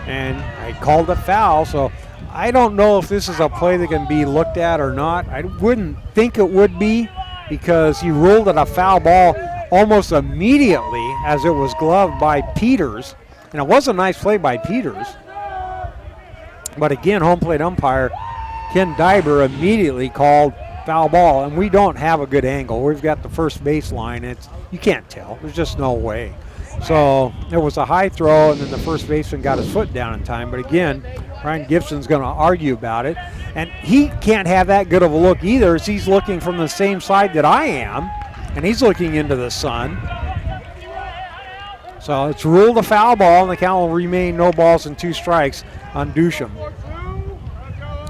Speaker 1: And I called a foul, so I don't know if this is a play that can be looked at or not. I wouldn't think it would be, because he ruled it a foul ball almost immediately as it was gloved by Peters. And it was a nice play by Peters. But again, home plate umpire Ken Diber immediately called foul ball, and we don't have a good angle. We've got the first baseline. You can't tell. There's just no way. So it was a high throw, and then the first baseman got his foot down in time. But again, Ryan Gibson's going to argue about it. And he can't have that good of a look either, as he's looking from the same side that I am, and he's looking into the sun. So it's ruled a foul ball, and the count will remain no balls and 2 strikes on Dusham.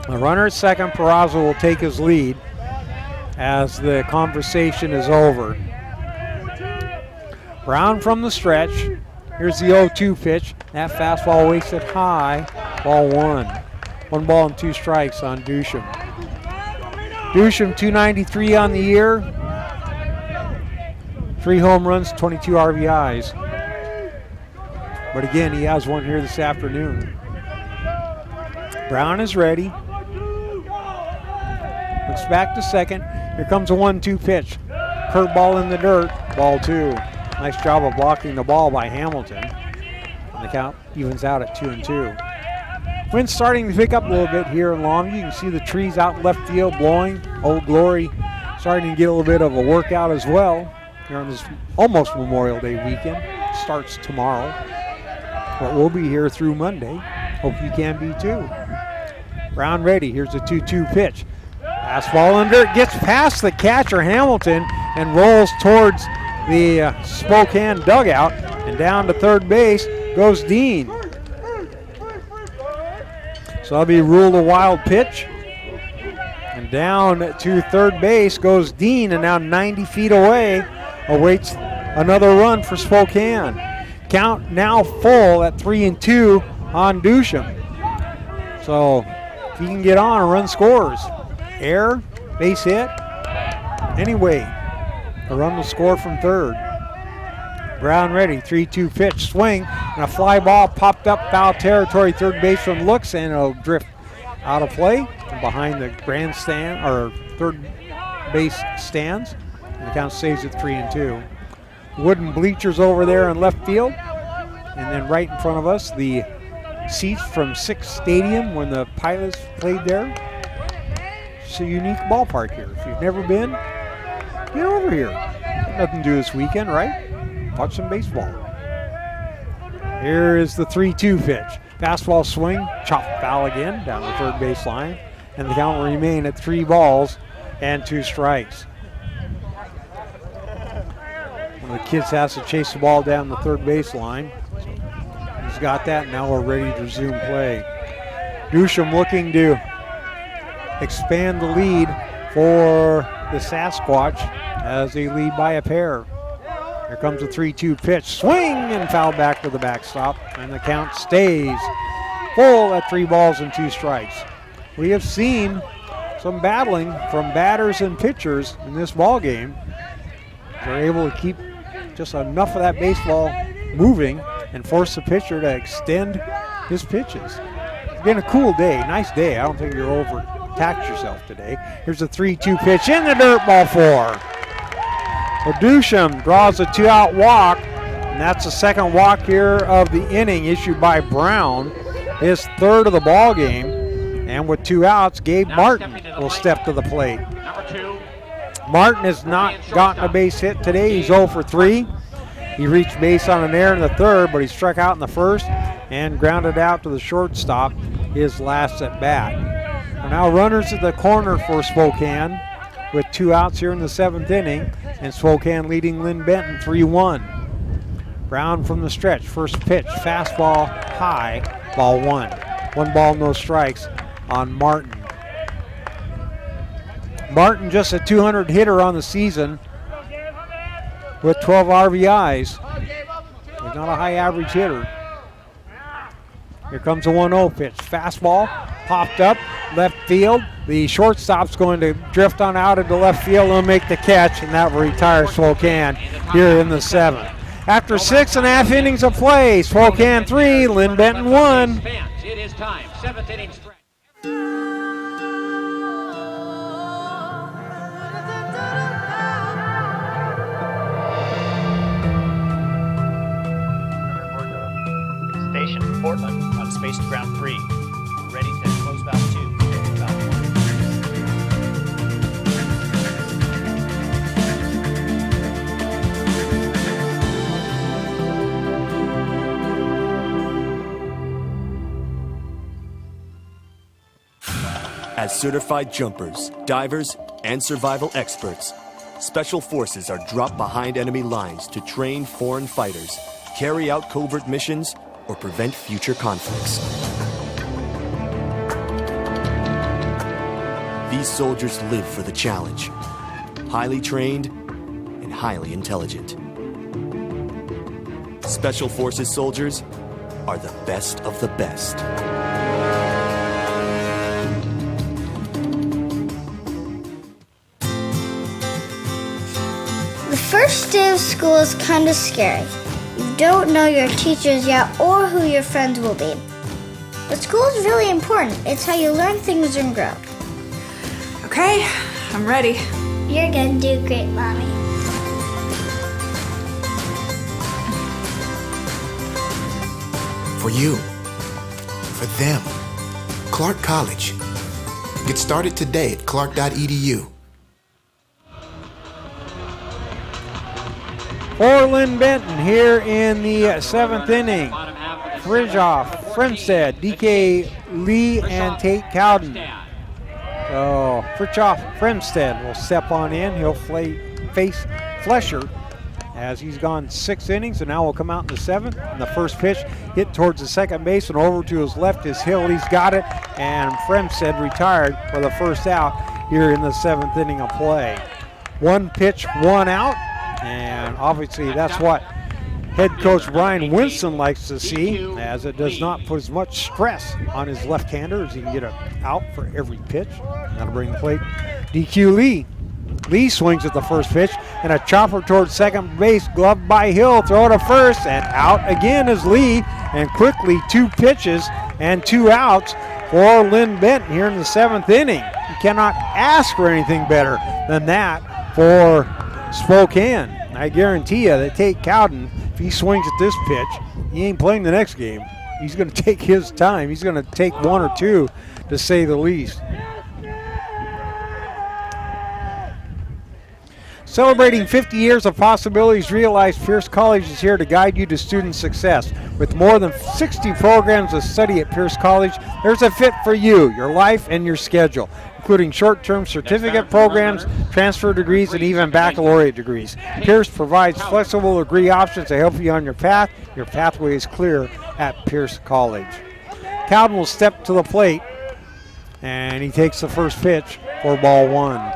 Speaker 1: The runner at second, Peraza, will take his lead as the conversation is over. Brown from the stretch. Here's the 0-2 pitch. That fastball wasted high. Ball 1. 1 ball and 2 strikes on Dusham. Dusham, 293 on the year. 3 home runs, 22 RBIs. But again, he has one here this afternoon. Brown is ready. Looks back to second. Here comes a 1-2 pitch. Curveball in the dirt. Ball 2. Nice job of blocking the ball by Hamilton. And the count evens out at 2-2. Wind's starting to pick up a little bit here in Longview. You can see the trees out in left field blowing. Old Glory starting to get a little bit of a workout as well here on this almost Memorial Day weekend. Starts tomorrow. But we'll be here through Monday. Hope you can be too. Brown ready. Here's a 2-2 pitch. Fastball under. It gets past the catcher, Hamilton, and rolls towards the Spokane dugout. And down to third base goes Dean. So that'll be ruled a wild pitch. And down to third base goes Dean, and now 90 feet away awaits another run for Spokane. Count now full at 3-2 on Dusham. So if he can get on, a run scores. Error, base hit. Anyway, a run will score from third. Brown ready, 3-2 pitch, swing, and a fly ball popped up foul territory. Third baseman looks, and it'll drift out of play behind the grandstand or third base stands. And the count stays at 3-2. Wooden bleachers over there in left field, and then right in front of us, the seats from Six Stadium when the Pilots played there. It's a unique ballpark here. If you've never been, get over here. Nothing to do this weekend, right? Watch some baseball. Here is the 3-2 pitch. Fastball swing, chop foul again down the third base line, and the count will remain at 3 balls and 2 strikes. One of the kids has to chase the ball down the third base line. So he's got that. Now we're ready to resume play. Dusham looking to expand the lead for the Sasquatch as they lead by a pair. Here comes a 3-2 pitch. Swing and foul back to the backstop. And the count stays full at 3 balls and 2 strikes. We have seen some battling from batters and pitchers in this ball game. They're able to keep just enough of that baseball moving and force the pitcher to extend his pitches. It's been a cool day, nice day. I don't think you're overtaxed yourself today. Here's a 3-2 pitch in the dirt, ball 4. So Dusham draws a 2-out walk, and that's the second walk here of the inning issued by Brown, his third of the ball game. And with 2 outs, Gabe Martin will step to the plate.
Speaker 12: Number 2,
Speaker 1: Martin has not gotten a base hit today. He's 0 for 3. He reached base on an error in the third, but he struck out in the first and grounded out to the shortstop his last at bat. Now runners at the corner for Spokane with 2 outs here in the 7th inning, and Spokane leading Linn-Benton 3-1. Brown from the stretch, first pitch, fastball high, ball 1. 1 ball, no strikes on Martin. Martin just a 200 hitter on the season with 12 RBIs. He's not a high average hitter. Here comes a 1-0 pitch. Fastball popped up, left field. The shortstop's going to drift on out into left field and make the catch, and that will retire Spokane here in the 7th. After 6.5 innings of play, Spokane 3, Linn-Benton 1.
Speaker 12: It is time. 7th inning stretch.
Speaker 8: Station Portland on space to ground 3. Ready to close valve 2. Valve
Speaker 14: 1. As certified jumpers, divers, and survival experts, Special Forces are dropped behind enemy lines to train foreign fighters, carry out covert missions, or prevent future conflicts. These soldiers live for the challenge, highly trained and highly intelligent. Special Forces soldiers are the best of the best.
Speaker 15: The first day of school is kind of scary. You don't know your teachers yet or who your friends will be. But school is really important. It's how you learn things and grow.
Speaker 16: Okay, I'm ready.
Speaker 15: You're gonna do great, Mommy.
Speaker 17: For you. For them. Clark College. Get started today at clark.edu.
Speaker 1: For Linn-Benton here in the 7th inning, Fridjoff, Fremstead, DK Lee, and Tate Cowden. So Fridjoff, Fremstead will step on in. He'll face Flesher as he's gone 6 innings, and now will come out in the 7th. And the first pitch hit towards the second base and over to his left is Hill. He's got it, and Fremstead retired for the first out here in the 7th inning of play. 1 pitch, 1 out. And obviously that's what head coach Brian Winston likes to see, as it does not put as much stress on his left-hander as he can get it out for every pitch. That'll bring the plate DQ Lee. Lee swings at the first pitch, and a chopper towards second base, gloved by Hill, throw to first, and out again is Lee, and quickly 2 pitches and 2 outs for Linn-Benton here in the 7th inning. You cannot ask for anything better than that for Spokane. I guarantee you that Tate Cowden, if he swings at this pitch, he ain't playing the next game. He's going to take his time. He's going to take 1 or 2, to say the least. Celebrating 50 years of possibilities realized, Pierce College is here to guide you to student success. With more than 60 programs of study at Pierce College, there's a fit for you, your life, and your schedule, including short-term certificate programs, transfer degrees, and even baccalaureate degrees. Pierce provides flexible degree options to help you on your path. Your pathway is clear at Pierce College. Cowden will step to the plate, and he takes the first pitch for ball 1.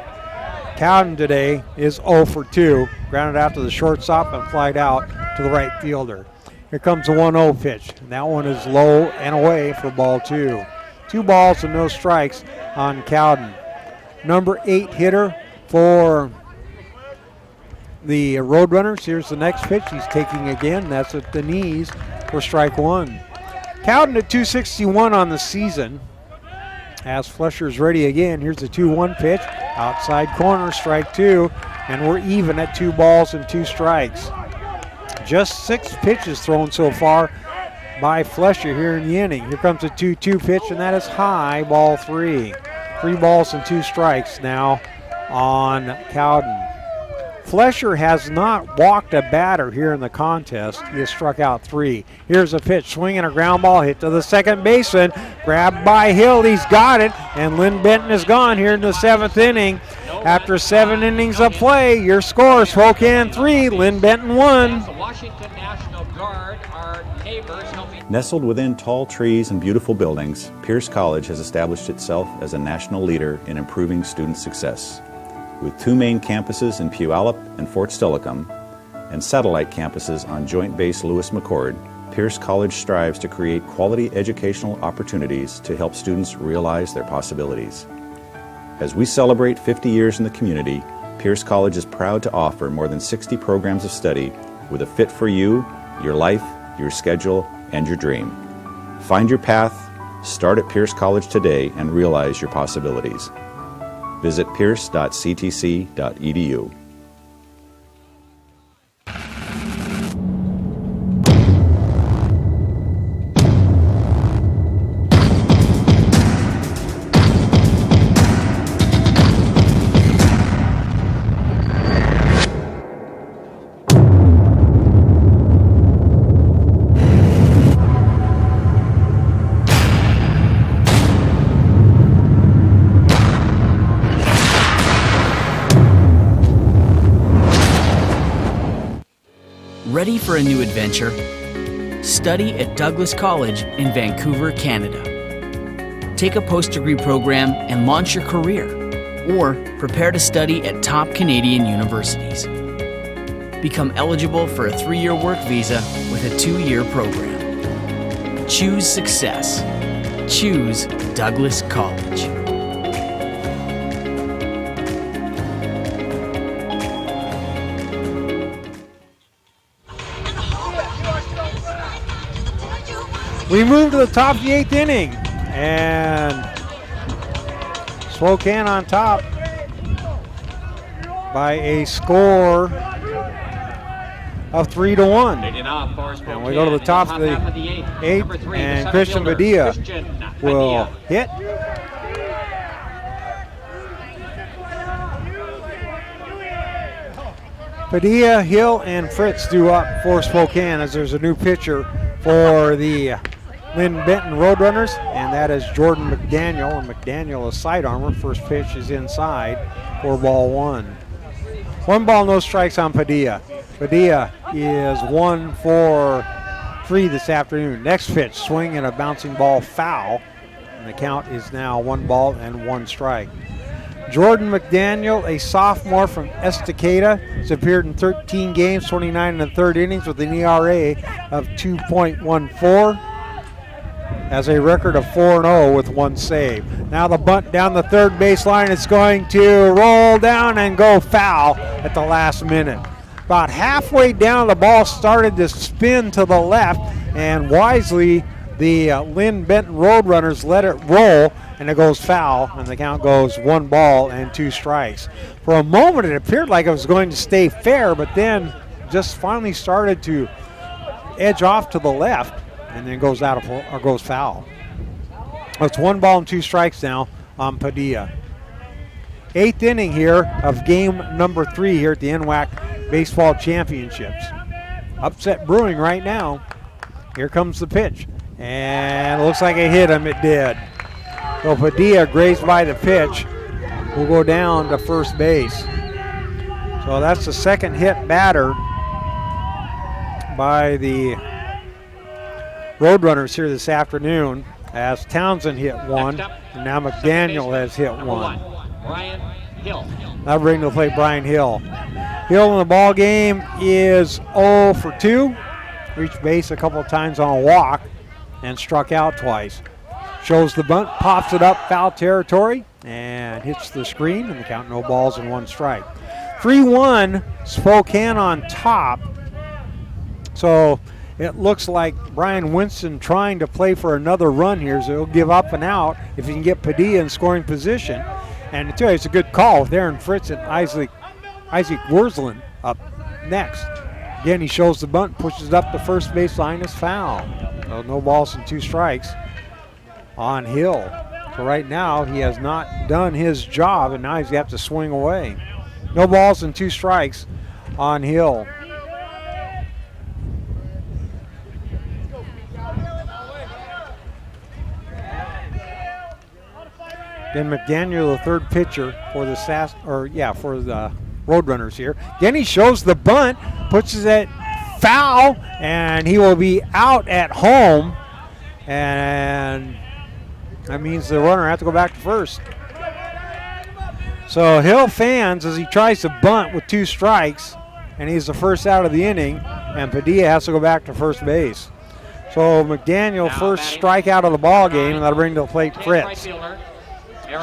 Speaker 1: Cowden today is 0 for 2, grounded out to the shortstop and flied out to the right fielder. Here comes a 1-0 pitch. And that one is low and away for ball 2. 2 balls and no strikes on Cowden. Number 8 hitter for the Roadrunners. Here's the next pitch. He's taking again. That's at the knees for strike 1. Cowden at 261 on the season. As Flesher's ready again, here's the 2-1 pitch. Outside corner, strike 2, and we're even at 2 balls and 2 strikes. Just 6 pitches thrown so far by Flesher here in the inning. Here comes a 2-2 pitch, and that is high, ball 3. 3 balls and 2 strikes now on Cowden. Flesher has not walked a batter here in the contest. He has struck out 3. Here's a pitch, swinging a ground ball, hit to the second baseman, grabbed by Hill. He's got it, and Linn-Benton is gone here in the 7th inning. After 7 innings of play, your score: Spokane 3, Linn-Benton 1.
Speaker 12: Washington National Guard, our neighbors, helping.
Speaker 11: Nestled within tall trees and beautiful buildings, Pierce College has established itself as a national leader in improving student success. With 2 main campuses in Puyallup and Fort Steilacoom, and satellite campuses on Joint Base Lewis-McChord, Pierce College strives to create quality educational opportunities to help students realize their possibilities. As we celebrate 50 years in the community, Pierce College is proud to offer more than 60 programs of study with a fit for you, your life, your schedule, and your dream. Find your path, start at Pierce College today, and realize your possibilities. Visit pierce.ctc.edu.
Speaker 13: Ready for a new adventure? Study at Douglas College in Vancouver, Canada. Take a post-degree program and launch your career, or prepare to study at top Canadian universities. Become eligible for a 3-year work visa with a 2-year program. Choose success. Choose Douglas College.
Speaker 1: We move to the top of the 8th inning, and Spokane on top by a score of 3-1. And we go to the top of the 8th, and Christian Padilla will hit. Padilla, Hill, and Fritz do up for Spokane as there's a new pitcher for the Linn-Benton Roadrunners, and that is Jordan McDaniel, and McDaniel is side armor. First pitch is inside for ball 1. 1 ball, no strikes on Padilla. Padilla is 1 for 3 this afternoon. Next pitch, swing and a bouncing ball foul, and the count is now 1 ball and 1 strike. Jordan McDaniel, a sophomore from Estacada, has appeared in 13 games, 29 in the 3rd innings with an ERA of 2.14. Has a record of 4-0 with 1 save. Now the bunt down the 3rd baseline. It's going to roll down and go foul at the last minute. About halfway down, the ball started to spin to the left, and wisely the Linn-Benton Roadrunners let it roll, and it goes foul, and the count goes 1 ball and 2 strikes. For a moment, it appeared like it was going to stay fair, but then just finally started to edge off to the left, and then goes out of or goes foul. It's 1 ball and 2 strikes now on Padilla. 8th inning here of game number 3 here at the NWAC Baseball Championships. Upset brewing right now. Here comes the pitch, and it looks like it hit him. It did. So Padilla, grazed by the pitch, will go down to first base. So that's the second hit batter by the Roadrunners here this afternoon, as Townsend hit 1, and now McDaniel has hit 1.
Speaker 12: Brian Hill.
Speaker 1: Now bring to the plate Brian Hill. Hill in the ball game is 0 for 2. Reached base a couple of times on a walk and struck out twice. Shows the bunt, pops it up foul territory, and hits the screen, and the count no balls and 1 strike. 3-1, Spokane on top. So it looks like Brian Winston trying to play for another run here, so he'll give up and out if he can get Padilla in scoring position. And to tell you, it's a good call with Aaron Fritz and Isaac Wurzlin up next. Again, he shows the bunt, pushes it up the first base line, is foul. So no balls and 2 strikes on Hill. So right now, he has not done his job, and now he's got to swing away. No balls and 2 strikes on Hill. Then McDaniel, the third pitcher for the for the Roadrunners here. Again, he shows the bunt, puts it at foul, and he will be out at home. And that means the runner has to go back to first. So Hill fans, as he tries to bunt with 2 strikes, and he's the first out of the inning, and Padilla has to go back to first base. So McDaniel, first strikeout of the ball game, and that'll bring to the plate Fritz.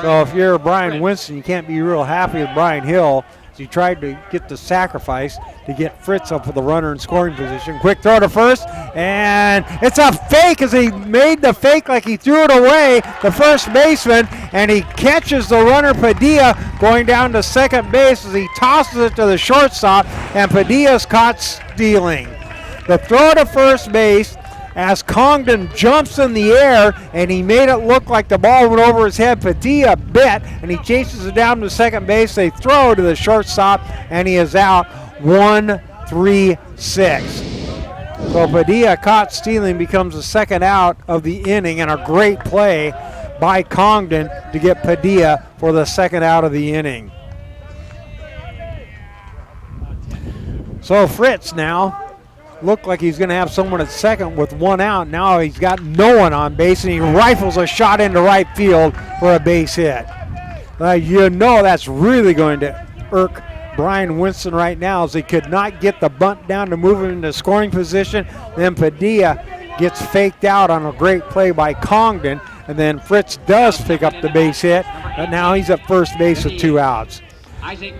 Speaker 1: So if you're Brian Winston, you can't be real happy with Brian Hill, as he tried to get the sacrifice to get Fritz up with the runner in scoring position. Quick throw to first, and it's a fake as he made the fake like he threw it away, the first baseman, and he catches the runner Padilla going down to second base as he tosses it to the shortstop, and Padilla's caught stealing. The throw to first base as Congdon jumps in the air, and he made it look like the ball went over his head. Padilla bit, and he chases it down to second base. They throw to the shortstop, and he is out 1-3-6. So Padilla, caught stealing, becomes the second out of the inning, and a great play by Congdon to get Padilla for the second out of the inning. So Fritz now looked like he's going to have someone at second with 1 out. Now he's got no one on base, and he rifles a shot into right field for a base hit. You know that's really going to irk Brian Winston right now, as he could not get the bunt down to move him into scoring position. Then Padilla gets faked out on a great play by Congdon, and then Fritz does pick up the base hit, but now he's at first base with 2 outs.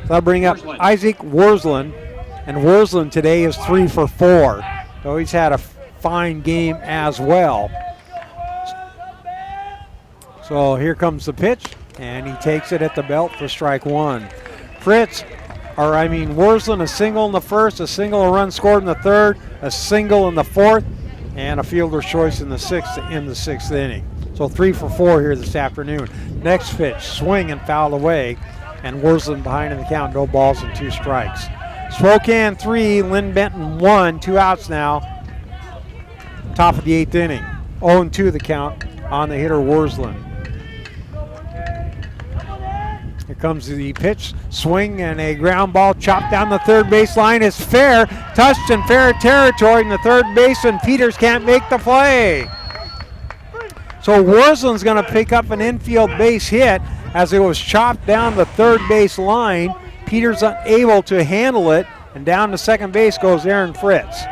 Speaker 1: So I'll bring up Isaac Worsland. And Worsland today is 3 for 4. So he's had a fine game as well. So here comes the pitch, and he takes it at the belt for strike 1. Worsland, a single in the first, a single, a run scored in the third, a single in the fourth, and a fielder's choice in the sixth to end the 6th inning. So 3 for 4 here this afternoon. Next pitch, swing and foul away, and Worsland behind in the count, no balls and 2 strikes. Spokane 3, Linn-Benton 1, 2 outs now. Top of the 8th inning. 0-2 the count on the hitter Worsland. Here comes the pitch, swing, and a ground ball chopped down the third base line is fair. Touched in fair territory, and the third baseman Peters can't make the play. So Worsland's going to pick up an infield base hit as it was chopped down the third base line. Peters unable to handle it, and down to second base goes Aaron Fritz.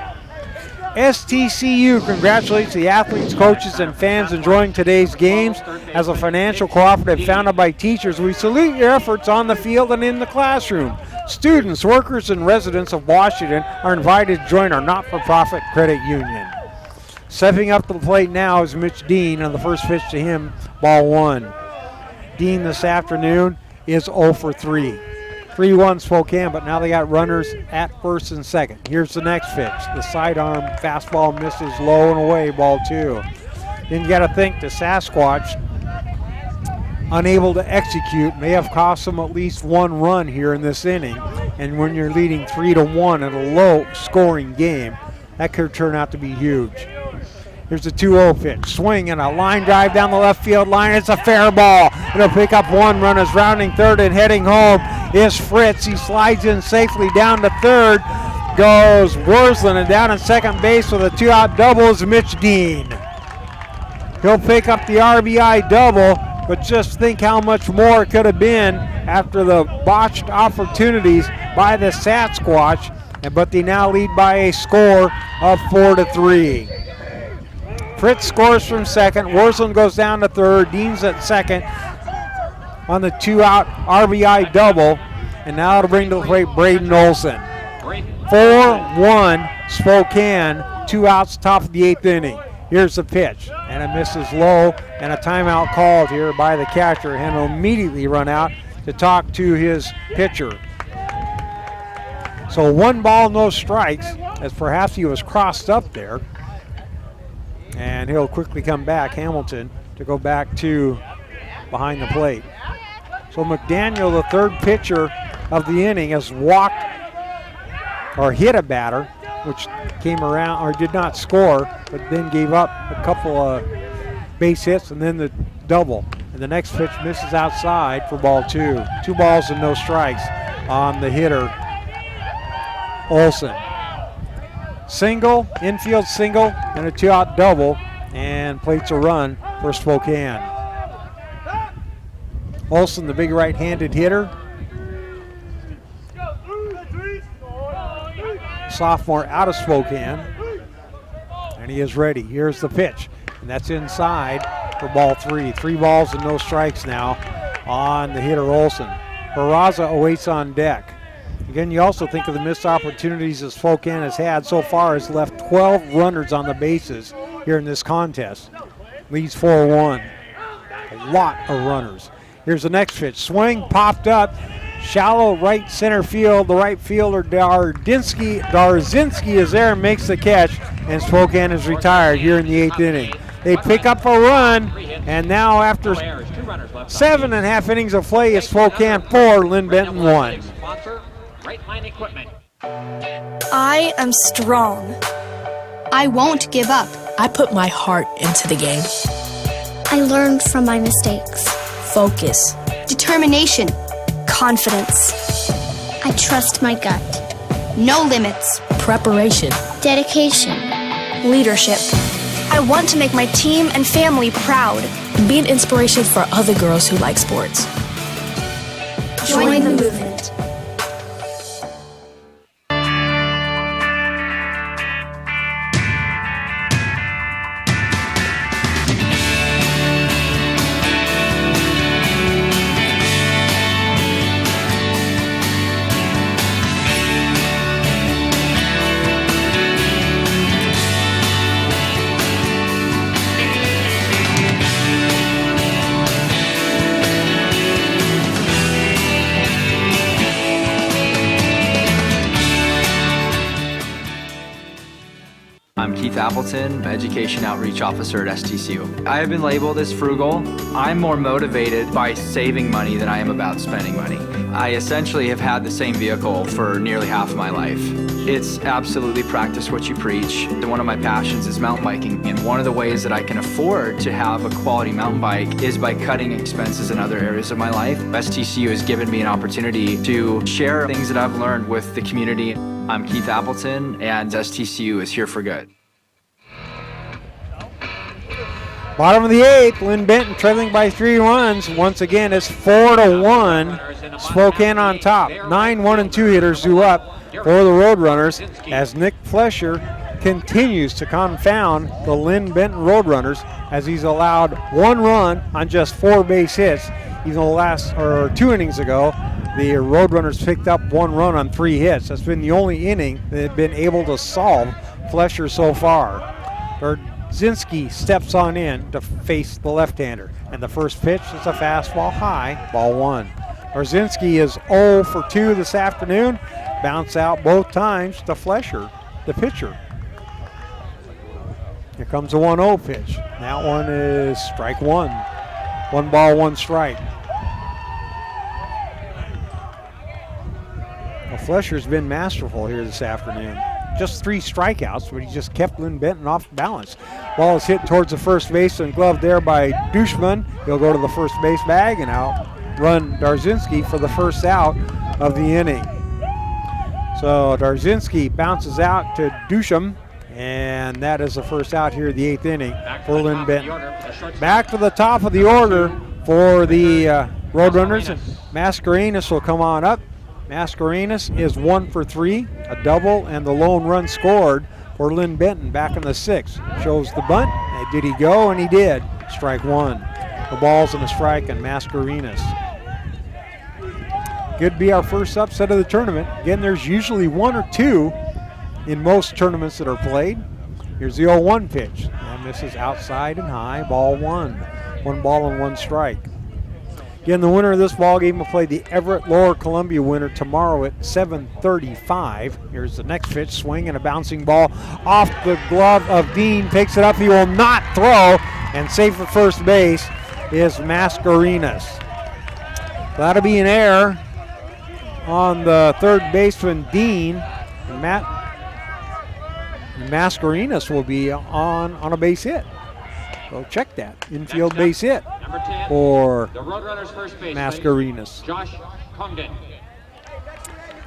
Speaker 1: STCU congratulates the athletes, coaches, and fans enjoying today's games. As a financial cooperative founded by teachers, we salute your efforts on the field and in the classroom. Students, workers, and residents of Washington are invited to join our not-for-profit credit union. Stepping up to the plate now is Mitch Dean, and the first pitch to him, ball 1. Dean this afternoon is 0 for 3. 3-1 Spokane, but now they got runners at first and second. Here's the next pitch. The sidearm fastball misses low and away, ball 2. Then you got to think the Sasquatch, unable to execute, may have cost them at least 1 run here in this inning. And when you're leading 3-1 in a low-scoring game, that could turn out to be huge. Here's the 2-0 pitch. Swing and a line drive down the left field line. It's a fair ball. It'll pick up 1 run as rounding third and heading home is Fritz. He slides in safely down to third. Goes Worsland, and down in second base with a 2-out double is Mitch Dean. He'll pick up the RBI double, but just think how much more it could have been after the botched opportunities by the Sasquatch. But they now lead by a score of 4-3. Fritz scores from second. Worsland goes down to third. Dean's at second on the 2-out RBI double. And now it'll bring to the plate Braden Olson. 4-1 Spokane. 2 outs, top of the 8th inning. Here's the pitch. And it misses low. And a timeout called here by the catcher. And he'll immediately run out to talk to his pitcher. So 1 ball, no strikes, as perhaps he was crossed up there. And he'll quickly come back, Hamilton, to go back to behind the plate. So McDaniel, the third pitcher of the inning, has walked or hit a batter, which came around or did not score, but then gave up a couple of base hits and then the double. And the next pitch misses outside for ball 2. 2 balls and no strikes on the hitter, Olson. Single, infield single, and a 2-out double, and plates a run for Spokane. Olson, the big right-handed hitter. Sophomore out of Spokane, and he is ready. Here's the pitch, and that's inside for ball 3. 3 balls and no strikes now on the hitter Olson. Barraza awaits on deck. Again, you also think of the missed opportunities that Spokane has had so far, has left 12 runners on the bases here in this contest. Leads 4-1. A lot of runners. Here's the next pitch. Swing, popped up. Shallow right center field. The right fielder Darzinski is there and makes the catch, and Spokane is retired here in the 8th inning. They pick up a run, and now after 7.5 innings of play, it's Spokane 4, Linn-Benton 1.
Speaker 5: I am strong.
Speaker 2: I won't give up.
Speaker 4: I put my heart into the game.
Speaker 3: I learned from my mistakes.
Speaker 4: Focus.
Speaker 2: Determination.
Speaker 5: Confidence.
Speaker 3: I trust my gut.
Speaker 2: No limits.
Speaker 4: Preparation.
Speaker 3: Dedication.
Speaker 5: Leadership. I want to make my team and family proud.
Speaker 4: Be an inspiration for other girls who like sports.
Speaker 3: Join the movement.
Speaker 6: I'm Keith Appleton, Education Outreach Officer at STCU. I have been labeled as frugal. I'm more motivated by saving money than I am about spending money. I essentially have had the same vehicle for nearly half of my life. It's absolutely practice what you preach. One of my passions is mountain biking, and one of the ways that I can afford to have a quality mountain bike is by cutting expenses in other areas of my life. STCU has given me an opportunity to share things that I've learned with the community. I'm Keith Appleton, and STCU is here for good.
Speaker 1: Bottom of the 8th, Linn-Benton trailing by 3 runs. Once again, it's 4-1. Spokane on top. 9 1 and 2 hitters due up for the Roadrunners as Nick Flesher continues to confound the Linn-Benton Roadrunners as he's allowed 1 run on just 4 base hits. Even the last 2 innings ago, the Roadrunners picked up 1 run on 3 hits. That's been the only inning they've been able to solve Flesher so far. Darzinski steps on in to face the left-hander. And the first pitch is a fastball high, ball 1. Darzinski is 0 for 2 this afternoon. Bounce out both times to Flesher, the pitcher. Here comes a 1-0 pitch. That one is strike 1. 1 ball, 1 strike. Well, Flesher's been masterful here this afternoon. Just 3 strikeouts, but he just kept Linn-Benton off balance. Ball is hit towards the first base and gloved there by Dushman. He'll go to the first base bag and outrun Darzinski for the first out of the inning. So Darzinski bounces out to Dusham, and that is the first out here in the 8th inning for Linn-Benton. Back to the top of the order for the Roadrunners. Mascarenas will come on up. Mascarenas is 1 for 3, a double, and the lone run scored for Linn-Benton back in the 6th. Shows the bunt. And did he go? And he did. Strike 1. The ball's and a strike on Mascarenas. Could be our first upset of the tournament. Again, there's usually 1 or 2 in most tournaments that are played. Here's the 0-1 pitch. That misses outside and high. Ball 1. 1 ball and 1 strike. Again, the winner of this ball game will play the Everett Lower Columbia winner tomorrow at 7:35. Here's the next pitch, swing and a bouncing ball off the glove of Dean. Takes it up. He will not throw and safe at first base. is Mascarenas. That'll be an error on the third baseman, Dean. And Mascarenas will be on a base hit. So check that. Infield base hit for Mascarenas.
Speaker 12: Josh Congdon.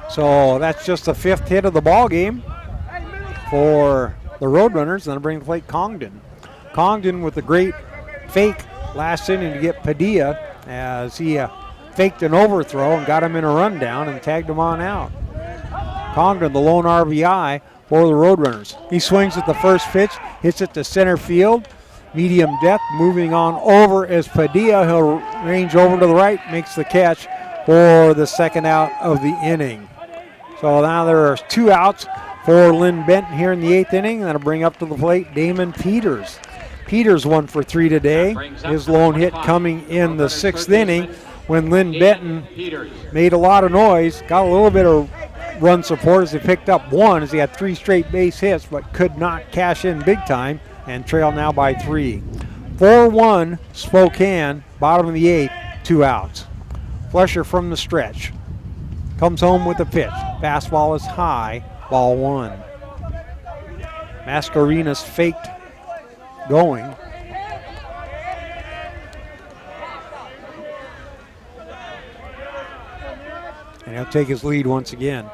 Speaker 1: So that's just the 5th hit of the ball game for the Roadrunners. Then bring the plate Congdon. Congdon with a great fake last inning to get Padilla as he faked an overthrow and got him in a rundown and tagged him on out. Congdon, the lone RBI for the Roadrunners. He swings at the first pitch, hits it to center field. Medium depth, moving on over is Padilla. He'll range over to the right, makes the catch for the second out of the inning. So now there are 2 outs for Linn-Benton here in the 8th inning. That'll bring up to the plate Damon Peters. Peters 1 for 3 today. His lone hit coming in the 6th inning when Linn-Benton made a lot of noise, got a little bit of run support as he picked up 1 as he had 3 straight base hits but could not cash in big time and trail now by 3. 4-1 Spokane, bottom of the 8th, 2 outs. Flesher from the stretch. Comes home with a pitch. Fastball is high, ball 1. Mascarenas faked going. And he'll take his lead once again.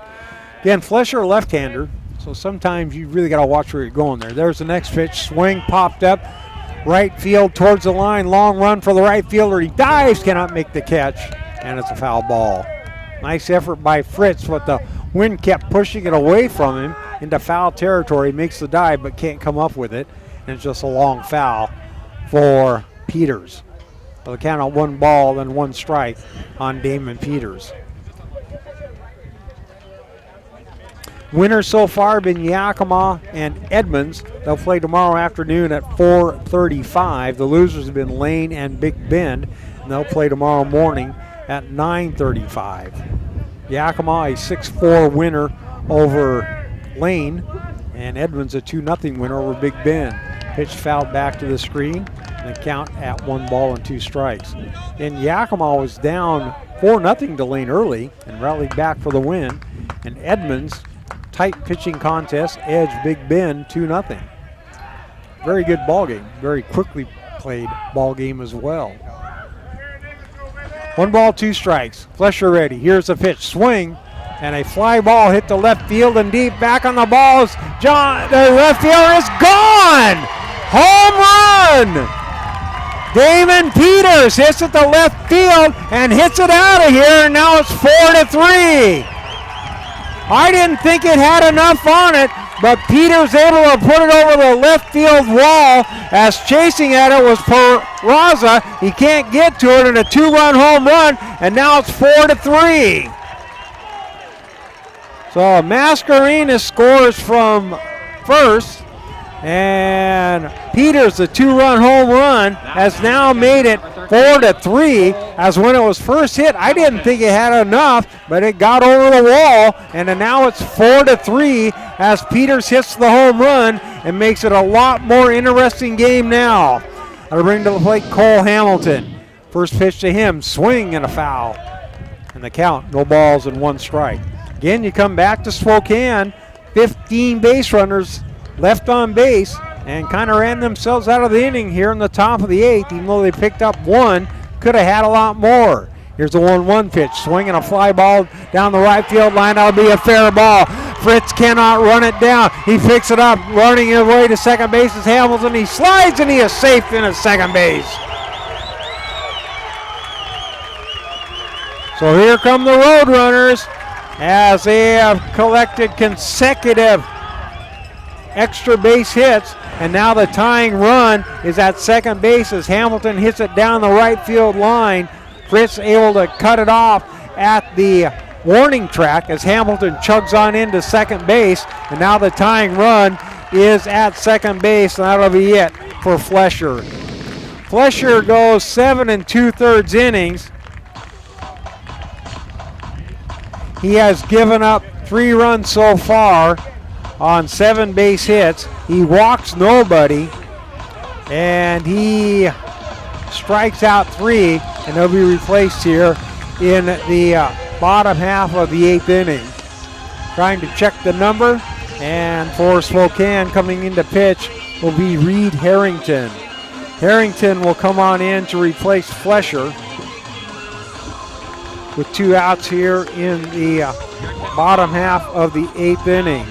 Speaker 1: Again, Flesher, left-hander, so sometimes you really got to watch where you're going there. There's the next pitch. Swing popped up. Right field towards the line. Long run for the right fielder. He dives, cannot make the catch, and it's a foul ball. Nice effort by Fritz, but the wind kept pushing it away from him into foul territory. Makes the dive, but can't come up with it, and it's just a long foul for Peters. So the count on 1 ball, then 1 strike on Damon Peters. Winners so far have been Yakima and Edmonds. They'll play tomorrow afternoon at 4:35. The losers have been Lane and Big Bend, and they'll play tomorrow morning at 9:35. Yakima a 6-4 winner over Lane, and Edmonds a 2-0 winner over Big Bend. Pitch fouled back to the screen, and the count at 1 ball and 2 strikes. And Yakima was down 4-0 to Lane early and rallied back for the win, and Edmonds, tight pitching contest, edge Big Bend 2-0. Very good ball game. Very quickly played ball game as well. 1 ball, 2 strikes. Flesher ready. Here's the pitch. Swing. And a fly ball hit to left field and deep. Back on the balls. The left fielder is gone. Home run. Damon Peters hits it to left field and hits it out of here. And now it's 4-3. I didn't think it had enough on it, but Peters able to put it over the left field wall as chasing at it was Peraza. He can't get to it in a 2-run home run, and now it's 4-3. So Mascarenas scores from first, and Peters, the 2-run home run, has now made it 4-3. As when it was first hit, I didn't think it had enough, but it got over the wall, and now it's 4-3 as Peters hits the home run and makes it a lot more interesting game now. I'll bring to the plate Cole Hamilton. First pitch to him, swing and a foul. And the count, no balls and 1 strike. Again, you come back to Spokane, 15 base runners left on base, and kind of ran themselves out of the inning here in the top of the 8th, even though they picked up 1, could have had a lot more. Here's the 1-1 pitch, swinging a fly ball down the right field line. That'll be a fair ball. Fritz cannot run it down. He picks it up, running his way to second base is Hamilton. He slides and he is safe in at second base. So here come the Roadrunners as they have collected consecutive extra base hits, and now the tying run is at second base as Hamilton hits it down the right field line. Fritz able to cut it off at the warning track as Hamilton chugs on into second base, and now the tying run is at second base, and that'll be it for Flesher. Flesher goes 7 2/3 innings. He has given up 3 runs so far on 7 base hits. He walks nobody, and he strikes out 3, and they'll be replaced here in the bottom half of the 8th inning. Trying to check the number, and for Spokane coming into pitch will be Reed Harrington. Harrington will come on in to replace Flesher with 2 outs here in the bottom half of the 8th inning.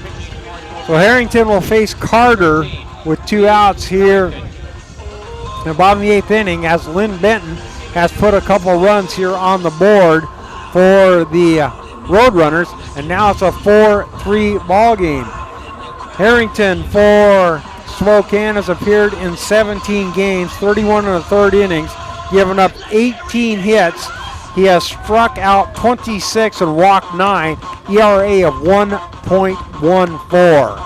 Speaker 1: So Harrington will face Carter with 2 outs here in the bottom of the 8th inning, as Linn-Benton has put a couple runs here on the board for the Roadrunners, and now it's a 4-3 ball game. Harrington for Spokane has appeared in 17 games, 31 1/3 innings, given up 18 hits. He has struck out 26 and walked 9, ERA of 1.14.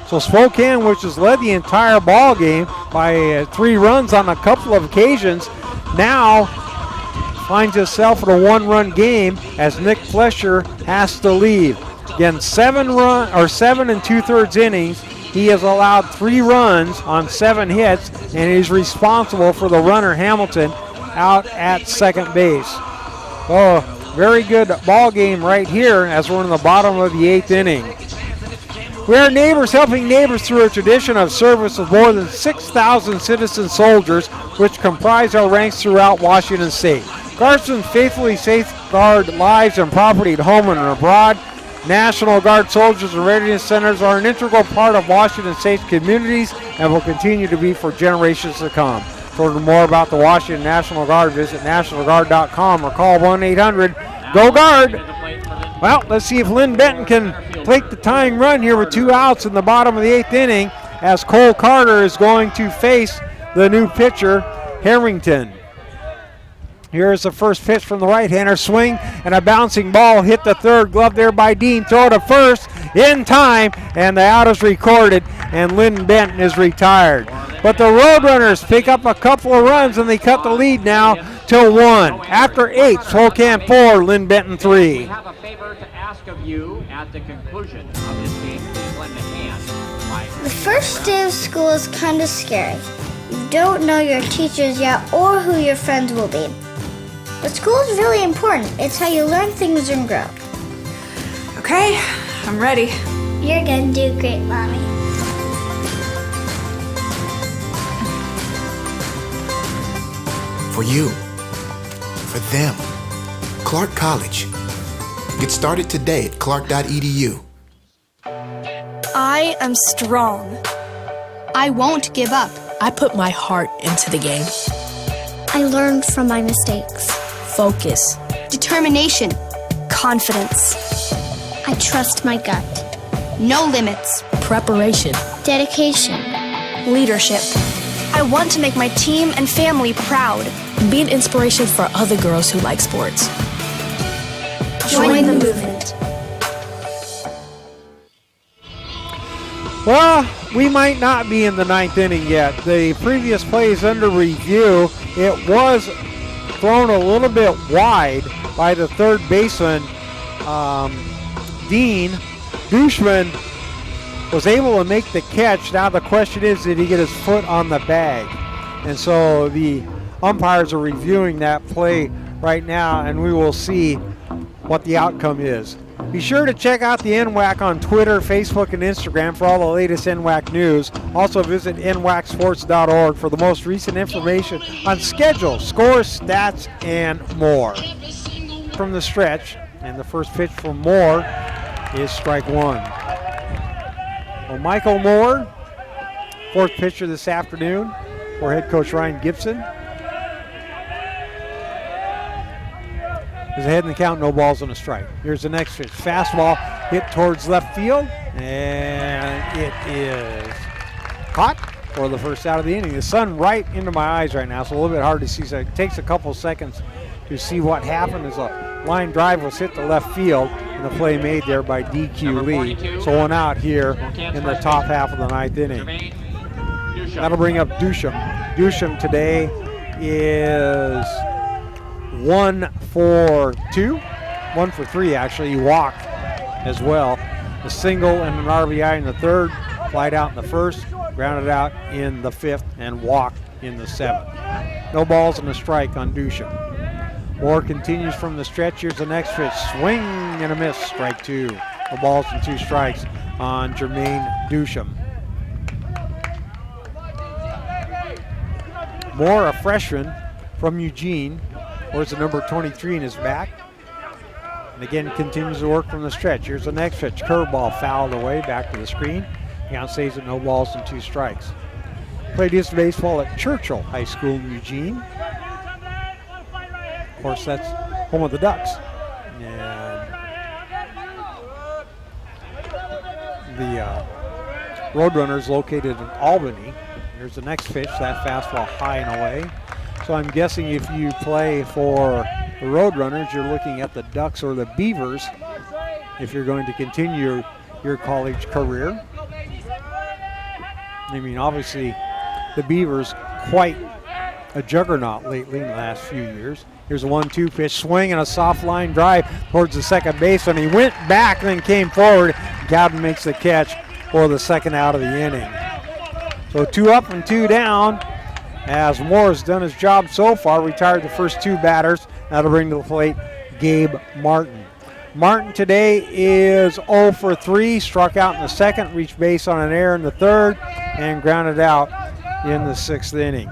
Speaker 1: So Spokane, which has led the entire ball game by 3 runs on a couple of occasions, now finds itself in a 1-run game as Nick Flesher has to leave. Again, 7 and 2/3 innings. He has allowed 3 runs on 7 hits, and he's responsible for the runner Hamilton out at second base. Oh, very good ball game right here as we're in the bottom of the 8th inning. We are Neighbors helping neighbors through a tradition of service with more than 6,000 citizen soldiers, which comprise our ranks throughout Washington State. Guardsmen faithfully safeguard lives and property at home and abroad. National Guard soldiers and readiness centers are an integral part of Washington State's communities and will continue to be for generations to come. To learn more about the Washington National Guard, visit nationalguard.com or call 1-800-GO-GUARD. Well, let's see if Linn-Benton can take the tying run here with 2 outs in the bottom of the 8th inning, as Cole Carter is going to face the new pitcher, Harrington. Here's the first pitch from the right-hander. Swing and a bouncing ball hit the third glove there by Dean. Throw to first in time, and the out is recorded, and Linn-Benton is retired. But the Roadrunners pick up a couple of runs, and they cut the lead now to 1. After 8, Spokane 4, Linn-Benton 3.
Speaker 12: We have a favor to ask of you at the conclusion of this game. Please lend a hand.
Speaker 15: The first day of school is kind of scary. You don't know your teachers yet or who your friends will be. But school is really important. It's how you learn things and grow.
Speaker 16: Okay, I'm ready.
Speaker 15: You're gonna do great, Mommy.
Speaker 17: For you. For them. Clark College. Get started today at clark.edu.
Speaker 5: I am strong.
Speaker 2: I won't give up.
Speaker 4: I put my heart into the game.
Speaker 3: I learned from my mistakes.
Speaker 4: Focus.
Speaker 2: Determination.
Speaker 5: Confidence.
Speaker 3: I trust my gut.
Speaker 2: No limits.
Speaker 4: Preparation.
Speaker 3: Dedication.
Speaker 5: Leadership. I want to make my team and family proud.
Speaker 4: Be an inspiration for other girls who like sports.
Speaker 3: Join the movement.
Speaker 1: Well, we might not be in the 9th inning yet. The previous play is under review. It was thrown a little bit wide by the third baseman, Dean. Dushman was able to make the catch. Now the question is, did he get his foot on the bag? And so the umpires are reviewing that play right now, and we will see what the outcome is. Be sure to check out the NWAC on Twitter, Facebook, and Instagram for all the latest NWAC news. Also visit nwacsports.org for the most recent information on schedules, scores, stats, and more. From the stretch, and the first pitch from Moore is strike 1. Well, Michael Moore, fourth pitcher this afternoon for head coach Ryan Gibson. Is ahead in the count, no balls and a strike. Here's the next pitch. Fastball hit towards left field, and it is caught for the first out of the inning. The sun right into my eyes right now, so a little bit hard to see. So it takes a couple seconds to see what happened as a line drive was hit to left field, and the play made there by DQ Lee. So one out here in the top half of the 9th inning. That'll bring up Dusham. Dusham today is 1 for 2, 1 for 3 actually. He walked as well. A single and an RBI in the third, flied out in the first, grounded out in the fifth, and walked in the seventh. No balls and a strike on Dusham. Moore continues from the stretch. Here's the next pitch. Swing and a miss. Strike 2. No balls and 2 strikes on Jermaine Dusham. Moore, a freshman from Eugene, wears the number 23 in his back. And again, continues to work from the stretch. Here's the next pitch. Curveball fouled away, back to the screen. Count stays at no balls and 2 strikes. Played his baseball at Churchill High School in Eugene. Of course, that's home of the Ducks. And the Roadrunners located in Albany. Here's the next pitch, that fastball high and away. So I'm guessing if you play for the Roadrunners, you're looking at the Ducks or the Beavers if you're going to continue your college career. I mean, obviously, the Beavers quite a juggernaut lately in the last few years. Here's a 1-2 pitch, swing and a soft line drive towards the second baseman. He went back and then came forward. Gowden makes the catch for the second out of the inning. So 2 up and 2 down as Moore has done his job so far. Retired the first 2 batters. That'll bring to the plate Gabe Martin. Martin today is 0 for 3, struck out in the second, reached base on an error in the third, and grounded out in the 6th inning.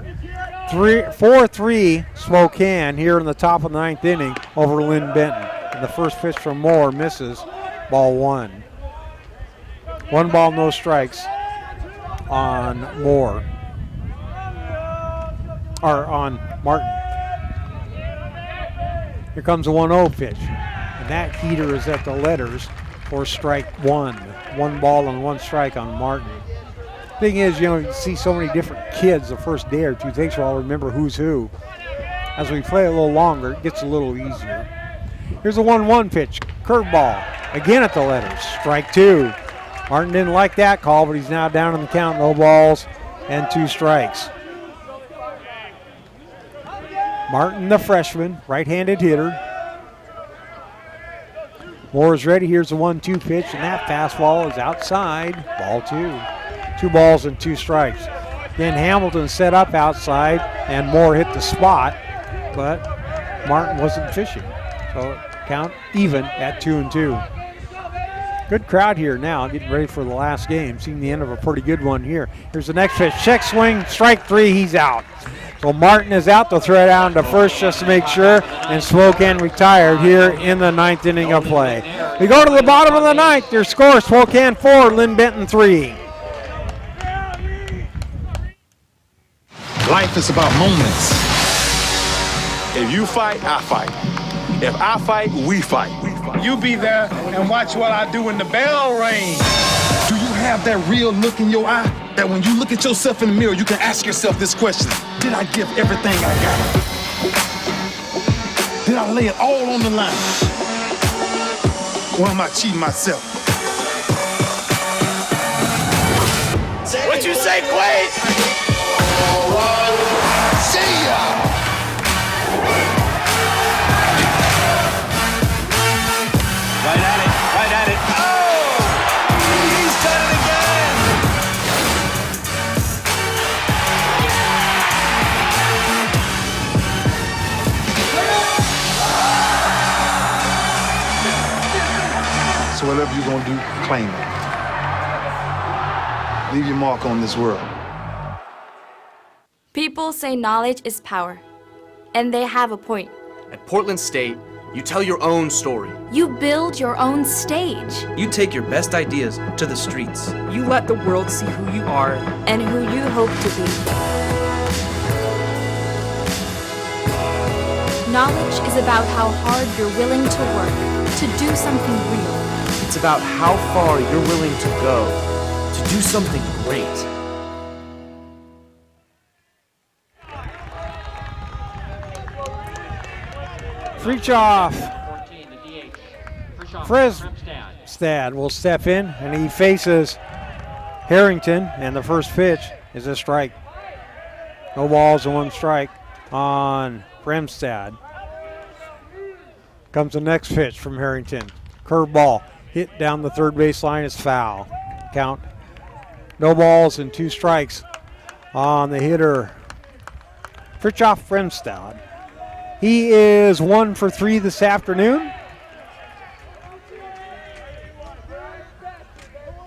Speaker 1: 4-3 Spokane here in the top of the 9th inning over Linn-Benton. And the first pitch from Moore misses, ball 1. 1 ball, no strikes on Moore, or on Martin. Here comes a 1-0 pitch. And that heater is at the letters for strike 1. 1 ball and 1 strike on Martin. Thing is, you see so many different kids the first day or two, takes a while to remember who's who. As we play a little longer, it gets a little easier. Here's a 1-1 pitch, curveball, again at the letters, strike 2. Martin didn't like that call, but he's now down in the count, no balls and 2 strikes. Martin, the freshman, right-handed hitter. Moore is ready. Here's the 1-2 pitch, and that fastball is outside. Ball 2. 2 balls and 2 strikes. Then Hamilton set up outside, and Moore hit the spot, but Martin wasn't fishing. So count even at 2-2. Good crowd here now, getting ready for the last game. Seeing the end of a pretty good one here. Here's the next pitch. Check swing, strike 3, he's out. So Martin is out. They'll throw it down to first just to make sure, and Spokane retired here in the 9th inning of play. We go to the bottom of the 9th. Your score, Spokane 4, Linn-Benton 3.
Speaker 18: Life is about moments. If you fight, I fight. If I fight, we fight.
Speaker 22: You be there and watch what I do when the bell rings.
Speaker 17: Do you have that real look in your eye that when you look at yourself in the mirror, you can ask yourself this question: did I give everything I got? Did I lay it all on the line? Or am I cheating myself?
Speaker 22: What you say, Quade?
Speaker 17: See ya!
Speaker 22: Right at it. Oh! He's done it again!
Speaker 17: So whatever you're gonna do, claim it. Leave your mark on this world.
Speaker 23: People say knowledge is power, and they have a point.
Speaker 24: At Portland State, you tell your own story.
Speaker 23: You build your own stage.
Speaker 24: You take your best ideas to the streets.
Speaker 25: You let the world see who you are
Speaker 23: and who you hope to be. Knowledge is about how hard you're willing to work to do something real.
Speaker 24: It's about how far you're willing to go to do something great.
Speaker 1: Freechoff. Frizzstad will step in, and he faces Harrington, and the first pitch is a strike. No balls and 1 strike on Fremstad. Comes the next pitch from Harrington. Curveball hit down the third base line is foul. Count. No balls and 2 strikes on the hitter Fritjof Fremstad. He is 1 for 3 this afternoon.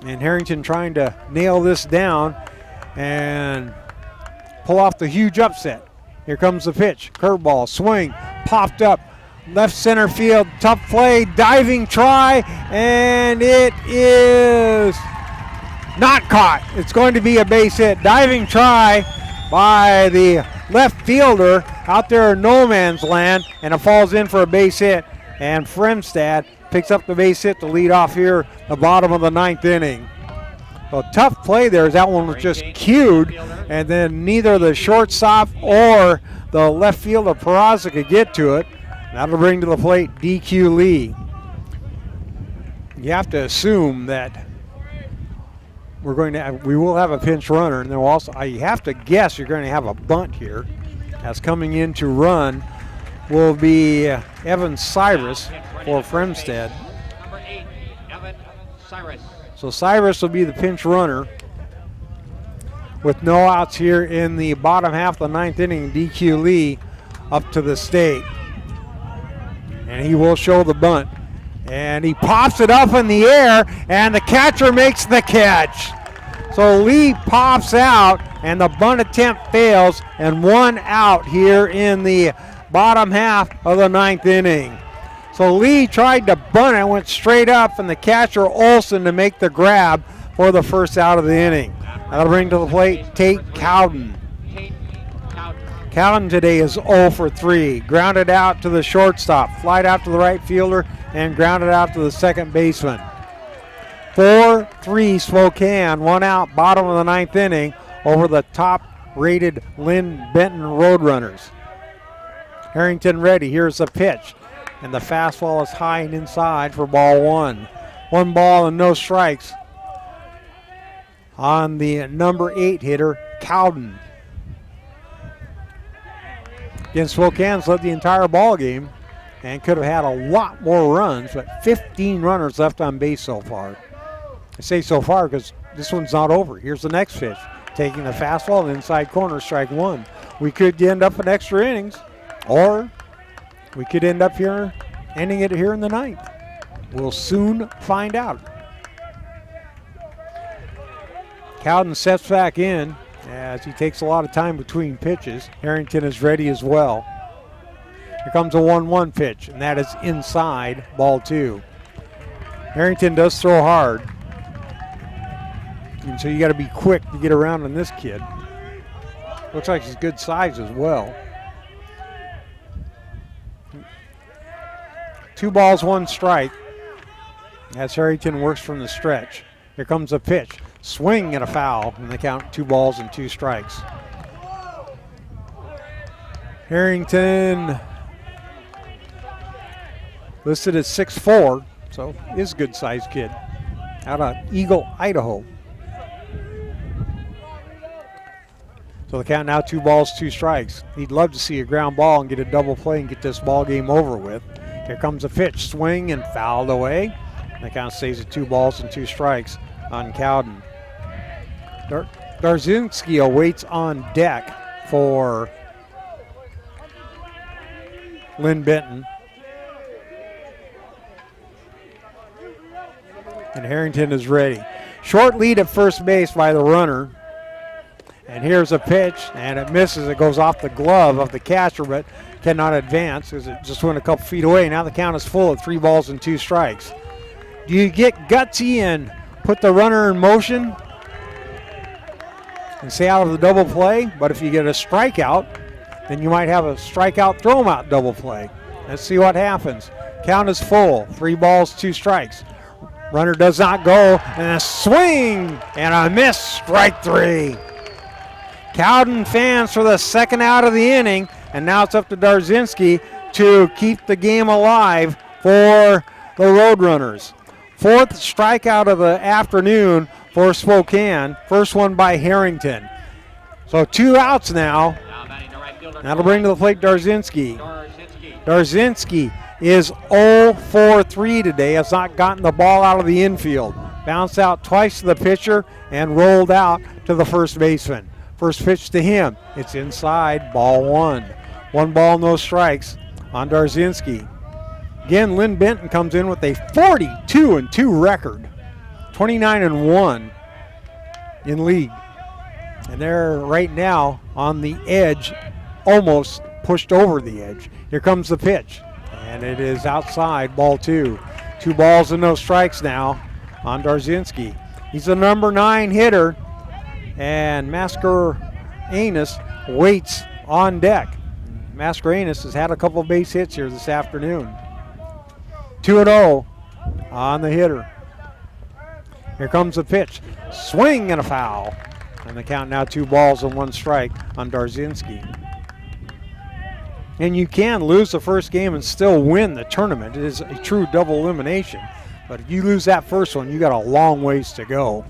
Speaker 1: And Harrington trying to nail this down and pull off the huge upset. Here comes the pitch. Curveball, swing, popped up. Left center field, tough play, diving try, and it is not caught. It's going to be a base hit. Diving try by the left fielder out there in no man's land, and it falls in for a base hit. And Fremstad picks up the base hit to lead off here, the bottom of the 9th inning. So tough play there as that one was just cued, and then neither the shortstop or the left fielder Peraza could get to it. That'll bring to the plate DQ Lee. You have to assume that we will have a pinch runner, and then we'll also, you have to guess you're going to have a bunt here. As coming in to run will be Evan Cyrus for Fremstad.
Speaker 12: Number 8, Evan Cyrus.
Speaker 1: So Cyrus will be the pinch runner with no outs here in the bottom half of the 9th inning. DQ Lee up to the stake. And he will show the bunt. And he pops it up in the air, and the catcher makes the catch. So Lee pops out, and the bunt attempt fails, and 1 out here in the bottom half of the 9th inning. So Lee tried to bunt it, went straight up, and the catcher Olson to make the grab for the first out of the inning. That'll bring to the plate Tate Cowden. Cowden today is 0 for 3. Grounded out to the shortstop, flied out to the right fielder, and grounded out to the second baseman. 4-3 Spokane, 1 out, bottom of the 9th inning over the top-rated Linn-Benton Roadrunners. Harrington ready. Here's the pitch, and the fastball is high and inside for ball 1. 1 ball and no strikes on the number 8 hitter, Cowden. Again, Spokane's led the entire ball game and could have had a lot more runs, but 15 runners left on base so far. I say so far because this one's not over. Here's the next pitch. Taking the fastball in the inside corner, strike 1. We could end up in extra innings, or we could end up here, ending it here in the 9th. We'll soon find out. Cowden steps back in as he takes a lot of time between pitches. Harrington is ready as well. Here comes a 1-1 pitch, and that is inside, ball 2. Harrington does throw hard, and so you got to be quick to get around on this kid. Looks like he's good size as well. 2 balls, 1 strike as Harrington works from the stretch. Here comes a pitch. Swing and a foul, and they count 2 balls and 2 strikes. Harrington listed as 6'4", so is a good-sized kid out of Eagle, Idaho. So the count now 2 balls, 2 strikes. He'd love to see a ground ball and get a double play and get this ball game over with. Here comes a pitch, swing and fouled away. The count stays at 2 balls and 2 strikes on Cowden. Darzinski awaits on deck for Linn-Benton. And Harrington is ready. Short lead at first base by the runner. And here's a pitch, and it misses. It goes off the glove of the catcher, but cannot advance as it just went a couple feet away. Now the count is full at 3 balls and 2 strikes. Do you get gutsy and put the runner in motion and stay out of the double play? But if you get a strikeout, then you might have a strikeout, throw him out double play. Let's see what happens. Count is full, 3 balls, 2 strikes. Runner does not go, and a swing and a miss, strike 3. Cowden fans for the second out of the inning, and now it's up to Darzinski to keep the game alive for the Roadrunners. 4th strikeout of the afternoon for Spokane. First one by Harrington. So 2 outs now. That'll bring to the plate Darzinski. Darzinski is 0 for 3 today. Has not gotten the ball out of the infield. Bounced out twice to the pitcher and rolled out to the first baseman. First pitch to him. It's inside, ball one. 1 ball, no strikes on Darzinski. Again, Linn-Benton comes in with a 42-2 record, 29-1 in league. And they're right now on the edge, almost pushed over the edge. Here comes the pitch, and it is outside, ball 2. 2 balls and no strikes now on Darzinski. He's the number 9 hitter, and Mascarenas waits on deck. Mascarenas has had a couple base hits here this afternoon. 2-0 on the hitter. Here comes the pitch. Swing and a foul. And the count now 2 balls and 1 strike on Darzinski. And you can lose the first game and still win the tournament. It is a true double elimination. But if you lose that first one, you got a long ways to go.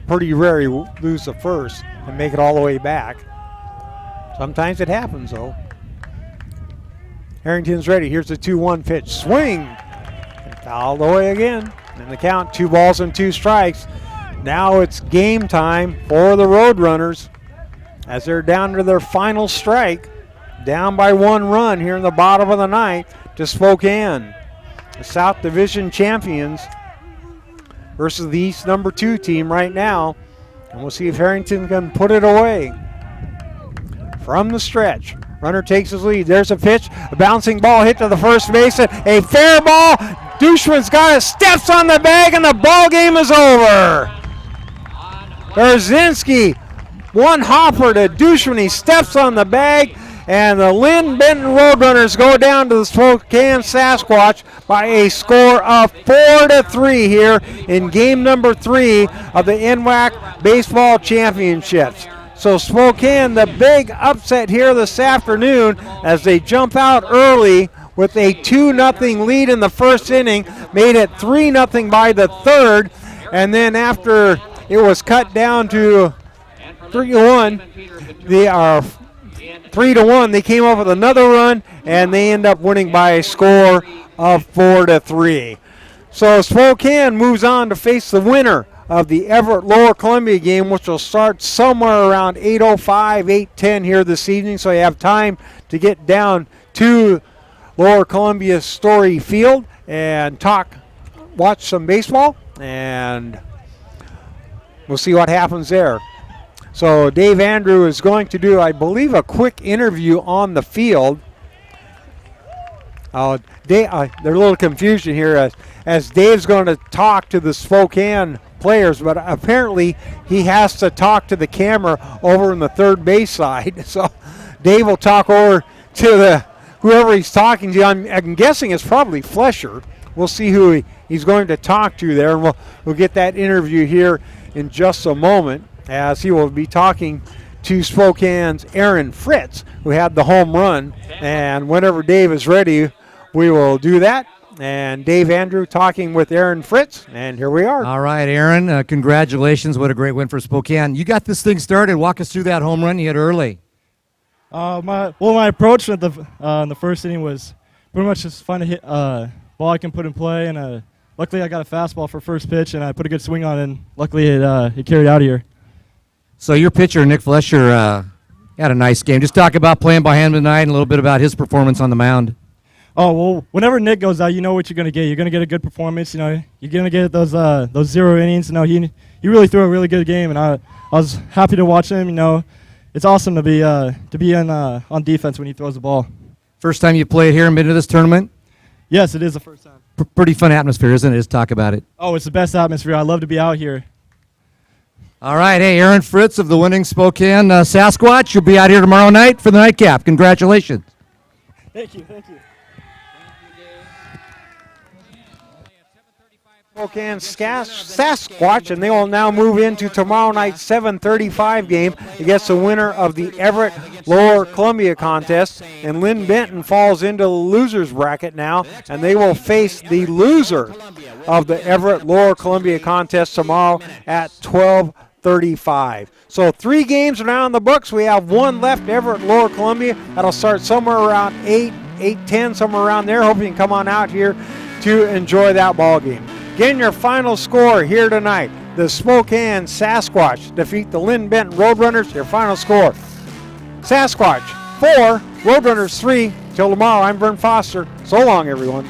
Speaker 1: Pretty rare you lose the first and make it all the way back. Sometimes it happens, though. Harrington's ready. Here's the 2-1 pitch. Swing. And fouled away again. And the count, 2 balls and 2 strikes. Now it's game time for the Roadrunners as they're down to their final strike. Down by 1 run here in the bottom of the ninth to Spokane. The South Division champions versus the East number 2 team right now. And we'll see if Harrington can put it away. From the stretch, runner takes his lead. There's a pitch, a bouncing ball hit to the first baseman. A fair ball. Dushman's got it, steps on the bag, and the ball game is over. Darzinski, 1 hopper to Dushman. He steps on the bag, and the Linn-Benton Roadrunners go down to the Spokane Sasquatch by a score of 4-3 here in game number 3 of the NWAC Baseball Championships. So Spokane, the big upset here this afternoon as they jump out early with a 2-0 lead in the first inning, made it 3-0 by the third, and then after it was cut down to 3-1, they are 3-1. They came up with another run, and they end up winning by a score of 4-3. So Spokane moves on to face the winner of the Everett Lower Columbia game, which will start somewhere around 8:05, 8:10 here this evening. So you have time to get down to Lower Columbia Story Field and watch some baseball, and we'll see what happens there. So Dave Andrew is going to do, I believe, a quick interview on the field. There's a little confusion here as Dave's going to talk to the Spokane players, but apparently he has to talk to the camera over in the third base side. So Dave will talk over to whoever he's talking to. I'm guessing it's probably Flesher. We'll see who he's going to talk to there, and we'll get that interview here in just a moment, as he will be talking to Spokane's Aaron Fritz, who had the home run. And whenever Dave is ready, we will do that. And Dave Andrew talking with Aaron Fritz, and here we are.
Speaker 7: All right, Aaron, congratulations. What a great win for Spokane. You got this thing started. Walk us through that home run you hit early.
Speaker 9: My approach in the first inning was pretty much just find a hit ball I can put in play, and luckily I got a fastball for first pitch, and I put a good swing on it, and luckily it carried out here.
Speaker 7: So your pitcher, Nick Flesher, had a nice game. Just talk about playing by him tonight and a little bit about his performance on the mound.
Speaker 9: Oh, well, whenever Nick goes out, you know what you're going to get. You're going to get a good performance. You're going to get those 0 innings. He really threw a really good game, and I was happy to watch him. It's awesome to be on defense when he throws the ball.
Speaker 7: First time you played here and been to this tournament?
Speaker 9: Yes, it is the first time.
Speaker 7: Pretty fun atmosphere, isn't it? Just talk about it.
Speaker 9: Oh, it's the best atmosphere. I love to be out here.
Speaker 7: All right, hey, Aaron Fritz of the winning Spokane Sasquatch. You'll be out here tomorrow night for the nightcap. Congratulations.
Speaker 9: Thank you.
Speaker 1: Spokane Sasquatch, and they will now move into tomorrow night's 7:35 game against the winner of the Everett Lower Columbia contest. And Linn-Benton falls into the loser's bracket now, and they will face the loser of the Everett Lower Columbia contest tomorrow at 12:35. So 3 games are now in the books. We have 1 left, Everett Lower Columbia. That'll start somewhere around 8:10, somewhere around there. Hope you can come on out here to enjoy that ball game. Again, your final score here tonight. the Spokane Sasquatch defeat the Linn-Benton Roadrunners. Your final score, Sasquatch 4, Roadrunners 3. Till tomorrow, I'm Vern Foster. So long, everyone.